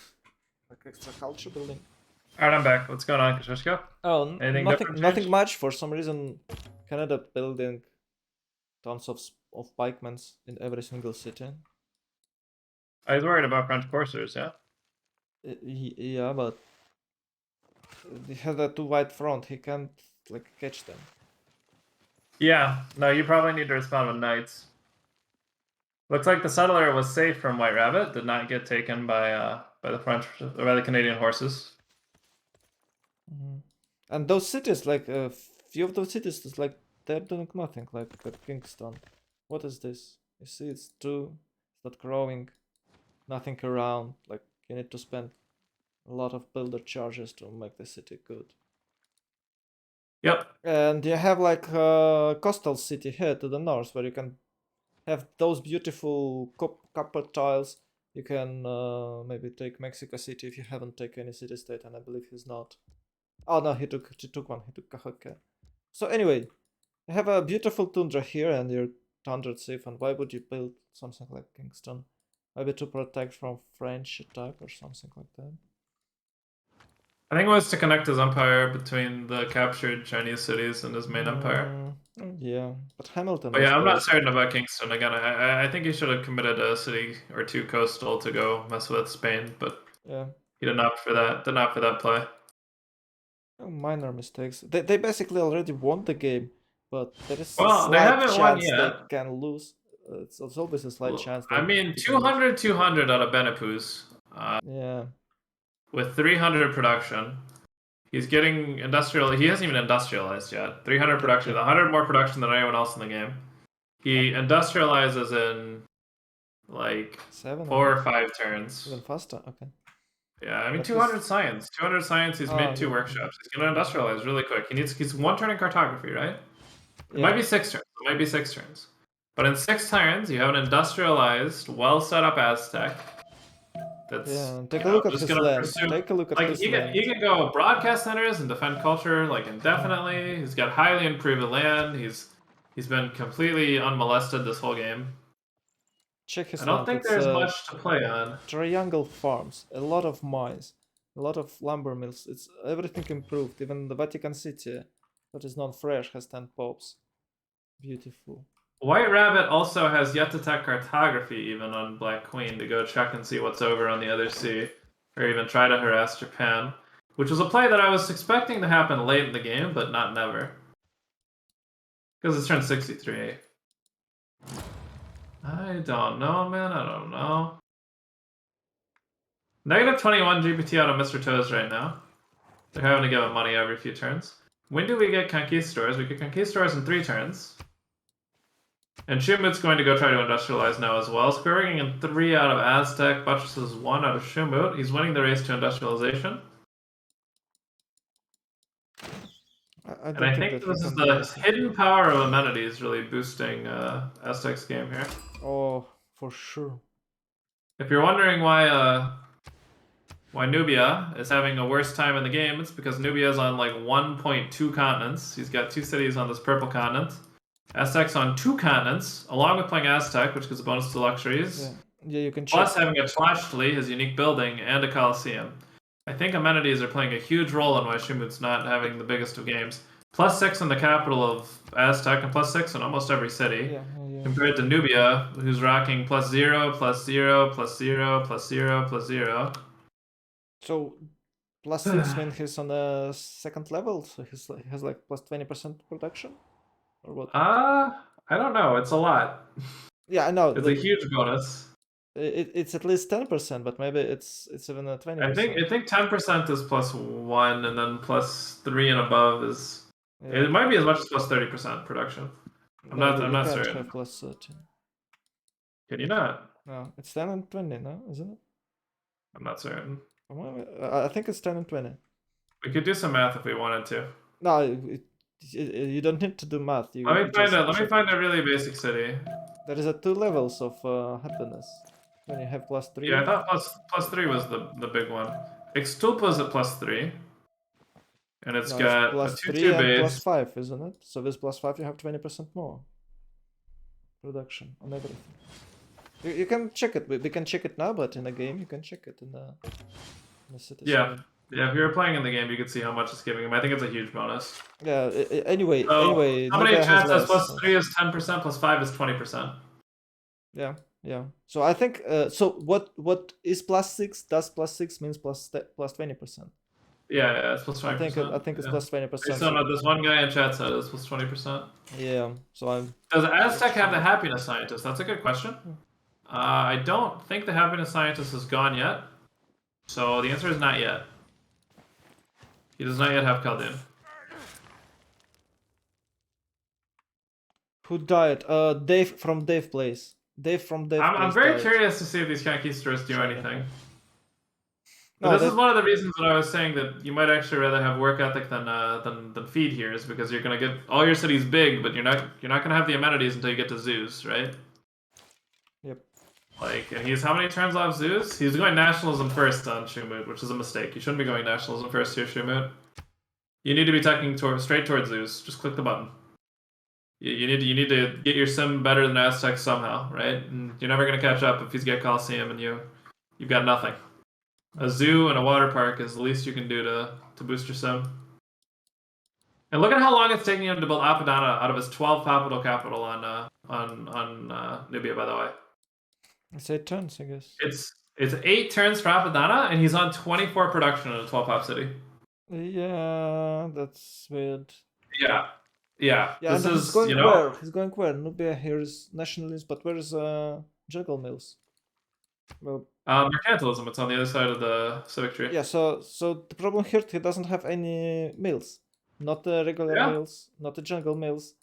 like extra culture building. All right, I'm back. What's going on, Kashishka? Oh, Anything nothing, different nothing changed? much. For some reason, Canada building tons of pikemans in every single city. I was worried about French coursers, yeah? Yeah, but he has a too wide front. He can't like catch them. Yeah, no, you probably need to respond with knights. Looks like the settler was safe from White Rabbit, did not get taken by the French or by the Canadian horses. And those cities, like a few of those cities, is like they're doing nothing. Like Kingston. What is this? You see, it's not growing. Nothing around. Like you need to spend a lot of builder charges to make the city good. Yep. And you have like a coastal city here to the north where you can have those beautiful copper tiles. You can maybe take Mexico City if you haven't taken any city state, and I believe he's not. Oh no, he took one. He took Cahokia. So anyway, you have a beautiful tundra here, and you're 100 safe. And why would you build something like Kingston? Maybe to protect from French attack or something like that. I think it was to connect his empire between the captured Chinese cities and his main empire. Yeah, but Hamilton But was yeah, I'm not based. certain about Kingston. Again, I think he should have committed a city or two coastal to go mess with Spain, but Yeah, he didn't opt for that. Didn't opt for that play. minor mistakes. They basically already won the game, but there is a Well, they slight haven't won chance they yet. can lose. It's always a slight Well, chance I that mean, he can lose. 200, 200 out of Benepus, Yeah, with 300 production. He's getting industrial. He hasn't even industrialized yet. 300 production, yeah. 100 more production than anyone else in the game. He industrializes in like 7 4 or or 5 turns. even faster. Okay. Yeah, I mean But 200 science. 200 science. He's oh made 2 yeah, workshops. He's gonna industrialize really quick. He's 1 turn in cartography, right? It might yeah, be 6 turns. It might be 6 turns. But in 6 turns, you have an industrialized, well set up Aztec. That's yeah. Take a I'm look at just his gonna land. pursue. Take a look at Like his he land. can go broadcast centers and defend culture like indefinitely. He's got highly improved land. He's been completely unmolested this whole game. Check I his don't land. think It's there's much to play on. triangle farms, a lot of mines, a lot of lumber mills. It's everything improved. Even the Vatican City, that is non-fresh, has 10 popes. Beautiful. White Rabbit also has yet to tech cartography even on Black Queen to go check and see what's over on the other sea, or even try to harass Japan, which was a play that I was expecting to happen late in the game, but not never. Because it's turn 63. I don't know, man. I don't know. Negative 21 GPT out of Mr. Toes right now. They're having to give him money every few turns. When do we get Conquistadors? We get Conquistadors in 3 turns. And Shumut's going to go try to industrialize now as well. Scoring in 3 out of Aztec, buttresses 1 out of Shumut. He's winning the race to industrialization. I And don't I think think that he this is can do the anything. hidden power of amenities really boosting Aztec's game here. Oh, for sure. If you're wondering why Nubia is having a worse time in the game, it's because Nubia's on like 1.2 continents. He's got 2 cities on this purple continent. Aztec's on 2 continents, along with playing Aztec, which gives a bonus to luxuries. Yeah, yeah. You can check. Plus having a Tlachtli, his unique building, and a Coliseum. I think amenities are playing a huge role in why Shumut's not having the biggest of games. Plus 6 in the capital of Aztec, and plus 6 in almost every city. Yeah, yeah. Compared to Nubia, who's rocking plus 0, plus 0, plus 0, plus 0, plus 0. So +6 means he's on the second level, so he has like +20% production, or what? I don't know. It's a lot. Yeah, I know. It's a Like huge bonus. It's at least 10%, but maybe it's even a 20%. I think 10% is +1, and then +3 and above is. Yeah. It might be as much as +30% production. I'm No, not. I'm you not can't certain. have +13. Can you not? No, it's 10 and 20, no, isn't it? I'm not certain. I think it's 10 and 20. We could do some math if we wanted to. No, you don't need to do math. You Let me find just a. Let me check. find a really basic city. There is a 2 levels of happiness. When you have +3. Yeah, I thought +3 was the big one. Extulpa's at +3, and it's No, it's got a +3 2/2 and base. +5, isn't it? So with +5 you have 20% more production on everything. You can check it. We can check it now, but in a game you can check it in the city. Yeah, yeah. If you were playing in the game, you could see how much it's giving him. I think it's a huge bonus. Yeah. Anyway, So somebody in Nubia has chat says less. +3 is 10%, +5 is 20%. Yeah, yeah. So I think so. What is +6? Does +6 means plus 20%? Yeah, it's +20%. I think it's plus 20%. Based on what this one guy in chat said, it's +20%. Yeah. So I'm. Does Aztec have the happiness scientist? That's a good question. I don't think the happiness scientist is gone yet. So the answer is not yet. He does not yet have Khaldun. Who died? Dave from Dave Place. Dave from Dave Place. I'm very died. curious to see if these conquistadors do anything. But No, this is one of the reasons that I was saying that you might actually rather have work ethic than feed here, is because you're gonna get all your cities big, but you're not gonna have the amenities until you get to zoos, right? Yep. Like, and he's how many turns off zoos? He's going nationalism first on Shumut, which is a mistake. You shouldn't be going nationalism first here, Shumut. You need to be tucking straight towards zoos. Just click the button. You need to get your sim better than Aztec somehow, right? And you're never gonna catch up if he's got Coliseum and you've got nothing. A zoo and a water park is the least you can do to boost your sim. And look at how long it's taking him to build Apadana out of his 12 capital on Nubia, by the way. It's 8 turns, I guess. It's 8 turns for Apadana, and he's on 24 production in a 12 pop city. Yeah, that's weird. Yeah. Yeah. Yeah, this and is, he's going you know, where? He's going where? Nubia here is nationalist, but where is Jungle Mills? Well, mercantilism. It's on the other side of the civic tree. yeah. So the problem here, he doesn't have any mills, not the regular mills, not the jungle mills.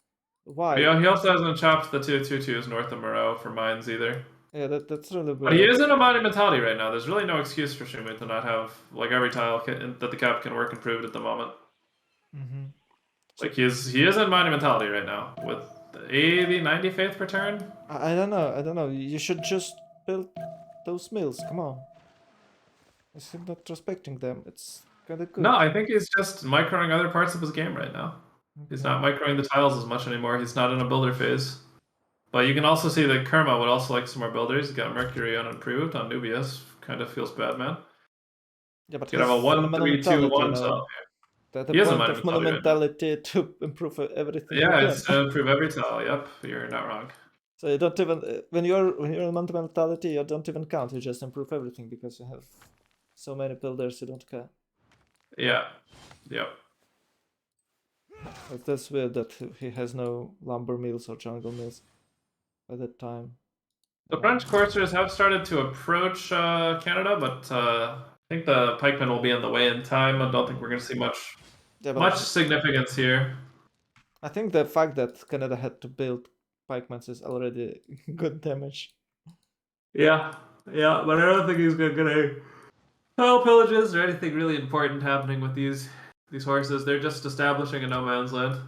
Why? Yeah, he also hasn't chopped the 2/2/2s north of Moreau for mines either. Yeah, that's really weird. But he is in a monumentality right now. There's really no excuse for Shumut to not have like every tile that the cap can work improved at the moment. Mm-hmm. Like he is in monumentality right now with 80, 90 faith per turn. I don't know. You should just build those mills. Come on. Is he not respecting them? It's kind of good. No, I think he's just microing other parts of his game right now. Okay. He's not microing the tiles as much anymore. He's not in a builder phase. But you can also see that Kerma would also like some more builders. He's got Mercury unimproved on Nubius. Kind of feels bad, man. Yeah, but you have a 1-3-2-1 tile. The point of monumentality right to improve everything. Yeah, it's to improve every tile. Yep, you're not wrong. So you don't even when you're in monumentality, you don't even count. You just improve everything because you have so many builders. You don't care. Yeah. Yep. But that's weird that he has no lumber mills or jungle mills at that time. The French coursers have started to approach Canada, but I think the pikemen will be in the way in time. I don't think we're going to see much significance here. I think the fact that Canada had to build pikemen is already good damage. Yeah, but I don't think he's going to tile pillages or anything really important happening with these horses. They're just establishing a no man's land.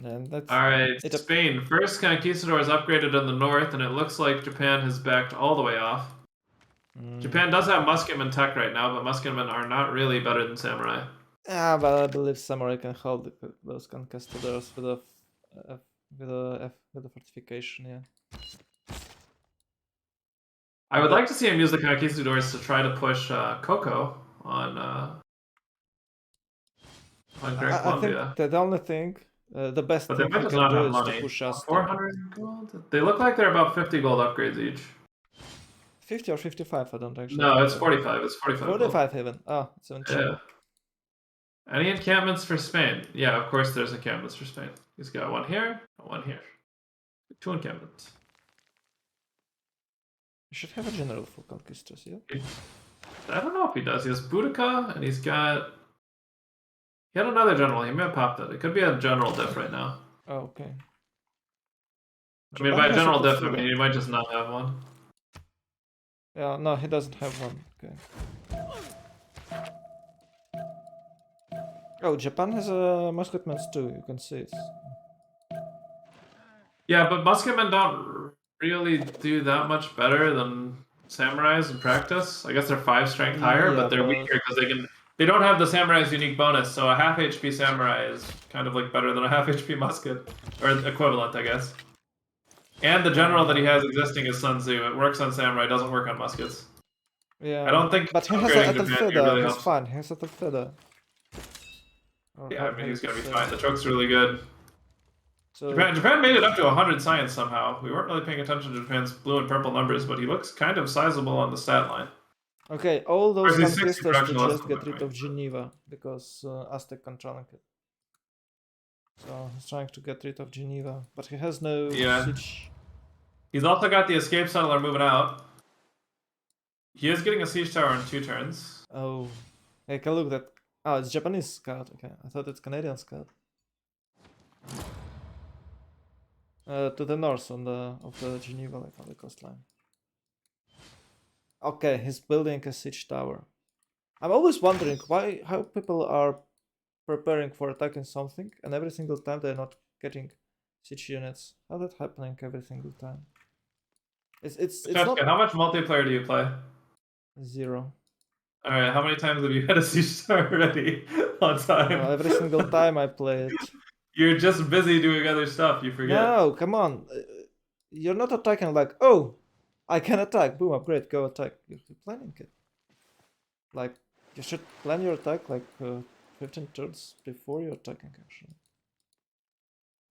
And that's all right, Spain. First conquistador is upgraded in the north, and it looks like Japan has backed all the way off. Japan does have musketmen tech right now, but musketmen are not really better than samurai. Yeah, but I believe samurai can hold those conquistadors with a fortification. Yeah. I would like to see him use the conquistadors to try to push Coco on Great Columbia. I think the only thing. The best but thing they might he just can not do have is money. to push us 400 gold? They look like they're about 50 gold upgrades each. 50 or 55, I don't actually No, it's 45. It's 45 45 even. Oh, it's even cheaper. Yeah. Any encampments for Spain? Yeah, of course there's encampments for Spain. He's got one here, one here. Two encampments. You should have a general for conquistors, yeah? I don't know if he does. He has Boudica, and he's got... He had another general. He may have popped it. It could be a general diff right now. Oh, okay. I mean, Japan by has a general diff, I Kufuda. mean, he might just not have one. Yeah, no, he doesn't have one. Okay. Oh, Japan has a musketmen too. You can see it. Yeah, but musketmen don't really do that much better than samurais in practice. I guess they're 5 strength higher, Yeah, but they're weaker because they don't have the samurai's unique bonus. So a half HP samurai is kind of like better than a half HP musket, or equivalent, I guess. And the general that he has existing is Sun Tzu. It works on samurai, doesn't work on muskets. Yeah. I don't think But he has upgrading a Japan feather. really He's helps. fine. He has a feather. Yeah, I mean he's gonna be fine. The choke's really good. So Japan made it up to 100 science somehow. We weren't really paying attention to Japan's blue and purple numbers, but he looks kind of sizable on the stat line. okay, all those Or is he 60 conquistors to production less just than get rid of Geneva because Aztec controlling it. So he's trying to get rid of Geneva, but he has no siege. He's also got the escape settler moving out. He is getting a siege tower in 2 turns. Oh, take a look. That it's Japanese scout. Okay, I thought it's Canadian scout. To the north of the Geneva, like on the coastline. Okay, he's building a siege tower. I'm always wondering how people are preparing for attacking something, and every single time they're not getting siege units. How that happening every single time? It's not How much multiplayer do you play? 0. All right, how many times have you had a siege tower ready on time? Every single time I play it. You're just busy doing other stuff. You forget. No, come on. You're not attacking like, oh, I can attack. Boom, upgrade, go attack. You're planning it. Like, you should plan your attack like 15 turns before you're attacking, actually.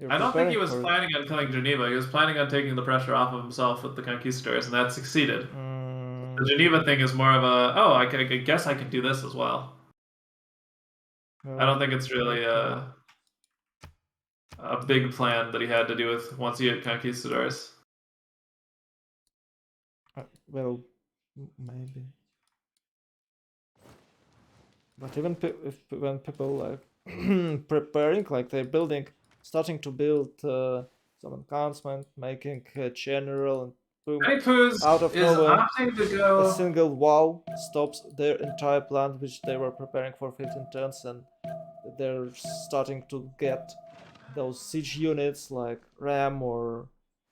I don't think he was planning on killing Geneva. He was planning on taking the pressure off of himself with the conquistadors, and that succeeded. The Geneva thing is more of a, oh, I guess I can do this as well. I don't think it's really a big plan that he had to do with once he had conquistadors. Well, maybe. But even when people like preparing, like they're building, starting to build some enhancement, making a general, and boom, out of nowhere, a single wow stops their entire plan, which they were preparing for 15 turns, and they're starting to get those siege units like ram or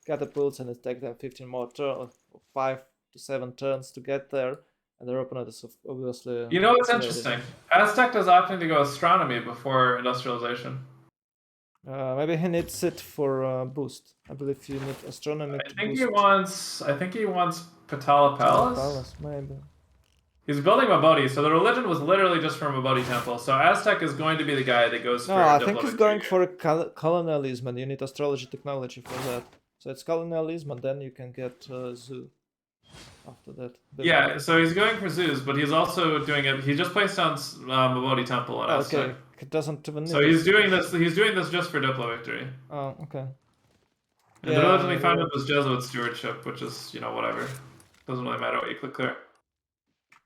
catapults, and it takes them 15 more turns, 5 to 7 turns to get there. And their opponent is obviously... You know what's interesting? Aztec is opting to go astronomy before industrialization. Maybe he needs it for boost. I believe you need astronomy to boost. I think he wants Patala Palace. Maybe. He's building Mabodi, so the religion was literally just from Mabodi Temple. So Aztec is going to be the guy that goes for... No, I think he's going for colonialism, and you need astrology technology for that. So it's colonialism, and then you can get zoo. After that. Yeah, so he's going for zoos, but he's also doing it. He just placed on Mabodi Temple on Aztec. Okay, it doesn't even. So he's doing this. He's doing this just for Diplo victory. Oh, okay. And the religion he founded was Jesuit stewardship, which is whatever. Doesn't really matter what you click there.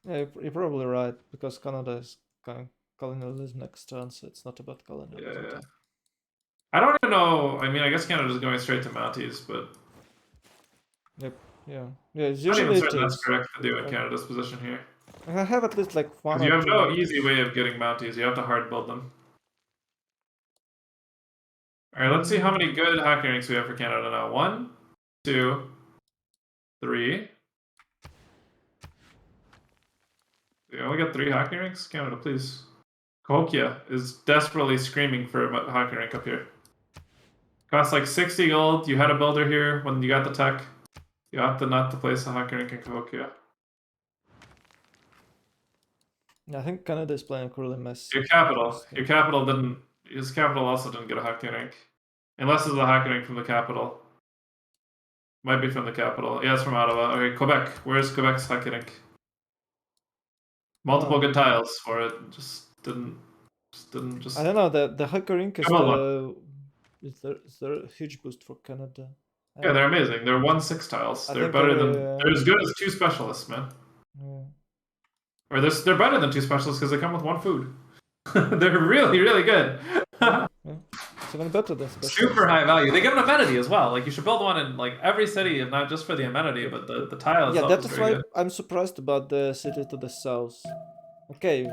Yeah, you're probably right because Canada is going colonialism next turn, so it's not about colonialism. Yeah. I don't even know. I mean, I guess Canada's going straight to Mounties, but. Yep. Yeah. It's usually I'm not even certain that's correct to do in Canada's position here. I have at least like one. You have no easy way of getting Mounties. You have to hard build them. All right, let's see how many good hockey rinks we have for Canada now. 1, 2, 3. We only got 3 hockey rinks. Canada, please. Cahokia is desperately screaming for a hockey rink up here. Costs like 60 gold. You had a builder here when you got the tech. You opted not to place a hockey rink in Cahokia. I think Canada is playing really messy. Your capital didn't. His capital also didn't get a hockey rink, unless it's a hockey rink from the capital. Might be from the capital. Yeah, it's from Ottawa. Okay, Quebec. Where's Quebec's hockey rink? Multiple good tiles for it. Just didn't. I don't know. The hockey rink is there a huge boost for Canada? Yeah, they're amazing. They're 1/6 tiles. I They're think better than. every, They're as good as 2 specialists, man. yeah. Or they're better than 2 specialists because they come with 1 food. They're really, really good. Yeah. It's even better than special. Super high value. They give an amenity as well. Like you should build one in like every city, and not just for the amenity, but the tile Yeah, itself that is is very why good. I'm surprised about the city to the south. Okay,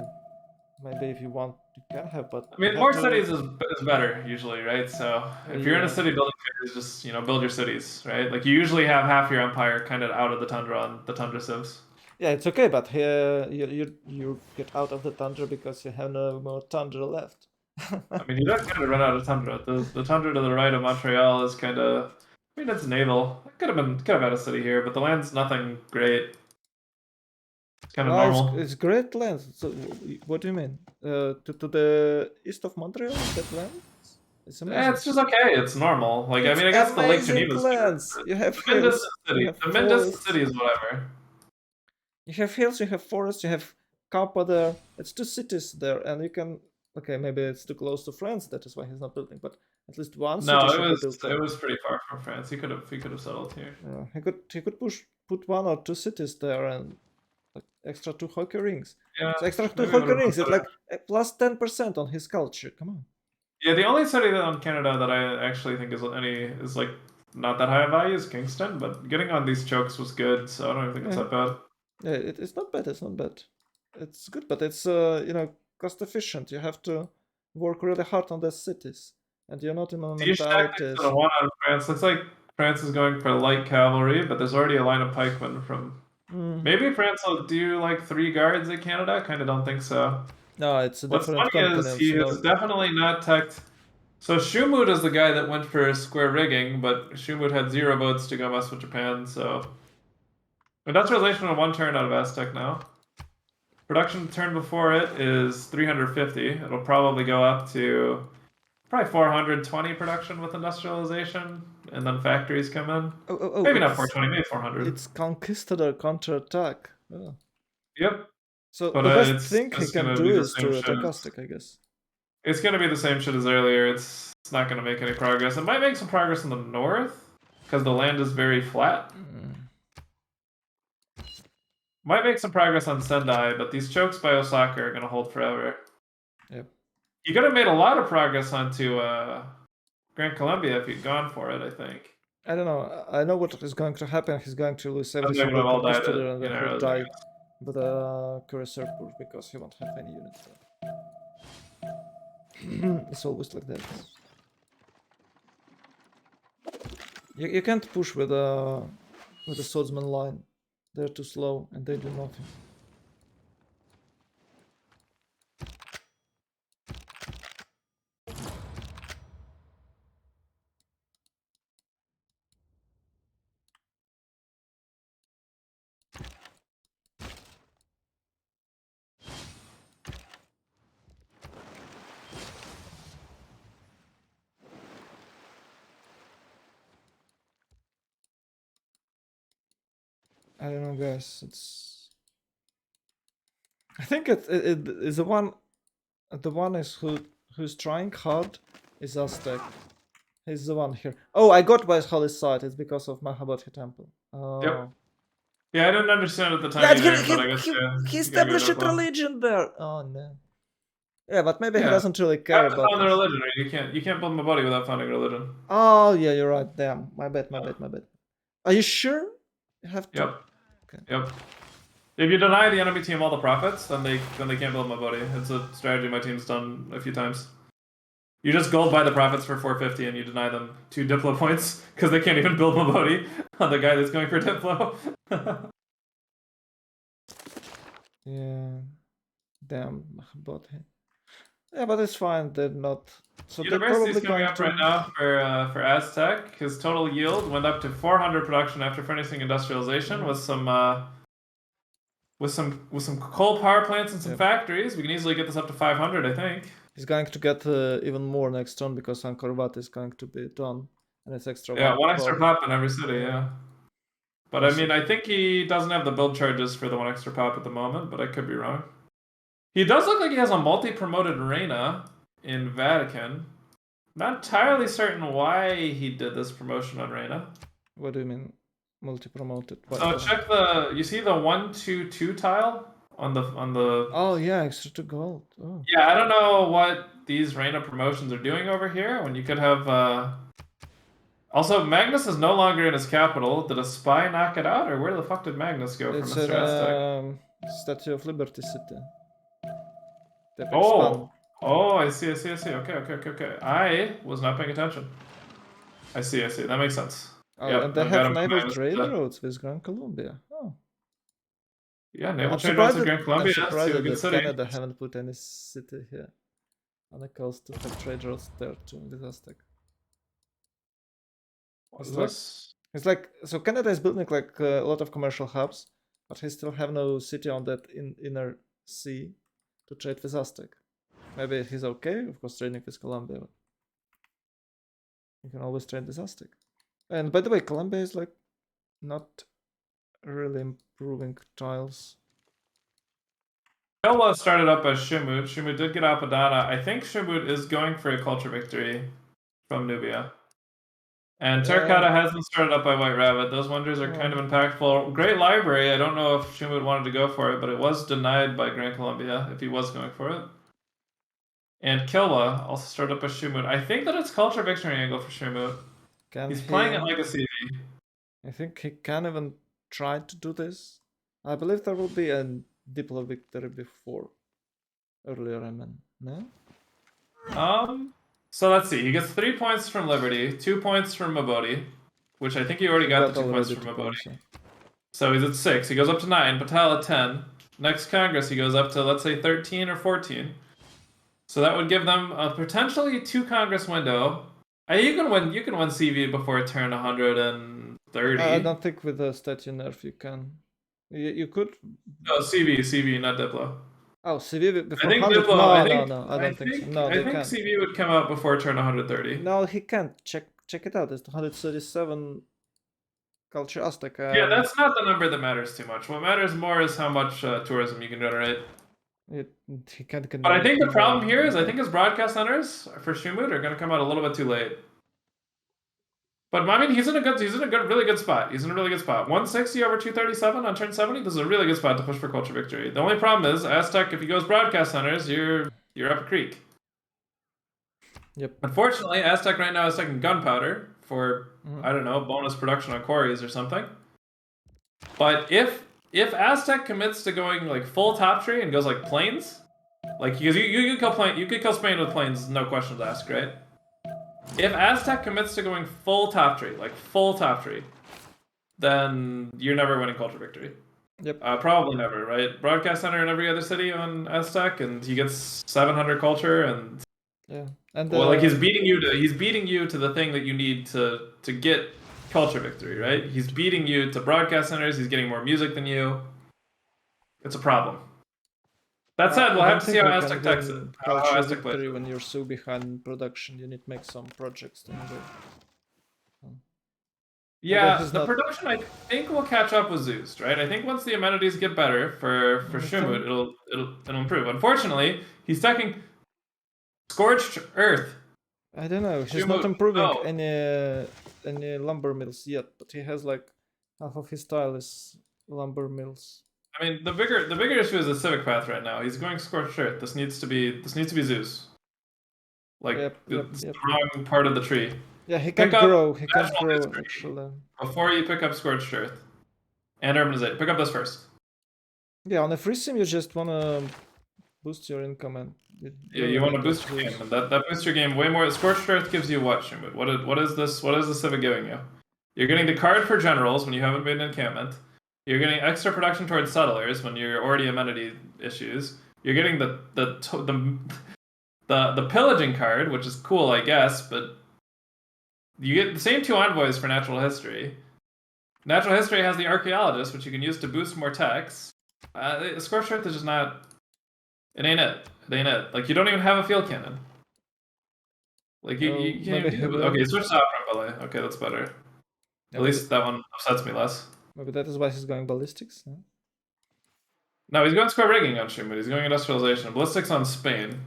maybe if you want, you can have, but I mean, you have more to. cities is better usually, right? So if you're in a Yeah. city building phase, just build your cities, right? Like you usually have half your empire kind of out of the tundra on the tundra civs. Yeah, it's okay, but here you get out of the tundra because you have no more tundra left. I mean, you don't kind of run out of tundra. The tundra to the right of Montreal is kind of. I mean, it's naval. It could have had a city here, but the land's nothing great. It's kind of No, normal. it's great land. So what do you mean? To the east of Montreal, that land? It's amazing. It's just okay. It's normal. Like I It's mean, I guess the Lake amazing Geneva is true. lands. You have The mid-distance hills, you city. have The mid-distance forests. city is whatever. You have hills, you have forests, you have Kappa there. It's 2 cities there, and you can. Okay, maybe it's too close to France. That is why he's not building. But at least one No, city it should be was built it there. was pretty far from France. He could have settled here. He could put 1 or 2 cities there and like, extra 2 hockey rings. Yeah, So extra 2 maybe it would hockey have been rings. It's better. like plus 10% on his culture. Come on. Yeah, the only city in Canada that I actually think is like not that high of value is Kingston, but getting on these chokes was good, so I don't even think it's Yeah. that bad. Yeah, it's not bad. It's not bad. It's good, but it's cost efficient. You have to work really hard on the cities, and you're not in a Siege tactics mentalities. and a 1 out of France. Looks like France is going for light cavalry, but there's already a line of pikemen from. Maybe France will do like 3 guards in Canada. Kind of don't think so. No, it's a What's different funny is continents, he is definitely not teched. So Shumut is the guy that went for square rigging, but Shumut had 0 votes to go mess with Japan. So industrialization on 1 turn out of Aztec now. Production turn before it is 350. It'll probably go up to probably 420 production with industrialization, and then factories come in. Maybe not 420, maybe 400. It's conquistador counterattack. Oh. Yep. So But the best it's thing he just can gonna do be the is same to attack shit. Aztec, I guess. It's gonna be the same shit as earlier. It's not gonna make any progress. It might make some progress in the north because the land is very flat. Might make some progress on Sendai, but these chokes by Osaka are gonna hold forever. Yep. You could have made a lot of progress onto Grand Columbia if you'd gone for it, I think. I don't know. I know what is going to happen. He's going to lose every And they would single have all died conquistador, at and then he'll arrows, I die guess. with a cuirassier push because he won't have any units there. It's always like that. You can't push with a swordsman line. They're too slow and they do nothing. I don't know, guys. It's. I think it is the one. The one is who's trying hard is Aztec. He's the one here. Oh, I got by his holy site. It's because of Mahabodhi temple. Oh. Yep. Yeah, I didn't understand at the time Yeah, either, but I guess he you gotta give it established up a well. religion there. Oh no. Yeah, but maybe he Yeah. doesn't really You care have to about found a this. religion, or you can't build my body without founding a religion. Oh yeah, you're right. Damn, my bad, my bad, my bad. Are you sure? You have to. Yep. Okay. Yep. If you deny the enemy team all the profits, then they can't build my body. It's a strategy my team's done a few times. You just gold buy the profits for 450 and you deny them 2 Diplo points because they can't even build Mabodi on the guy that's going for Diplo. Yeah. Damn, Mahabodhi. Yeah, but it's fine. They're not. So they're University's probably coming going up to. right now for Aztec. His total yield went up to 400 production after finishing industrialization with some coal power plants and some factories. We can easily get this up to 500, I think. He's going to get even more next turn because Angkor Wat is going to be done, and it's extra. Yeah, one extra pop in every city. Yeah. But I mean, I think he doesn't have the build charges for the 1 extra pop at the moment, but I could be wrong. He does look like he has a multi-promoted Reina in Vatican. Not entirely certain why he did this promotion on Reina. What do you mean multi-promoted? So check the. You see the 1-2-2 tile on the. Oh yeah, extra 2 gold. Oh. Yeah, I don't know what these random promotions are doing over here. When you could have. Also, Magnus is no longer in his capital. Did a spy knock it out, or where the fuck did Magnus go from It's Mr. Aztec? Statue of Liberty City. They've Oh, expanded. I see. Okay. I was not paying attention. I see. That makes sense. Oh, Yep, and they I've got have him. naval trade routes with Gran Colombia. Oh. Yeah, naval I'm trade routes surprised with that, Grand Colombia. I'm surprised To a good that city. Canada haven't put any city here on the coast to have trade routes there too with Aztec. What's It's like, this? it's like, so Canada is building like a lot of commercial hubs, but he still have no city on that inner sea to trade with Aztec. Maybe he's okay, of course, trading with Colombia. But you can always trade with Aztec. And by the way, Colombia is like not really improving tiles. Pella started up as Shumut. Shumut did get Apadana. I think Shumut is going for a culture victory from Nubia. And Terracotta has been started up by White Rabbit. Those wonders are kind of impactful. Great library. I don't know if Shumut wanted to go for it, but it was denied by Gran Colombia if he was going for it. And Kilwa also started up as Shumut. I think that it's culture victory angle for Shumut. He's playing it like a CV. I think he can even try to do this. I believe there will be a Diplo victory before. Earlier, I mean. No? So let's see. He gets 3 points from Liberty, 2 points from Mabodi, which I think he already got the 2 points from Mabodi. So he's at 6. He goes up to 9. Patel at 10. Next Congress, he goes up to, let's say, 13 or 14. So that would give them a potentially 2 Congress window. You can win CV before turn 130. I don't think with the statue nerf you can. You could. No, CV, not Diplo. Oh, CV before I think 100? Diplo, No, I don't think so. No, I think CV would come out before turn 130. No, he can't. Check it out. It's 137 culture Aztec. Yeah, that's not the number that matters too much. What matters more is how much tourism you can generate. He can't. But I think the problem here is I think his broadcast centers for Shumut are going to come out a little bit too late. But I mean, he's in a really good spot. He's in a really good spot. 160 over 237 on turn 70. This is a really good spot to push for culture victory. The only problem is Aztec. If he goes broadcast centers, you're up a creek. Yep. Unfortunately, Aztec right now is taking gunpowder for I don't know, bonus production on quarries or something. But if Aztec commits to going like full top tree and goes like plains, like because you could kill Spain with plains, no questions asked, right? If Aztec commits to going full top tree, then you're never winning culture victory. Yep. Probably never, right? Broadcast center in every other city on Aztec, and he gets 700 culture, and yeah, and well, like he's beating you to the thing that you need to get culture victory, right? He's beating you to broadcast centers. He's getting more music than you. It's a problem. That said, we'll have to see how Aztec takes it. How Aztec plays it. When you're so behind production, you need to make some projects to enjoy. Yeah, the production I think will catch up with Zeus, right? I think once the amenities get better for Shumut, it'll improve. Unfortunately, he's taking Scorched Earth. I don't know. He's not improving any lumber mills yet, but he has like half of his tile is lumber mills. I mean, the bigger issue is the civic path right now. He's going Scorched Earth. This needs to be Zeus. Like it's the wrong part of the tree. Yeah, he can grow. He can grow actually. Before you pick up Scorched Earth and Urbanization, pick up this first. Yeah, on a free sim you just wanna boost your income and you want to boost your game, and that boosts your game way more. Scorched Earth gives you what, Shumut? What is this? What is the civic giving you? You're getting the card for generals when you haven't made an encampment. You're getting extra production towards settlers when you're already amenity issues. You're getting the pillaging card, which is cool, I guess, but you get the same 2 envoys for natural history. Natural history has the archaeologist, which you can use to boost more techs. Scorched Earth is just not. It ain't it. Like you don't even have a field cannon. Like you can't even do it. Okay, switch to Opera Ballet. Okay, that's better. At least that one upsets me less. Maybe that is why he's going ballistics. No, he's going square rigging on Shumut. He's going industrialization. Ballistics on Spain.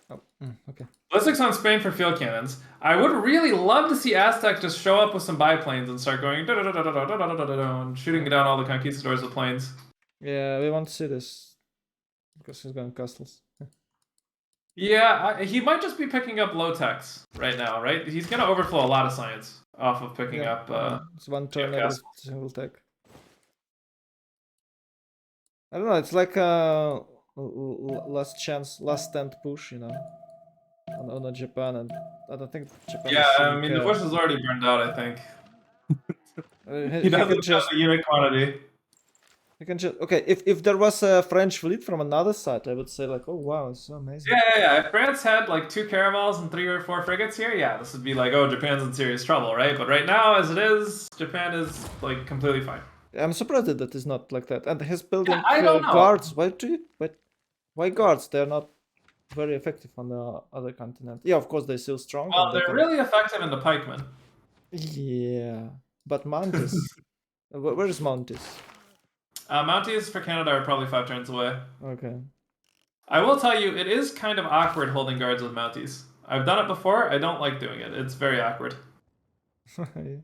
Oh, okay. Ballistics on Spain for field cannons. I would really love to see Aztec just show up with some biplanes and start going and shooting down all the conquistadors with planes. Yeah, we won't see this because he's going castles. Yeah, he might just be picking up low techs right now, right? He's gonna overflow a lot of science off of picking up. It's one turn every castles. single tech. I don't know. It's like last chance, last stand push, you know, on Japan, and I don't think Japan. Yeah, is I mean the bush is already burned out. I think he he doesn't can have just. the unit quantity. You can just okay. If there was a French fleet from another side, I would say like, oh wow, it's so amazing. Yeah. If France had like 2 caravels and 3 or 4 frigates here, yeah, this would be like, oh, Japan's in serious trouble, right? But right now, as it is, Japan is like completely fine. I'm surprised that it's not like that. And he's building I don't know. guards. Why guards? They're not very effective on the other continent. Yeah, of course they're still strong. Well, they're really effective in the pikemen. Yeah, but Mantis. Where's Mantis? Mounties for Canada are probably 5 turns away. Okay. I will tell you, it is kind of awkward holding guards with Mounties. I've done it before. I don't like doing it. It's very awkward. Yeah.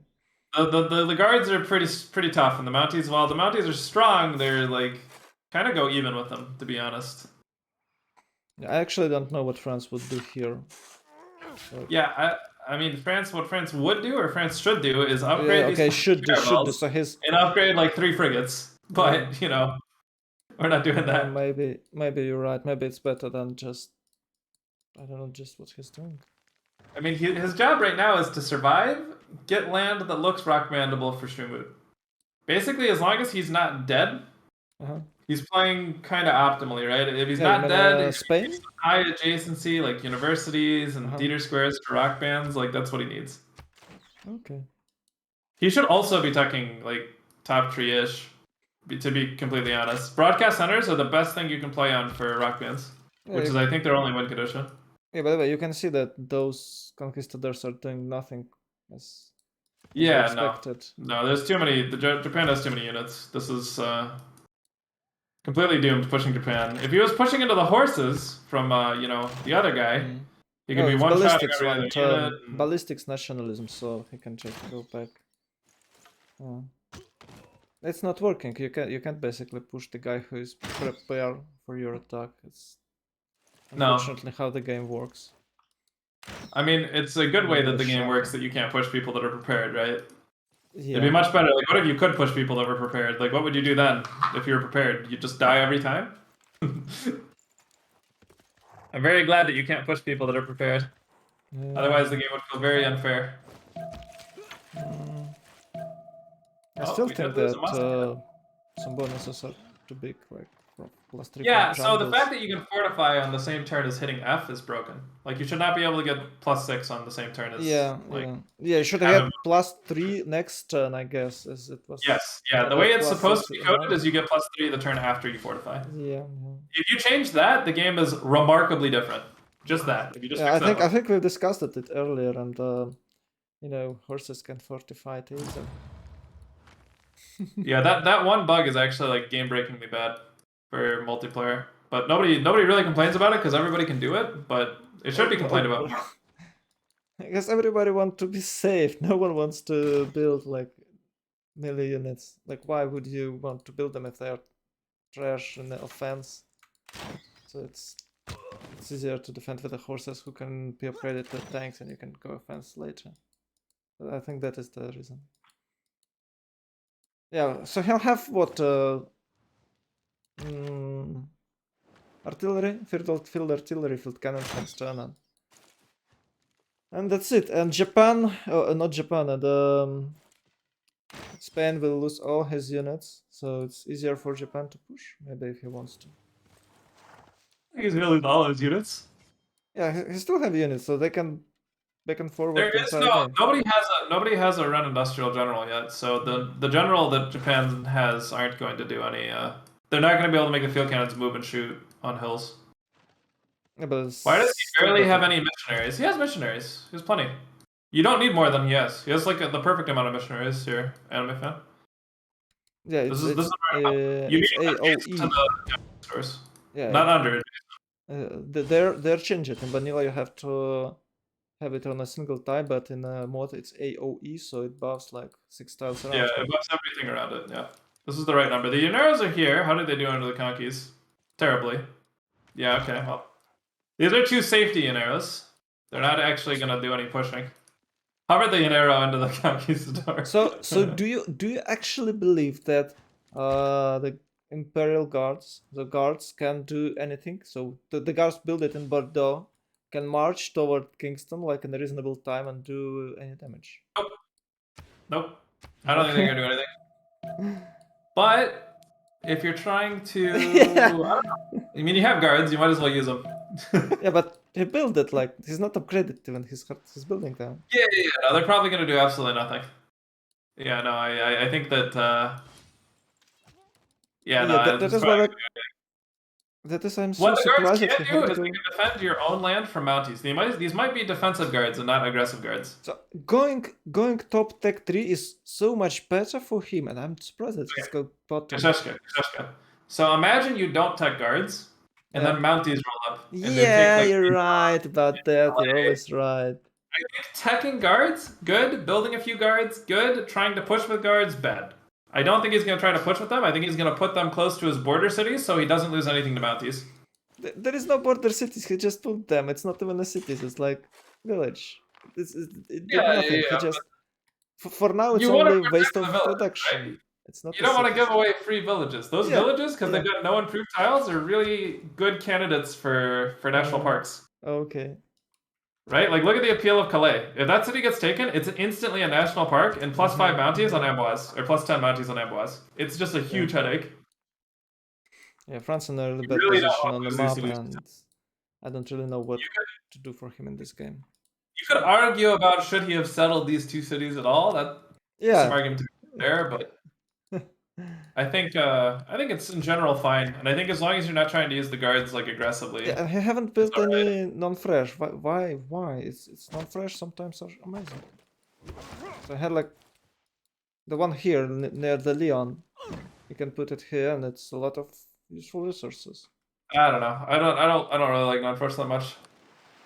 The guards are pretty tough, and the Mounties, while the Mounties are strong, they're like kind of go even with them, to be honest. I actually don't know what France would do here. So... Yeah, I mean, what France would do or France should do is upgrade. Okay, should do. So his and upgrade like 3 frigates. But you know, we're not doing that. Maybe you're right. Maybe it's better than just I don't know, just what he's doing. I mean, his job right now is to survive, get land that looks rock mandable for Strumud. Basically, as long as he's not dead, he's playing kind of optimally, right? If he's not dead, Spain? High adjacency, like universities and theater squares for rock bands, like that's what he needs. Okay. He should also be tucking like top tree-ish, to be completely honest. Broadcast centers are the best thing you can play on for rock bands, which is, I think, their only win condition. Yeah, by the way, you can see that those conquistadors are doing nothing as expected. No, there's too many. Japan has too many units. This is completely doomed pushing Japan. If he was pushing into the horses from the other guy, he could be one shot every other unit. Ballistics nationalism, so he can just go back. It's not working. You can't basically push the guy who is prepared for your attack. It's unfortunately how the game works. I mean, it's a good way that the game works that you can't push people that are prepared, right? Yeah. It'd be much better. Like, what if you could push people that were prepared? Like, what would you do then if you were prepared? You'd just die every time? I'm very glad that you can't push people that are prepared. Otherwise, the game would feel very unfair. I still think that some bonuses are too big, like +3. Yeah, so the fact that you can fortify on the same turn as hitting F is broken. Like, you should not be able to get +6 on the same turn as you should have +3 next turn, I guess, as it was. Yes, yeah. The way it's supposed to be coded is you get +3 the turn after you fortify. Yeah. If you change that, the game is remarkably different. Just that. If you just I think we discussed it earlier, and horses can fortify it easily. Yeah, that one bug is actually like game-breakingly bad for multiplayer, but nobody really complains about it because everybody can do it. But it should be complained about more. I guess everybody wants to be safe. No one wants to build like melee units. Like, why would you want to build them if they are trash in the offense? So it's easier to defend with the horses who can be upgraded to tanks, and you can go offense later. But I think that is the reason. Yeah, so he'll have what? Artillery, field artillery, field cannons next turn, and that's it. And Japan, not Japan, Spain will lose all his units, so it's easier for Japan to push. Maybe if he wants to. I think he's gonna lose all his units. Yeah, he still have units, so they can forward. There is nobody has a Ren industrial general yet, so the general that Japan has aren't going to do any. They're not going to be able to make the field cannons move and shoot on hills. Yeah, but why does he barely have any missionaries? He has missionaries. He has plenty. You don't need more than he has. He has like the perfect amount of missionaries here, anime fan. Yeah, this is you need to the stores. Yeah, not under. They're changed it. In vanilla, you have to have it on a single tile, but in a mod, it's AOE, so it buffs like 6 tiles Yeah, around. it buffs everything around it. Yeah, this is the right number. The Uneros are here. How did they do under the Conkeys? Terribly. Yeah. Okay. Well, these are 2 safety Uneros. They're not actually gonna do any pushing. Hover the Unero into the Conquistador. So do you actually believe that the Imperial Guards, the guards can do anything? So the guards build it in Bordeaux can march toward Kingston like in a reasonable time and do any damage. Nope. Nope. I don't think they're gonna do anything. But if you're trying to, Yeah. I mean, you have guards. You might as well use them. Yeah, but he built it like he's not upgraded even. He's building them. Yeah. No, they're probably gonna do absolutely nothing. Yeah, no, I think that. Yeah, Yeah, no, that it's is probably why like that is I'm so what the guards surprised that he can do had to is they go. can defend your own land from Mounties. These might be defensive guards and not aggressive guards. So going top tech 3 is so much better for him, and I'm surprised that he's got bottom. Kasheshka. So imagine you don't tech guards, and Yeah. then Mounties roll up, and they take Yeah, like. you're right about that. You're always right. I think teching guards, good. Building a few guards, good. Trying to push with guards, bad. I don't think he's going to try to push with them. I think he's going to put them close to his border cities so he doesn't lose anything to Mounties. There is no border cities. He just put them. It's not even a city. It's like village. It did Yeah, nothing. He yeah. just for now it's You want only to waste protect the of village, production. right? It's not. You don't want to give away free villages. Those Yeah, villages, because yeah. they've got no improved tiles, are really good candidates for national parks. Okay. Right? Like, look at the appeal of Calais. If that city gets taken, it's instantly a national park and plus 5 Mounties on Amboise, or plus 10 Mounties on Amboise. It's just a huge headache. Yeah, France in a really You bad really don't position want on to the lose these map, cities. and I don't really know what to do for him in this game. You could argue about should he have settled these 2 cities at all. That's some Yeah. argument to be there, but I think it's in general fine, and I think as long as you're not trying to use the guards like aggressively, Yeah, I haven't it's built all right. any non-fresh. Why? It's non-fresh sometimes are amazing. So I had like the one here near the Leon. You can put it here, and it's a lot of useful resources. I don't know. I don't really like non-force that much.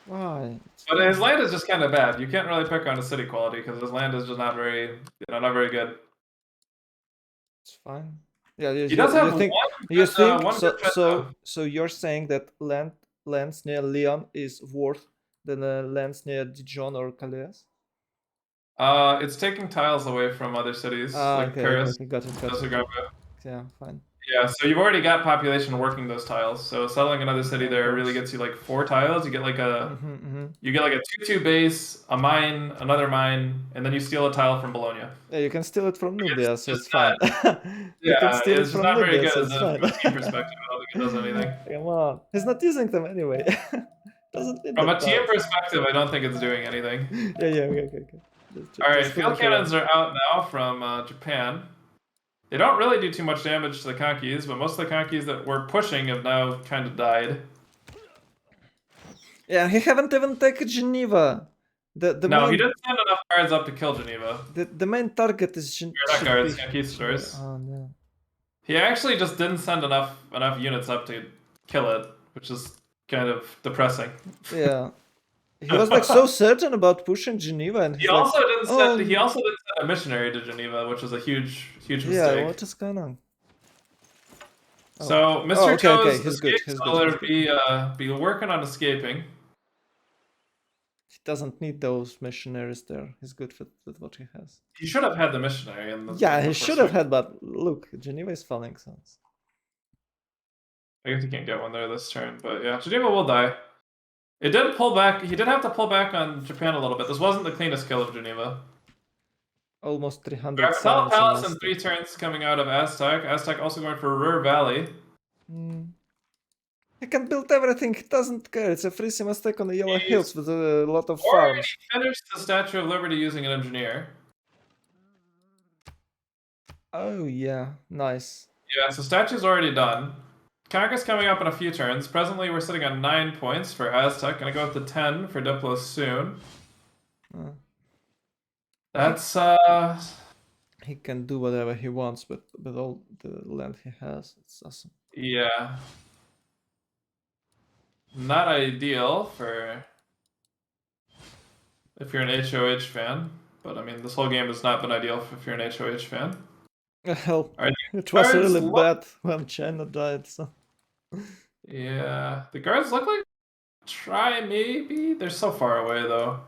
Why? But his land is just kind of bad. You can't really pick on his city quality because his land is just not very, not very good. It's fine. Yeah, He does have you think one good trend, so you're saying that lands near Leon is worth than lands near Dijon or Calais? It's taking tiles away from other cities like Okay, Paris, got it. Yeah, fine. Yeah, so you've already got population working those tiles. So settling another city Yeah, there really gets you like 4 tiles. You get like a Mm-hmm. you get like a 2-2 base, a mine, another mine, and then you steal a tile from Bologna. Yeah, you can steal it from Nubia, so it's just fine. You can Yeah, steal it it's just from not very Nubia, good so as it's a fine. from a team perspective. I don't think it does anything. Come on, he's not using them anyway. Doesn't need From them a team tiles. perspective, I don't think it's doing anything. Yeah, okay. All right, Just field fooling around. cannons are out now from Japan. They don't really do too much damage to the Conkeys, but most of the Conkeys that were pushing have now kind of died. Yeah, he haven't even taken Geneva. He didn't send enough guards up to kill Geneva. The main target is Not guards, conquistadors. Oh no. He actually just didn't send enough units up to kill it, which is kind of depressing. Yeah. He was like so certain about pushing Geneva, and he also didn't send a missionary to Geneva, which was a huge mistake. Yeah, what is going on? So Mr. Toe's he's good. be working on escaping. He doesn't need those missionaries there. He's good with what he has. He should have had the missionary. Yeah, he should have had, but look, Geneva is falling, so. I guess he can't get one there this turn, but yeah, Geneva will die. It did pull back. He did have to pull back on Japan a little bit. This wasn't the cleanest kill of Geneva. Almost 300 South Palace in 3 turns coming out of Aztec. Aztec also going for Ruhr Valley. He can build everything. He doesn't care. It's a free mistake on the Yellow Hills with a lot of farms. He finished the Statue of Liberty using an engineer. Oh yeah, nice. Yeah, so statue's already done. Conquest coming up in a few turns. Presently, we're sitting on 9 points for Aztec. Gonna go up to 10 for Diplo soon. That's He can do whatever he wants, but with all the land he has, it's awesome. Yeah. Not ideal for if you're an HOH fan, but I mean, this whole game has not been ideal if you're an HOH fan. Well, Alright, it was guards really look. bad when China died. So Yeah, the guards look like try maybe. They're so far away though.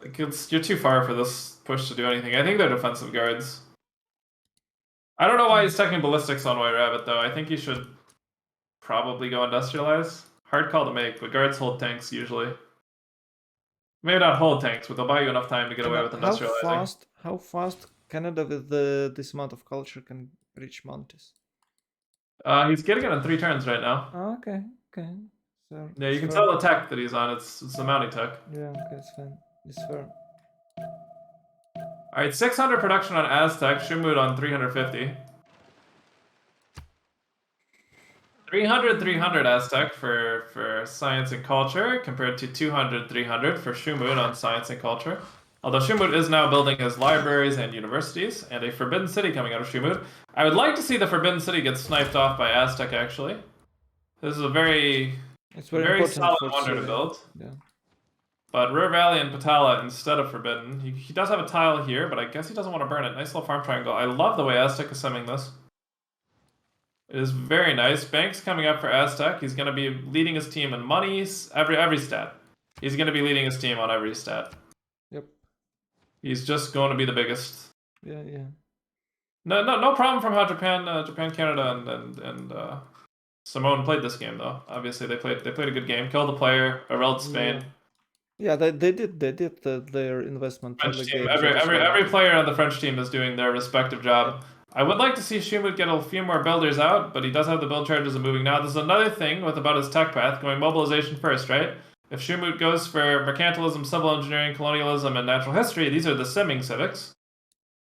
Like you're too far for this push to do anything. I think they're defensive guards. I don't know why he's taking ballistics on White Rabbit though. I think he should probably go industrialize. Hard call to make, but guards hold tanks usually. Maybe not hold tanks, but they'll buy you enough time to get and away with how industrializing. fast? How fast Canada with this amount of culture can reach Mantis? He's getting it in 3 turns right now. Oh, okay, okay. So Yeah, you it's can fair. tell the tech that he's on. It's the mounting tech. Yeah, okay, it's fine. It's fair. All right, 600 production on Aztec. Shumud on 350. 300 Aztec for science and culture compared to 200 for Shumud on science and culture. Although Shumud is now building his libraries and universities and a forbidden city coming out of Shumud. I would like to see the forbidden city get sniped off by Aztec actually. This is a It's very very important solid for wonder to Chile. build. Yeah. But River Valley and Patala instead of Forbidden. He does have a tile here, but I guess he doesn't want to burn it. Nice little farm triangle. I love the way Aztec is simming this. It is very nice. Banks coming up for Aztec. He's going to be leading his team in monies, every stat. He's going to be leading his team on every stat. Yep. He's just going to be the biggest. Yeah, yeah. No problem from how Japan, Canada, and Simone played this game though. Obviously, they played a good game. Killed the player, erased Spain. Yeah, they did their investment in French the team. game. Every player on the French team is doing their respective job. I would like to see Shumut get a few more builders out, but he does have the build charges of moving now. This is another thing with about his tech path, going mobilization first, right? If Shumut goes for mercantilism, civil engineering, colonialism, and natural history, these are the simming civics,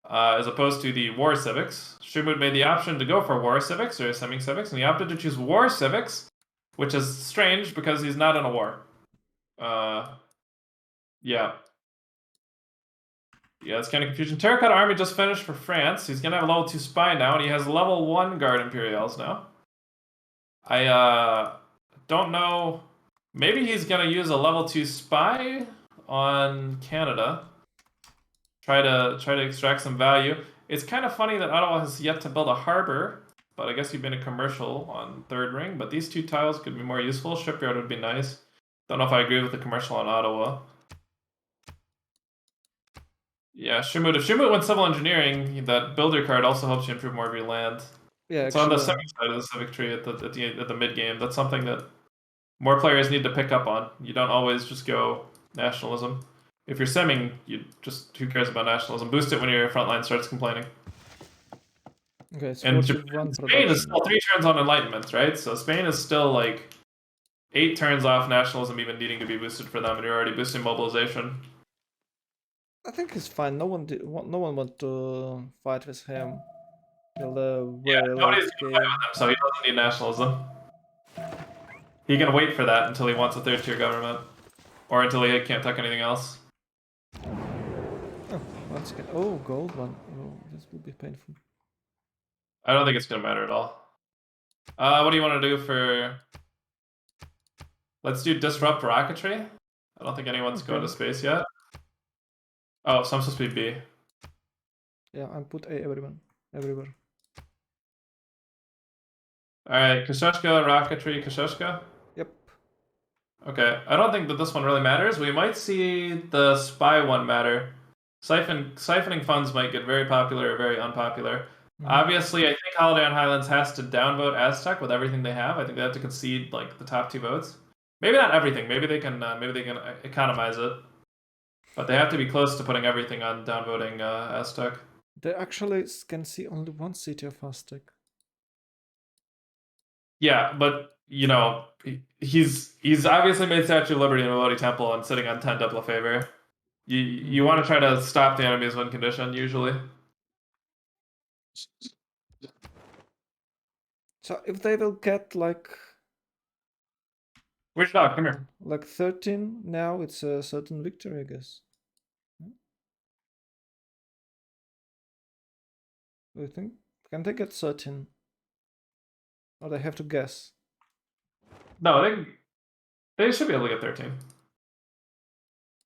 as opposed to the war civics. Shumut made the option to go for war civics or simming civics, and he opted to choose war civics, which is strange because he's not in a war. Yeah. Yeah, it's kind of confusion. Terracotta Army just finished for France. He's gonna have a level 2 spy now, and he has level 1 guard Imperials now. I don't know. Maybe he's gonna use a level 2 spy on Canada. Try to extract some value. It's kind of funny that Ottawa has yet to build a harbor, but I guess you've been a commercial on third ring. But these 2 tiles could be more useful. Shipyard would be nice. Don't know if I agree with the commercial on Ottawa. Yeah, Shumut. If Shumut went civil engineering, that builder card also helps you improve more of your land. Yeah, It's on the actually. civic side of the civic tree at the mid game. That's something that more players need to pick up on. You don't always just go nationalism. If you're simming, you just who cares about nationalism? Boost it when your frontline starts complaining. Okay, it's And 41 Spain is production. still 3 turns on enlightenment, right? So Spain is still like 8 turns off nationalism even needing to be boosted for them, and you're already boosting mobilization. I think it's fine. No one want to fight with him till the Yeah, very nobody's late gonna fight game. with him, so he doesn't need nationalism. He can wait for that until he wants a 3rd tier government, or until he can't take anything else. Oh, once again. Oh, gold one. Oh, this will be painful. I don't think it's gonna matter at all. What do you want to do for? Let's do disrupt rocketry. I don't think anyone's going to space yet. Oh, so I'm supposed to be B. Yeah, I put A everywhere. All right, Kasheshka, rocketry, Kasheshka. Yep. Okay, I don't think that this one really matters. We might see the spy one matter. Siphoning funds might get very popular or very unpopular. Obviously, I think Holiday on Highlands has to downvote Aztec with everything they have. I think they have to concede like the top 2 votes. Maybe not everything. Maybe they can economize it. But they have to be close to putting everything on downvoting Aztec. They actually can see only one city of Aztec. Yeah, but you know, he's obviously made Statue of Liberty and Melody Temple and sitting on 10 double favor. You want to try to stop the enemy's win condition usually. So if they will get like Where's your dog? Come here. like 13 now, it's a certain victory, I guess. Do you think? Can they get 13? Or they have to guess? No, They should be able to get 13.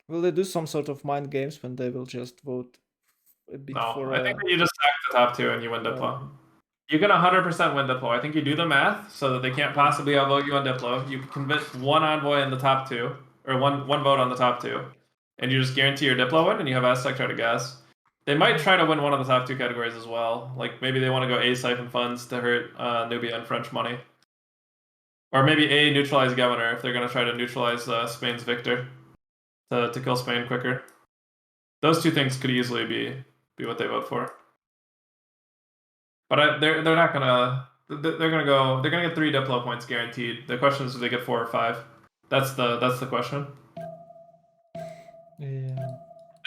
Will they do some sort of mind games when they will just vote a bit No, for? I think that you just stack the top two and you win Diplo. You can 100% win Diplo. I think you do the math so that they can't possibly outvote you on Diplo. You convince one envoy in the top two, or one vote on the top two, and you just guarantee your Diplo win, and you have Aztec try to gas. They might try to win one of the top two categories as well. Like maybe they want to go A siphon funds to hurt Nubia and French money. Or maybe A neutralize Governor if they're going to try to neutralize Spain's victor to kill Spain quicker. Those two things could easily be what they vote for. But they're not gonna they're gonna get 3 Diplo points guaranteed. The question is, do they get 4 or 5? That's the question. Yeah.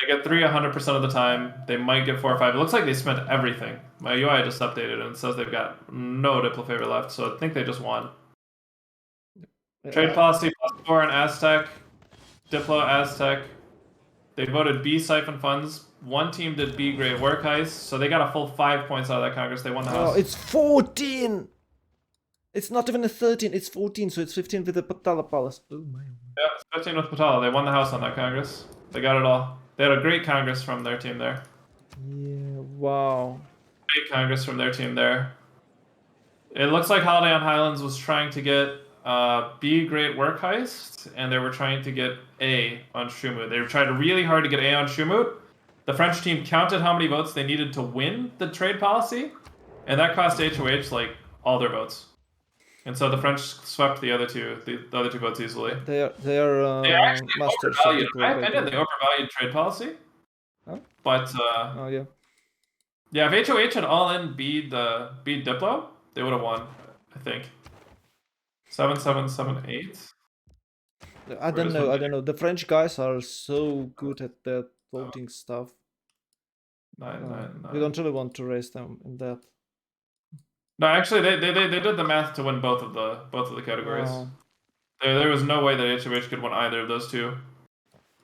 They get 3 100% of the time. They might get 4 or 5. It looks like they spent everything. My UI just updated and it says they've got no Diplo favor left, so I think they just won. Trade policy +4 on Aztec, Diplo Aztec. They voted B siphon funds. One team did B grade work heist, so they got a full 5 points out of that Congress. They won the house. Oh, it's 14. It's not even a 13. It's 14, so it's 15 with the Patala Palace. Oh my. Yeah, it's 15 with Patala. They won the house on that Congress. They got it all. They had a great Congress from their team there. Yeah. Wow. Great Congress from their team there. It looks like Holiday on Highlands was trying to get B grade work heist, and they were trying to get A on Shumut. They were trying really hard to get A on Shumut. The French team counted how many votes they needed to win the trade policy, and that cost HOH like all their votes. And so the French swept the other two votes easily. They are actually masters. overvalued. In my opinion, they overvalued trade policy. Oh? But Oh yeah. yeah, if HOH had all in beat Diplo, they would have won. I think 7-7-7-8. I don't know. The French guys are so good at that voting stuff. 9-9-9. We don't really want to raise them in that. No, actually, they did the math to win both of the categories. Oh. There was no way that HOH could win either of those two.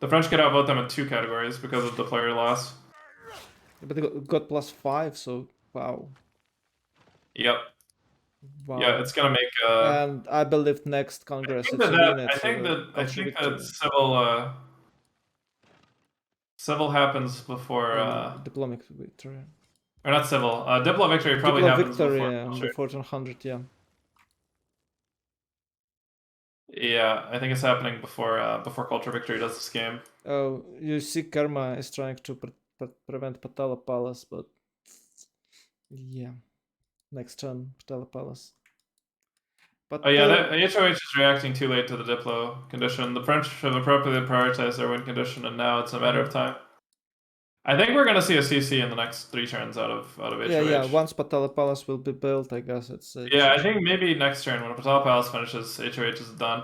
The French could outvote them in 2 categories because of the player loss. But they got +5, so wow. Yep. Wow. Yeah, it's gonna make. And I believe next Congress I it's a win. I think that civil happens before diplomatic victory. Or not civil. Diplo victory probably happens victory, before. Yeah, on the 1400, yeah. Yeah, I think it's happening before culture victory does this game. Oh, you see, Karma is trying to prevent Patala Palace, but yeah, next turn Patala Palace. But oh yeah, the HOH is reacting too late to the Diplo condition. The French have appropriately prioritized their win condition, and now it's a matter of time. I think we're gonna see a CC in the next 3 turns out of HOH. Yeah. Once Patala Palace will be built, I guess it's. Yeah, I think maybe next turn when Patala Palace finishes, HOH is done.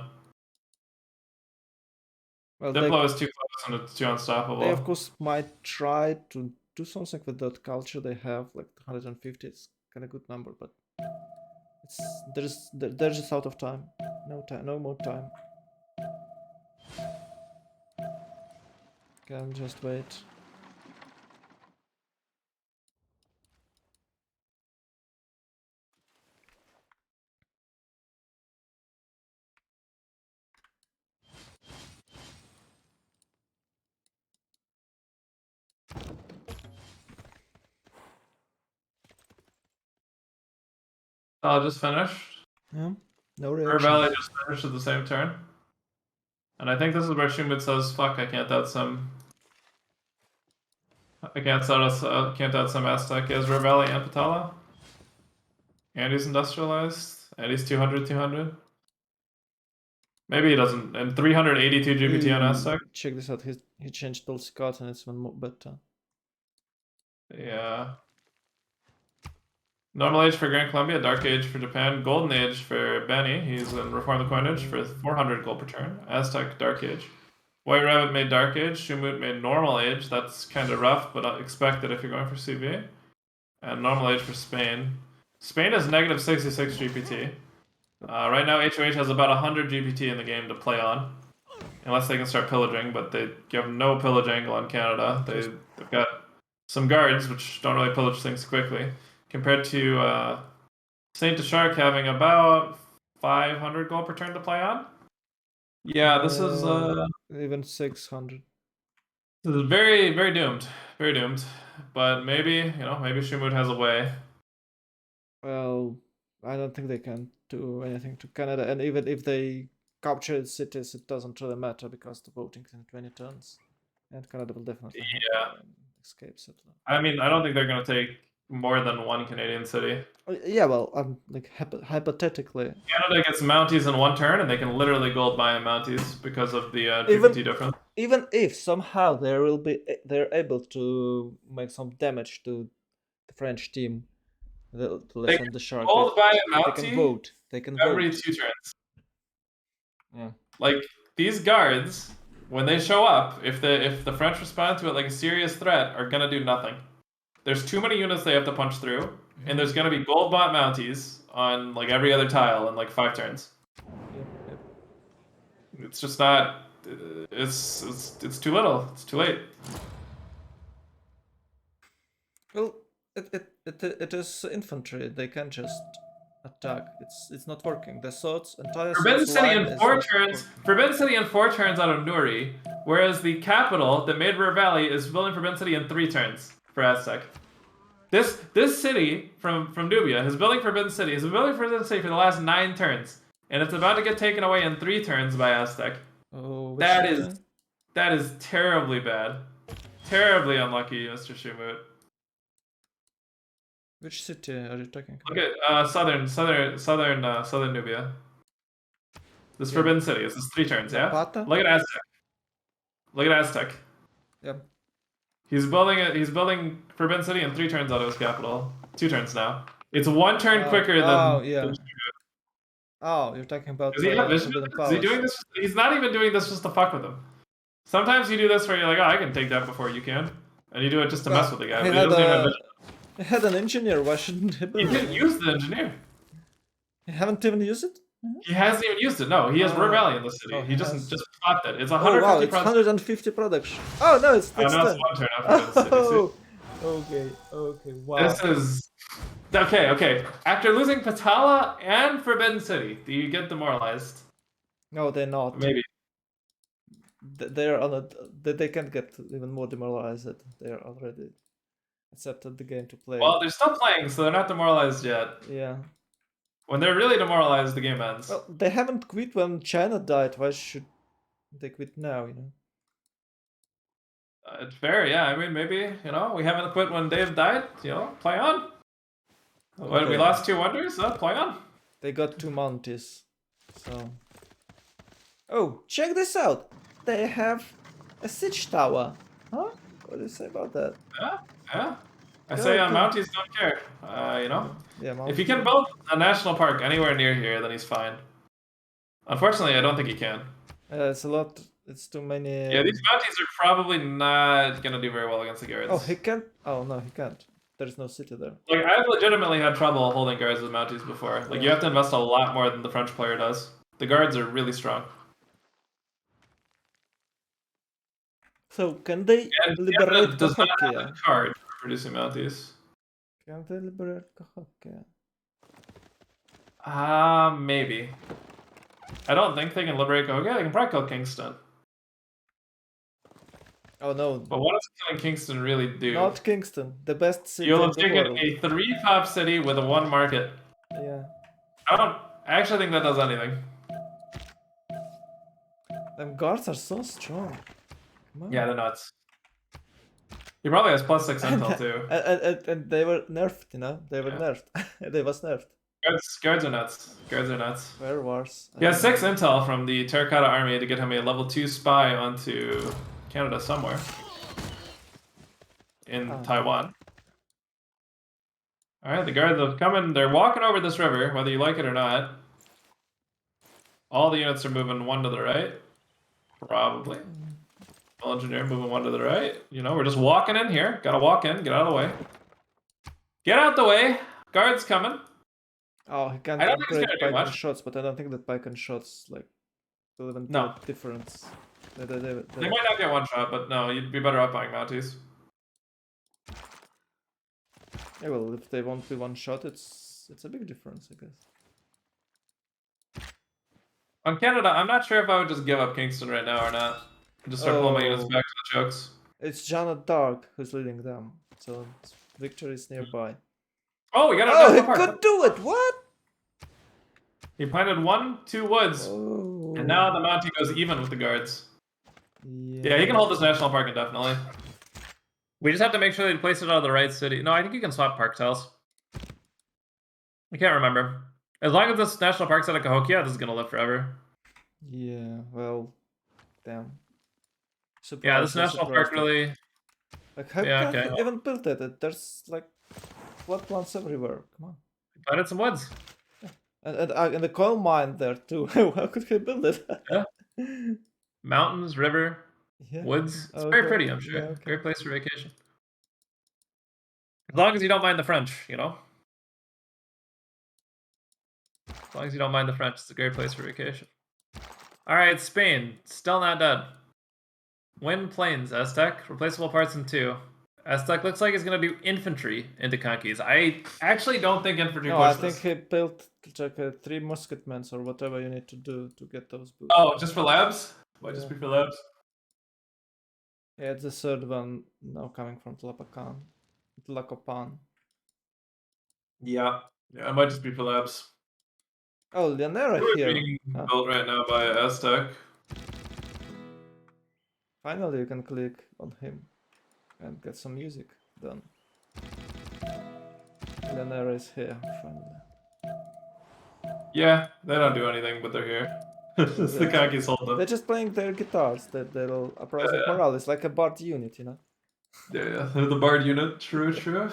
Well, Diplo is too close and it's too unstoppable. They of course might try to do something with that culture they have, like 150. It's kind of good number, but they're just out of time. No more time. Can just wait. Just finished. Yeah, no reaction. Valley just finished at the same turn. And I think this is where Shumut says, fuck, I can't out some Aztec. He has Valley and Patala. And he's industrialized. And he's 200. Maybe he doesn't. And 382 GPT on Aztec. Check this out. He changed Dulce cards and it's one more better. Yeah. Normal Age for Grand Columbia, Dark Age for Japan, Golden Age for Benny. He's in Reform the Coinage for 400 gold per turn. Aztec, Dark Age. White Rabbit made Dark Age. Shumut made Normal Age. That's kind of rough, but expected if you're going for CV. And Normal Age for Spain. Spain has negative 66 GPT. Right now, HOH has about 100 GPT in the game to play on. Unless they can start pillaging, but they have no pillage angle on Canada. They've got some guards, which don't really pillage things quickly. Compared to Saint Deshark having about 500 gold per turn to play on. Yeah, this is Even 600. very, very doomed. Very doomed. But maybe, maybe Shumut has a way. Well, I don't think they can do anything to Canada, and even if they capture cities, it doesn't really matter because the voting is in 20 turns, and Canada will definitely have Yeah. an escape settler. I mean, I don't think they're going to take more than one Canadian city. Yeah, well, I'm like hypothetically. Canada gets Mounties in one turn, and they can literally gold buy Mounties because of the Even GPT difference. even if somehow they're able to make some damage to the French team, to They lessen can the shark, gold buy a they can Mountie vote. They can every vote. 2 turns. Yeah. Like these guards, when they show up, if the French respond to it like a serious threat, are gonna do nothing. There's too many units they have to punch through, and there's gonna be gold bot Mounties on like every other tile in like 5 turns. Yep. It's just not. It's too little. It's too late. Well, it is infantry. They can just attack. It's not working. The swords, entire Forbidden swords City line in is 4 not turns. working. Forbidden City in 4 turns out of Nuri, whereas the capital, the Mid River Valley, is building Forbidden City in 3 turns for Aztec. This city from Nubia is building Forbidden City. Has been building Forbidden City for the last 9 turns, and it's about to get taken away in 3 turns by Aztec. Oh, which That city? is terribly bad, terribly unlucky, Mr. Shumut. Which city are you talking Look about? at southern Nubia. This Yeah. Forbidden City. This is 3 turns, yeah. Napata? Look at Aztec. Look at Aztec. Yeah. He's building it. He's building Forbidden City in 3 turns out of his capital. 2 turns now. It's 1 turn quicker Oh, than. yeah. Oh, you're talking about Does he have vision? Forbidden Is he Palace. doing this? He's not even doing this just to fuck with him. Sometimes you do this where you're like, oh, I can take that before you can, and you do it just to mess with the guy. But he doesn't even have vision. He had an engineer. Why shouldn't he He build didn't it? use the engineer. You haven't even used it? He hasn't even used it. No, he has Ruhr Valley in the city. Oh, he just has. just popped it. It's Oh wow, 150 it's production. 150 production. Oh no, it's Oh, no, 10. it's 1 turn after Forbidden City. Okay, wow. This is okay. After losing Patala and Forbidden City, do you get demoralized? No, they're not. Maybe. They're on a. They can't get even more demoralized. They're already accepted the game to play. Well, they're still playing, so they're not demoralized yet. Yeah. When they're really demoralized, the game ends. Well, they haven't quit when China died. Why should they quit now? It's fair, yeah. I mean, maybe we haven't quit when Dave died. Play on. When we lost 2 wonders, play on. They got 2 Mounties, so. Oh, check this out! They have a siege tower. Huh? What do you say about that? Yeah. I say Mounties don't care. Yeah, if he can build a national park anywhere near here, then he's fine. Unfortunately, I don't think he can. It's a lot. It's too many. Yeah, these Mounties are probably not gonna do very well against the guards. Oh, he can't. Oh no, he can't. There's no city there. Like I've legitimately had trouble holding guards with Mounties before. Like you have to invest a lot more than the French player does. The guards are really strong. So can they liberate does not have Cahokia? a card for producing Mounties. Can they liberate Cahokia? Maybe. I don't think they can liberate Cahokia. They can probably kill Kingston. Oh no. But what does killing Kingston really do? Not Kingston, the best city You'll in have the taken world. a 3-pop city with a 1 market. Yeah. I actually think that does anything. Them guards are so strong. Yeah, they're nuts. He probably has +6 intel too. And they were nerfed, They were nerfed. They was nerfed. Guards are nuts. Guards are nuts. Where wars? He has 6 intel from the Terracotta Army to get him a level 2 spy onto Canada somewhere. In Taiwan. Alright, the guards are coming. They're walking over this river, whether you like it or not. All the units are moving 1 to the right. Probably. Engineer moving 1 to the right. We're just walking in here. Gotta walk in. Get out of the way. Get out the way. Guards coming. Oh, he can't upgrade pike and shots, but I don't think that pike and shots will even do a difference. They might not get 1 shot, but no, you'd be better off buying Mounties. Yeah, well, if they won't be 1 shot, it's a big difference, I guess. On Canada, I'm not sure if I would just give up Kingston right now or not. Just start pulling my units Oh, back to the chokes. it's Janet Dark who's leading them, so victory is nearby. Oh, we got a Oh, he national park. could do it! What? He planted 1, 2 woods, Oh. and now the Mountie goes even with the guards. Yeah. Yeah, he can hold this national park indefinitely. We just have to make sure they place it out of the right city. No, I think you can swap park tiles. I can't remember. As long as this national park's out of Cahokia, this is gonna live forever. Yeah, well, damn. Yeah, this Surprised, national park surprised. really. Like, how Yeah, can okay. he even build it? There's like flood plants everywhere. Come on. Planted some woods. And the coal mine there too. How could he build it? Yeah. Mountains, river, Yeah. woods. It's very Okay. pretty, I'm sure. Yeah, okay. Great place for vacation. As long as you don't mind the French, you know? As long as you don't mind the French, it's a great place for vacation. Alright, Spain. Still not dead. Wind Plains, Aztec. Replaceable parts in 2. Aztec looks like he's going to do infantry into Conquis. I actually don't think infantry No, I pushes think this. he built like 3 musketmen or whatever you need to do to get those boosts. Oh, just for labs? Might just be for labs. Yeah, it's the third one now coming from Tlacopan. Yeah. Yeah, it might just be for labs. Oh, Llanera We're here. being Huh. built right now by Aztec. Finally, you can click on him and get some music done. Llanera is here, finally. Yeah, they don't do anything, but they're here. It's the Conquis hold them. They're just playing their guitars, their little uprising Yeah. morale. It's like a bard unit, you know? Yeah, they're the Bard unit. True, true.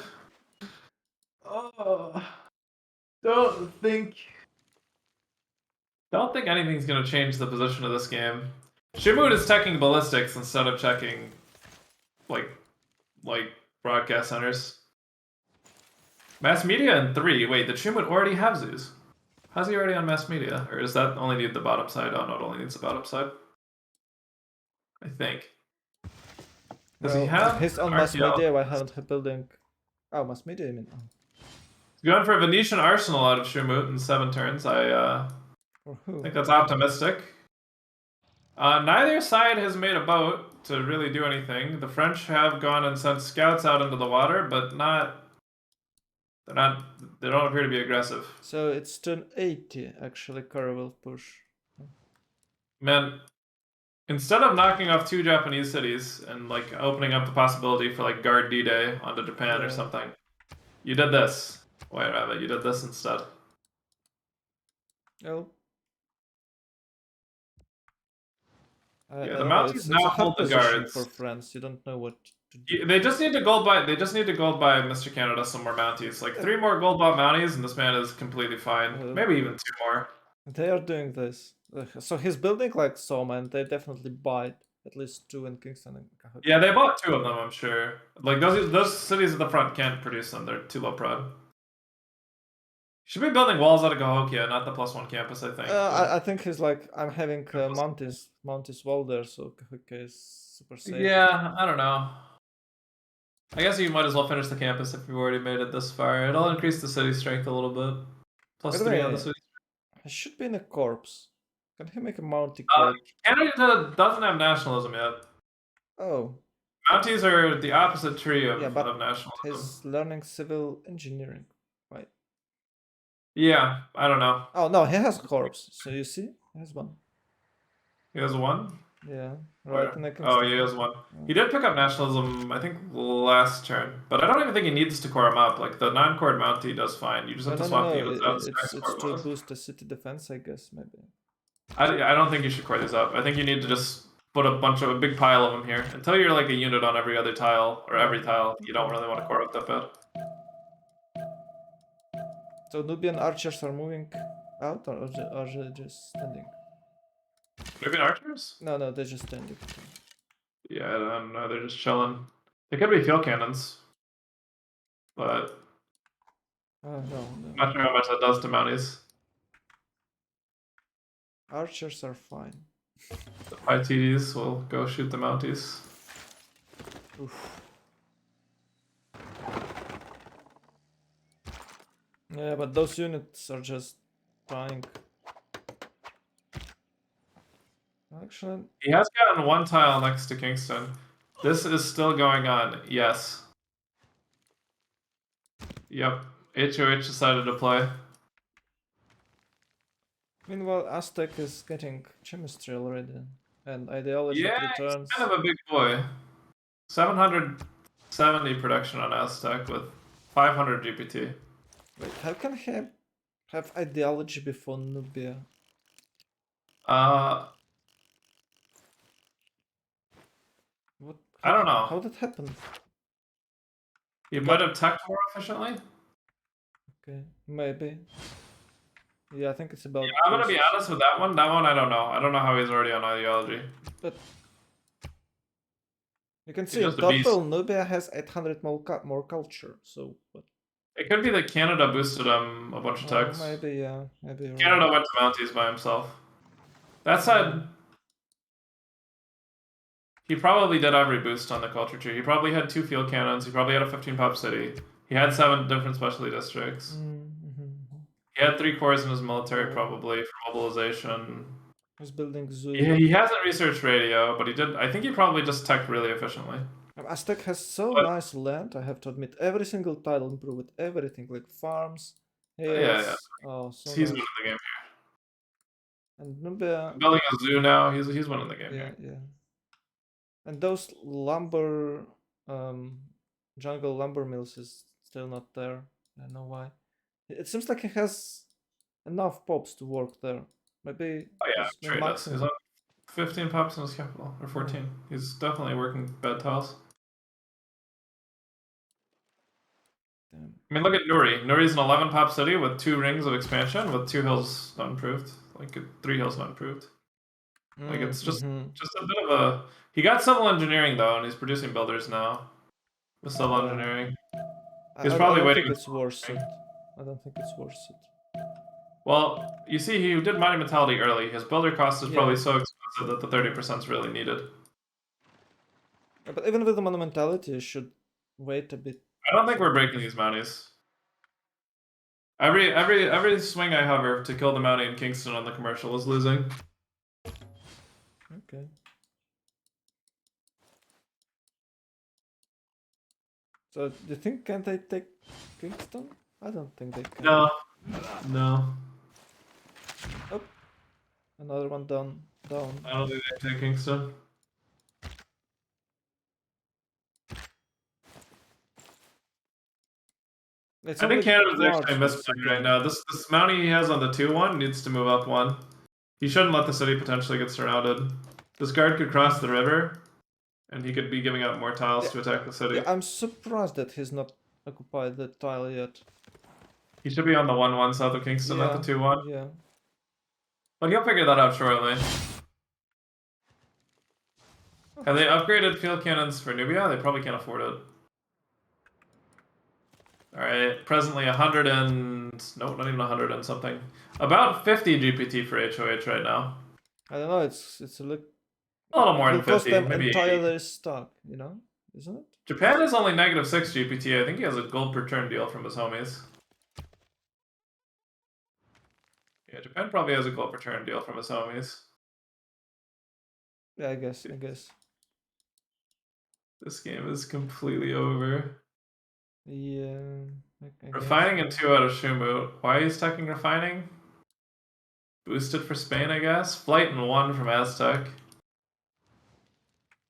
Oh, don't think anything's gonna change the position of this game. Shimut is checking ballistics instead of checking like broadcast centers. Mass media in 3. Wait, did Shimut already have Zeus? How's he already on mass media? Or does that only need the bottom side? Oh no, it only needs the bottom side. I think. Does he have He's on mass media. Why haven't he building? Oh, mass media, you mean? Oh. He's going for a Venetian arsenal out of Shimut in 7 turns. I For who? think that's optimistic. Neither side has made a boat to really do anything. The French have gone and sent scouts out into the water, but not. They don't appear to be aggressive. So it's turn 80 actually. Kara will push. Man, instead of knocking off 2 Japanese cities and like opening up the possibility for like guard D-Day onto Japan or something, you did this. White Rabbit, you did this instead. Oh. Yeah, the Mounties now hold the guards. For France, you don't know what to do. They just need to gold buy. They just need to gold buy Mr. Canada some more Mounties. Like 3 more gold bought Mounties, and this man is completely fine. Maybe even 2 more. They are doing this. So he's building like Soma, and they definitely buy at least 2 in Kingston and Cahokia. Yeah, they bought 2 of them, I'm sure. Like those cities at the front can't produce them. They're too low prod. Should be building walls out of Cahokia, not the +1 campus, I think. I think he's like, I'm having Mounties wall there, so Cahokia is super safe. Yeah, I don't know. I guess you might as well finish the campus if you've already made it this far. It'll increase the city strength a little bit. +3 on the city. He should be in a corpse. Can he make a Mountie corpse? Canada doesn't have nationalism yet. Oh. Mounties are the opposite tree of nationalism. He's learning civil engineering, right? Yeah, I don't know. Oh no, he has corpse. So you see, he has 1. He has 1? Yeah, right. Oh, he has 1. He did pick up nationalism, I think, last turn. But I don't even think he needs to core him up. Like, the non-cored Mountie does fine. You just have to swap the units out. It's to boost the city defense, I guess, maybe. I don't think you should core these up. I think you need to just put a big pile of them here. Until you're like a unit on every other tile, or every tile, you don't really want to core up that bad. So Nubian archers are moving out, or are they just standing? Nubian archers? No, they're just standing. Yeah, I don't know. They're just chilling. They could be field cannons, but no. Not sure how much that does to Mounties. Archers are fine. The ITDs will go shoot the Mounties. Oof. Yeah, but those units are just trying. Actually, He has gotten one tile next to Kingston. This is still going on. Yes. Yep. HOH decided to play. meanwhile, Aztec is getting chemistry already, and ideology Yeah, he's returns. kind of a big boy. 770 production on Aztec with 500 GPT. Wait, how can he have ideology before Nubia? Uh, What? I don't know. How did happen? He might have teched more efficiently. Okay, maybe. Yeah, I think it's about. Yeah, I'm gonna be honest with that one. That one, I don't know. I don't know how he's already on ideology. But you can He's see in just a beast. total, Nubia has 800 more culture. So what? It could be that Canada boosted him a bunch of techs. Maybe, yeah, maybe you're Canada right. went to Mounties by himself. That said, he probably did every boost on the culture tree. He probably had 2 field cannons. He probably had a 15 pop city. He had 7 different specialty districts. He had 3 cores in his military probably for mobilization. He's building zoo. Yeah, he hasn't researched radio, but he did. I think he probably just teched really efficiently. Aztec has so But- nice land, I have to admit. Every single tile improved, everything, like farms, hills. Yeah. Oh, so He's nice. winning the game. And Nubia. Building a zoo now. He's winning the game here. Yeah. And those lumber, jungle lumber mills is still not there. I don't know why. It seems like he has enough pops to work there. Maybe. Oh yeah, he's Trey does. maxing. He's on 15 pops in his capital, or 14. He's definitely working bad tiles. Damn. I mean, look at Nuri. Nuri's an 11 pop city with 2 rings of expansion, with 2 hills not improved, like 3 hills not improved. Like it's just a bit of a. He got civil engineering though, and he's producing builders now with civil engineering. He's probably I don't waiting. think it's worth it. I don't think it's worth it. Well, you see, he did monumentality early. His builder cost is probably so expensive that the 30% is really needed. But even with the monumentality, you should wait a bit. I don't think we're breaking these mounties. Every swing I hover to kill the mountie in Kingston on the commercial is losing. Okay. So, do you think can they take Kingston? I don't think they can. No. Oh, another one down. I don't think they take Kingston. I think Canada's actually misplaying right now. This mountie he has on the 2-1 needs to move up 1. He shouldn't let the city potentially get surrounded. This guard could cross the river, and he could be giving up more tiles to attack the city. Yeah, I'm surprised that he's not occupied the tile yet. He should be on the 1-1 south of Kingston, not the 2-1. Yeah. But he'll figure that out shortly. Have they upgraded field cannons for Nubia? They probably can't afford it. Alright, presently 100 and... No, not even 100 and something. About 50 GPT for HOH right now. I don't know, it's a little more than 50, cost them maybe entirely stock, you know? Isn't it? Japan is only negative 6 GPT. I think he has a gold per turn deal from his homies. Yeah, Japan probably has a gold per turn deal from his homies. Yeah, I guess. This game is completely over. Yeah. Refining in 2 out of Shumu. Why is teching refining? Boosted for Spain, I guess. Flight in 1 from Aztec.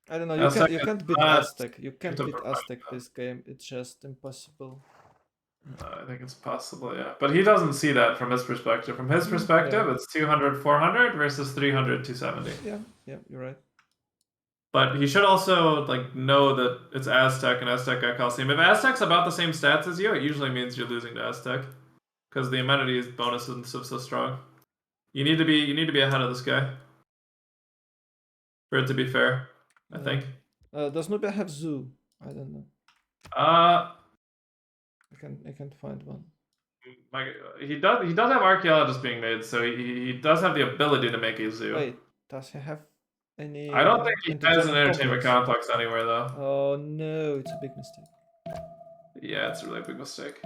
I don't know. You can't beat Aztec. You can't beat Aztec this game. It's just impossible. I think it's possible, yeah. But he doesn't see that from his perspective. From his perspective, it's 200, 400 versus 300, 270. Yeah, you're right. But he should also know that it's Aztec and Aztec got Coliseum. If Aztec's about the same stats as you, it usually means you're losing to Aztec, because the amenities bonus is so strong. You need to be ahead of this guy for it to be fair. I think. Does Nubia have zoo? I don't know. I can't find one. He does have archaeologists being made, so he does have the ability to make a zoo. Wait, does he have any? I don't think he has an entertainment complex anywhere though. Oh no, it's a big mistake. Yeah, it's a really big mistake.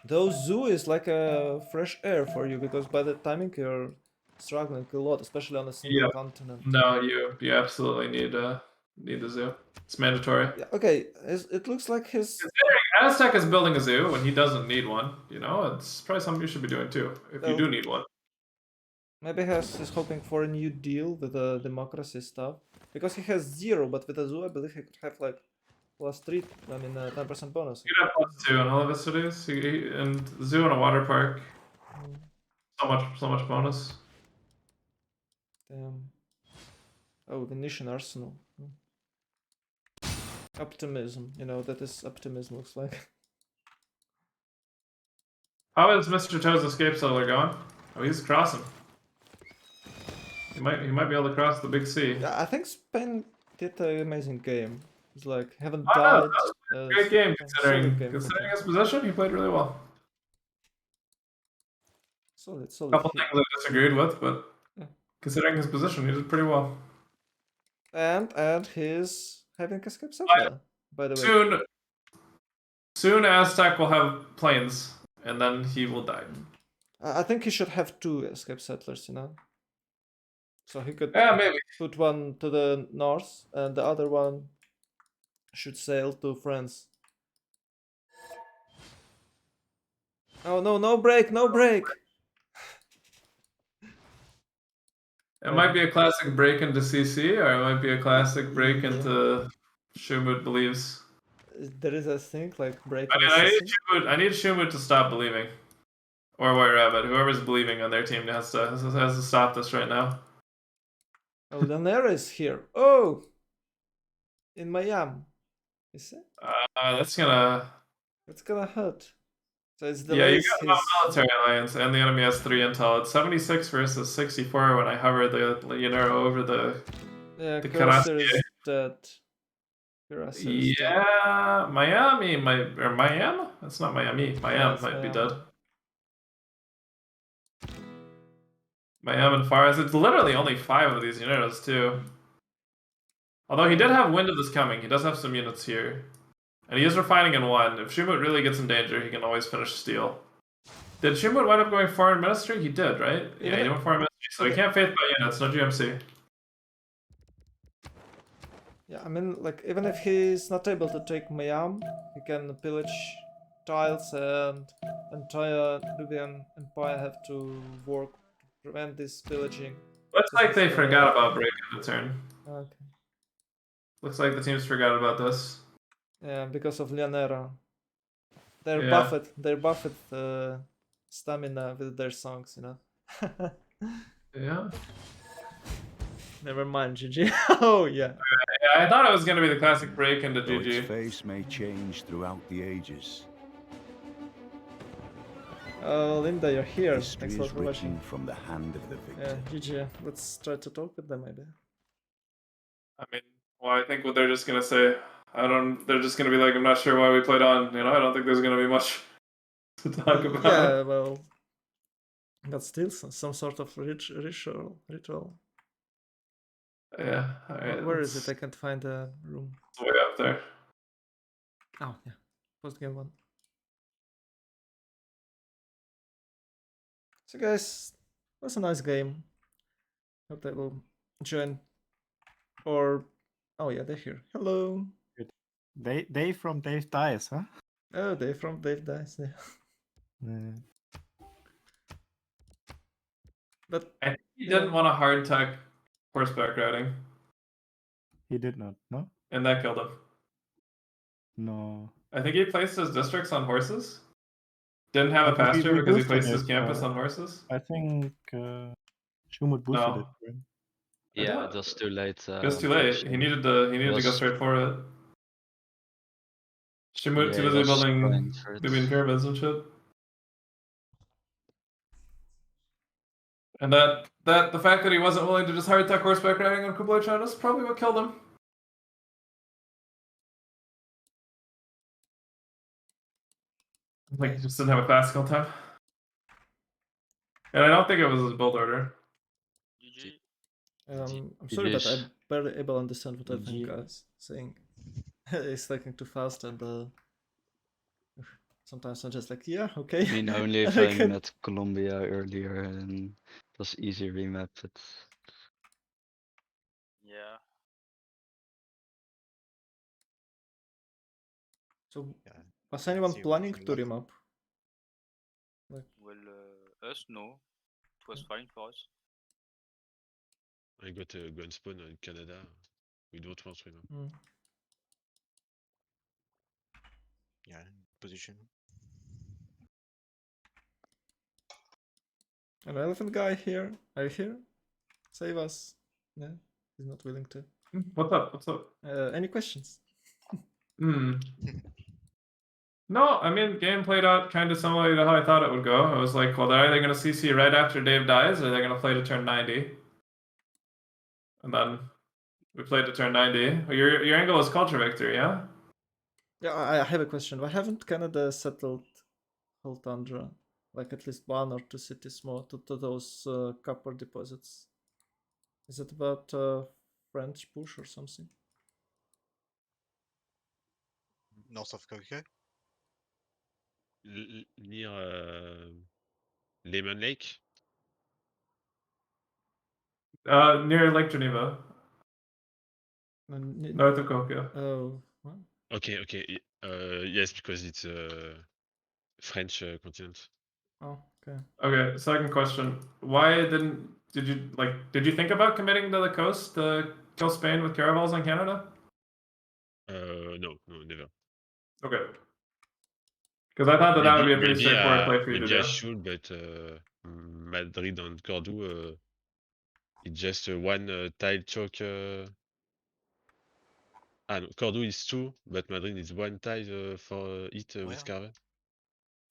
Though zoo is like a fresh air for you, because by the timing you're struggling a lot, especially on a single Yeah. continent. No, you absolutely need the zoo. It's mandatory. Yeah, okay, it looks like his. Considering Aztec is building a zoo when he doesn't need one, you know, it's probably something you should be doing too, if you Oh, do need one. maybe he's hoping for a new deal with the democracy stuff. Because he has 0, but with a zoo, I believe he could have like +3, I mean 10% bonus. You could have +2 in all of his cities, and zoo and a water park. So much bonus. Damn. Oh, Venetian arsenal. Optimism, you know, that is optimism looks like. How is Mr. Toad's escape settler going? Oh, he's crossing. He might be able to cross the big sea. Yeah, I think Spain did an amazing game. It's like haven't Oh, no, died. that was a great game Solid considering game. his position. He played really well. Solid. A couple things I disagreed with, but yeah. considering his position, he did pretty well. And he's having escape settler, by the way. Soon Aztec will have planes, and then he will die. I think he should have 2 escape settlers, you know. So he could maybe put one to the north, and the other one should sail to France. Oh no! No break! No break! It might be a classic break into CC, or it might be a classic break into Shumut believes. There is a thing like break. I need Shumut to stop believing, or White Rabbit, whoever's believing on their team has to stop this right now. Oh, Lanera is here. Oh, in Miami. Is it? That's gonna. It's gonna hurt. So it's the You got a military alliance, and the enemy has 3 intel. It's 76 versus 64 when I hover the over the. Yeah, the Cursor is dead. Yeah, Miami, Miami? That's not Miami. Miami might be dead. Miami and Faraz. It's literally only 5 of these units too. Although he did have wind of this coming, he does have some units here. And he is refining in 1. If Shumut really gets in danger, he can always finish steel. Did Shumut wind up going foreign ministry? He did, right? Yeah, he went foreign ministry, so he can't faith by units, no GMC. Yeah, I mean, like, even if he's not able to take Miami, he can pillage tiles, and entire Nubian Empire have to work to prevent this pillaging. Looks like they forgot about breaking the turn. Okay. Looks like the teams forgot about this. Yeah, because of Llanera. They're buffed stamina with their songs, you know. Yeah. Never mind, GG. Oh yeah. Yeah, I thought it was gonna be the classic break into Though GG. its face may change throughout the ages. Oh, Linda, you're here. History Thanks a lot is for watching. written from the hand of the victor. Yeah, GG. Let's try to talk with them, maybe. I mean, well, I think what they're just gonna say, they're just gonna be like, I'm not sure why we played on. You know, I don't think there's gonna be much to talk about. Yeah, well, but still some sort of ritual. Yeah. All right. Where is it? I can't find the room. It's way up there. Oh yeah, post game 1. So guys, it was a nice game. Hope they will join. Or oh yeah, they're here. Hello. They from Dave Dice, huh? Oh, they from Dave Dice. Yeah. But I think he didn't want a hard tech horseback riding, He did not, no? and that killed him. No. I think he placed his districts on horses. Didn't have a I think pasture we because he boosted placed his it, campus on horses. I think Schumut boosted No. it. Right? Yeah, it was too late. It was too late. He needed to go straight for it. Shumut too busy building Nubian pyramids and shit. And the fact that he wasn't willing to just hard attack horseback riding on Kublai Khan is probably what killed him. Like he just didn't have a classical time. And I don't think it was his build order. I'm sorry, but I'm barely able to understand what I think guys saying. It's taking too fast, and sometimes I'm just like, yeah, okay. I mean, only if I met Colombia earlier, and Those easy remaps. Yeah. So Yeah, was I anyone see planning everything to left. remap? Like, Well, us no. It was fine for us. I got a gun spawn in Canada. We don't want to remap. Yeah, position. an elephant guy here. Are you here? Save us. Yeah, he's not willing to. What's up? What's up? Any questions? Hmm. No, I mean, game played out kind of similar to how I thought it would go. I was like, well, they're either going to CC right after Dave dies, or they're going to play to turn 90. And then we played to turn 90. Well, your angle is culture victory, yeah? Yeah, I have a question. Why haven't Canada settled whole tundra? Like at least one or two cities more to those copper deposits? Is it about French push or something? North of Koke? Near Lemon Lake. Near Lake Geneva, north of Kokyo. Oh, what? Okay, okay. Yes, because it's French continent. Oh, okay. Okay, second question. Why did you think about committing to the coast to kill Spain with caravels on Canada? No, never. Okay. Because I thought that would be a pretty straightforward play for you to maybe do. I should, but Madrid and Cordoue, it's just one tile choke. No, Cordoue is 2, but Madrid is 1 tile for it with Carver.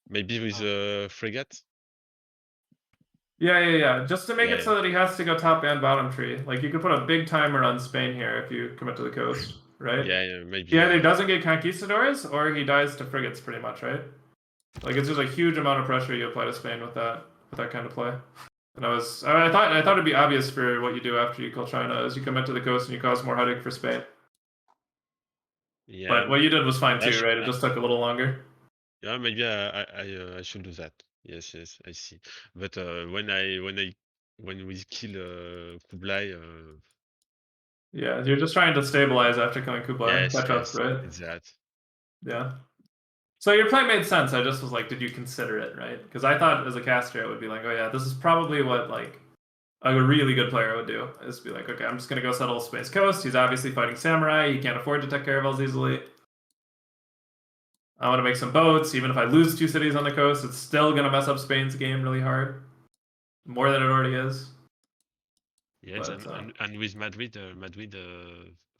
Maybe with frigate. Yeah. Just to make it Yeah. so that he has to go top and bottom tree. Like you could put a big timer on Spain here if you commit to the coast, right? Yeah, maybe. He either doesn't get conquistadors or he dies to frigates, pretty much, right? Like it's just a huge amount of pressure you apply to Spain with that kind of play. And I thought it'd be obvious for what you do after you kill China is you commit to the coast and you cause more headache for Spain. Yeah. But what you did was fine too, right? It just took a little longer. Yeah, maybe I should do that. Yes, I see. But when we kill Kublai, Yeah, you're just trying to stabilize after killing Kublai. yes, Catch up, right? it's that. Yeah. So your play made sense. I just was like, did you consider it, right? Because I thought as a caster it would be like, oh yeah, this is probably what like a really good player would do. Is be like, okay, I'm just gonna go settle Space Coast. He's obviously fighting samurai. He can't afford to take caravels easily. I want to make some boats. Even if I lose 2 cities on the coast, it's still gonna mess up Spain's game really hard, more than it already is. Yes, But, and with Madrid,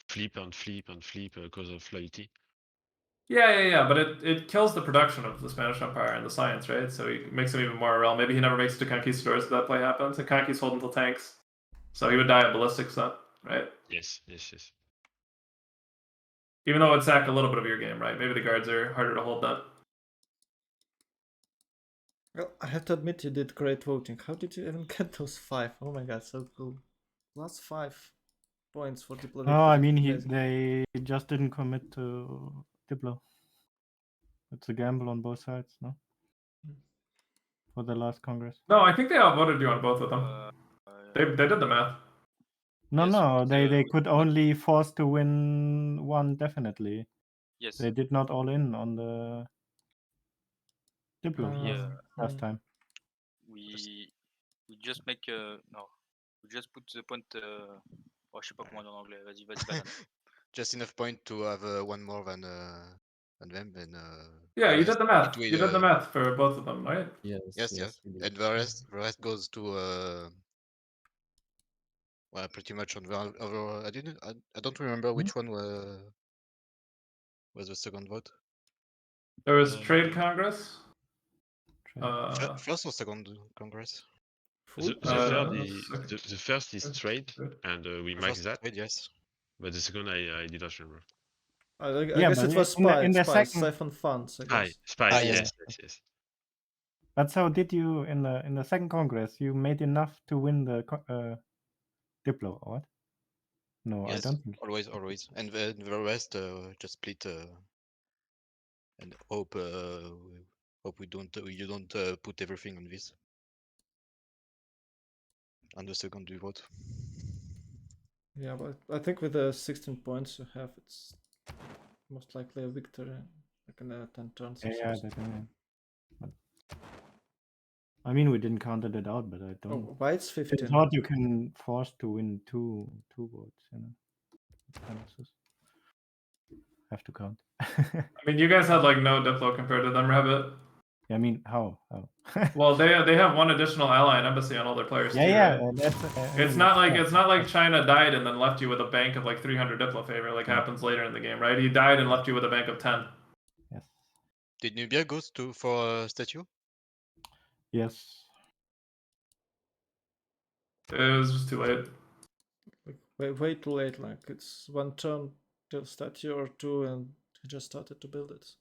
flip and flip and flip because of loyalty. Yeah. But it kills the production of the Spanish Empire and the science, right? So it makes him even more irrelevant. Maybe he never makes it to conquistadors if that play happens. And Conquist's hold until tanks. So he would die at ballistics then, right? Yes. Even though it would sack a little bit of your game, right? Maybe the guards are harder to hold then. Well, I have to admit you did great voting. How did you even get those 5? Oh my god, so cool. Plus 5 points for Diplo. No, I mean they just didn't commit to Diplo. It's a gamble on both sides, no? For the last Congress. No, I think they outvoted you on both of them. They did the math. No, they could only force to win one definitely. Yes. They did not all in on the Diplo last time. We just make we just put the point. Oh, je sais pas comment dire en anglais. Vas-y, banane. Just enough point to have one more than them, and yeah, you did the math. Between, you did the math for both of them, right? Yes. And the rest goes to well, pretty much on the other. I don't remember which one was the second vote. There was Trade Congress. First or second Congress? The first is trade, and we make that. Trade, yes. But the second, I did not remember. I guess it was in the spies, second... siphon funds, I guess. Spies, yes. But so did you in the second Congress? You made enough to win the Diplo, or what? No, Yes, I don't think. Always. And the rest just split and hope you don't put everything on this. on the second vote. Yeah, but I think with the 16 points you have, it's most likely a victory. Like in 10 turns. or Yeah, something. that, but I mean, we didn't counter that out, but I Oh, don't. why it's I 15? thought you can force to win two votes. Kind of just have to count. I mean, you guys had like no Diplo compared to them, Rabbit. I mean, how? Well, they have one additional ally and embassy on all their players too. yeah, Right? that's. It's not like China died and then left you with a bank of like 300 Diplo favor, like Yeah. happens later in the game, right? He died and left you with a bank of 10. Yes. Did Nubia go for a statue? Yes. It was just too late. Like, way too late. Like it's one turn till statue or two, and he just started to build it.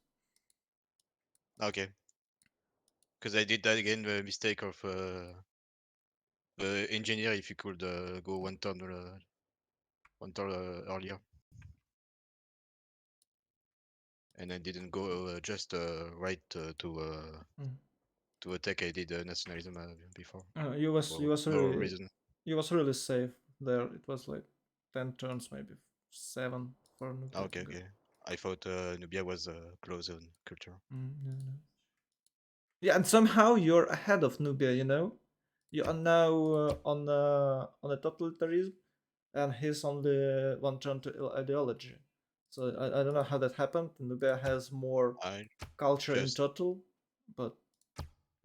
Okay. Because I did that again, the mistake of engineer. If you could go one turn earlier, and I didn't go just right to attack. I did nationalism before. You was no really reason. you was really safe there. It was like 10 turns, maybe 7 for Nubia. Okay. I thought Nubia was close on culture. No. Yeah, and somehow you're ahead of Nubia. You know, you are now on a totalitarianism, and he's on the one turn to ideology. So I don't know how that happened. Nubia has more culture in total, but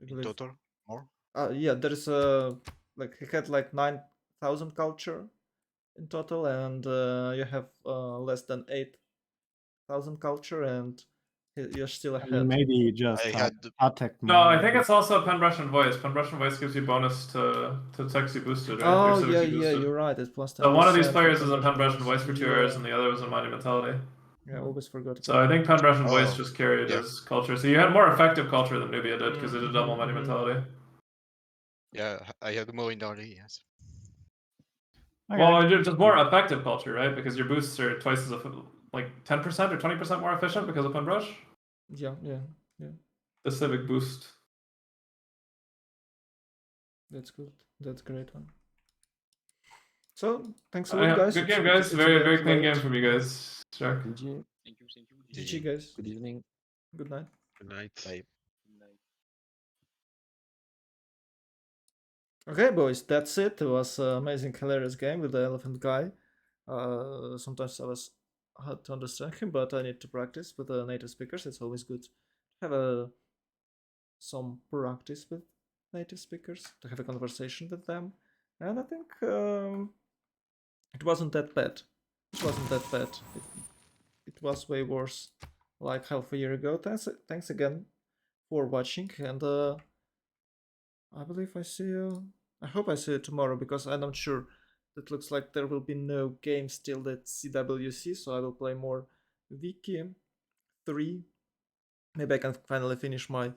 in total more. Yeah, there is a like he had like 9,000 culture in total, and you have less than 8,000 culture, and you're still ahead. Maybe just attack. No, I think it's also Penbrush and Voice. Penbrush and Voice gives you bonus to Sexy boosted, right? Oh yeah, you're right. It's plus 10%. So one of these players is in Penbrush and Voice for 2 hours, and the other was in Monumentality. Yeah, I always forgot. So I think Penbrush and Voice just carried his culture. So you had more effective culture than Nubia did because it did double Monumentality. Yeah, I had more in early, yes. Okay. Well, just more effective culture, right? Because your boosts are twice as like 10% or 20% more efficient because of Penbrush. Yeah. The civic boost. That's good. That's a great one. So thanks a lot, guys. Good game, guys. Very clean game from you guys. Sure. Thank you. GG, guys. Good evening. Good night. Good night. Bye. Okay, boys, that's it. It was an amazing, hilarious game with the elephant guy. Sometimes I was hard to understand him, but I need to practice with the native speakers. It's always good to have some practice with native speakers, to have a conversation with them. And I think it wasn't that bad. It was way worse like half a year ago. Thanks again for watching, and I believe I hope I see you tomorrow, because I'm not sure. It looks like there will be no game still at CWC, so I will play more Wiki 3. Maybe I can finally finish my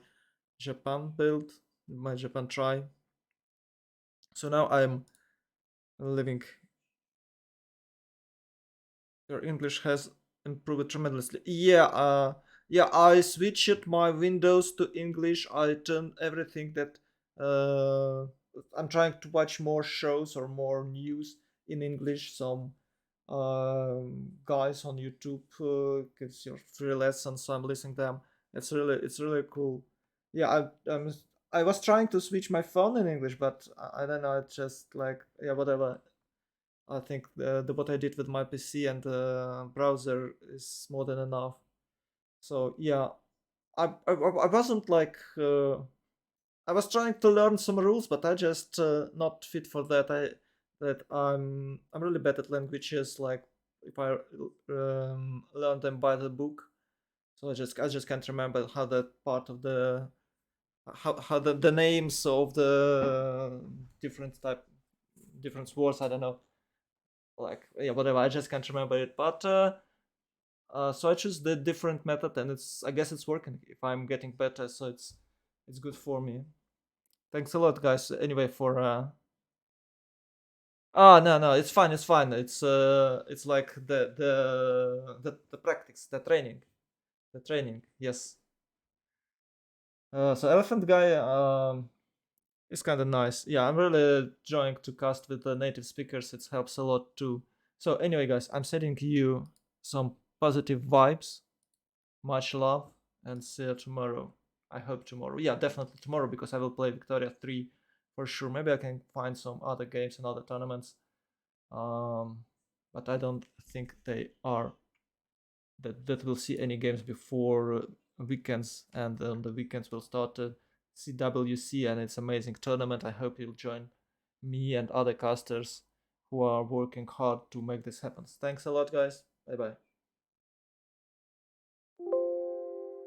Japan build, my Japan try. So now I'm living. Your English has improved tremendously. Yeah, I switched my Windows to English. I turned everything that I'm trying to watch more shows or more news in English. Some guys on YouTube gives you free lessons, so I'm listening to them. It's really cool. Yeah, I was trying to switch my phone in English, but I don't know. It's just like, yeah, whatever. I think what I did with my PC and the browser is more than enough. So yeah, I wasn't like I was trying to learn some rules, but I just not fit for that. I'm really bad at languages. Like if I learn them by the book, so I just can't remember how that part of the how the names of the different words. I don't know. Like, yeah, whatever. I just can't remember it. But so I choose the different method, and I guess it's working. If I'm getting better, so it's good for me. Thanks a lot, guys. Anyway, for no, it's fine. It's like the practice, the training. Yes. So elephant guy. It's kind of nice. Yeah, I'm really enjoying to cast with the native speakers. It helps a lot too. So anyway, guys, I'm sending you some positive vibes. Much love, and see you tomorrow. I hope tomorrow. Yeah, definitely tomorrow, because I will play Victoria 3 for sure. Maybe I can find some other games and other tournaments. But I don't think they are that we'll see any games before weekends, and on the weekends we'll start CWC, and it's amazing tournament. I hope you'll join me and other casters who are working hard to make this happen. Thanks a lot, guys. Bye bye.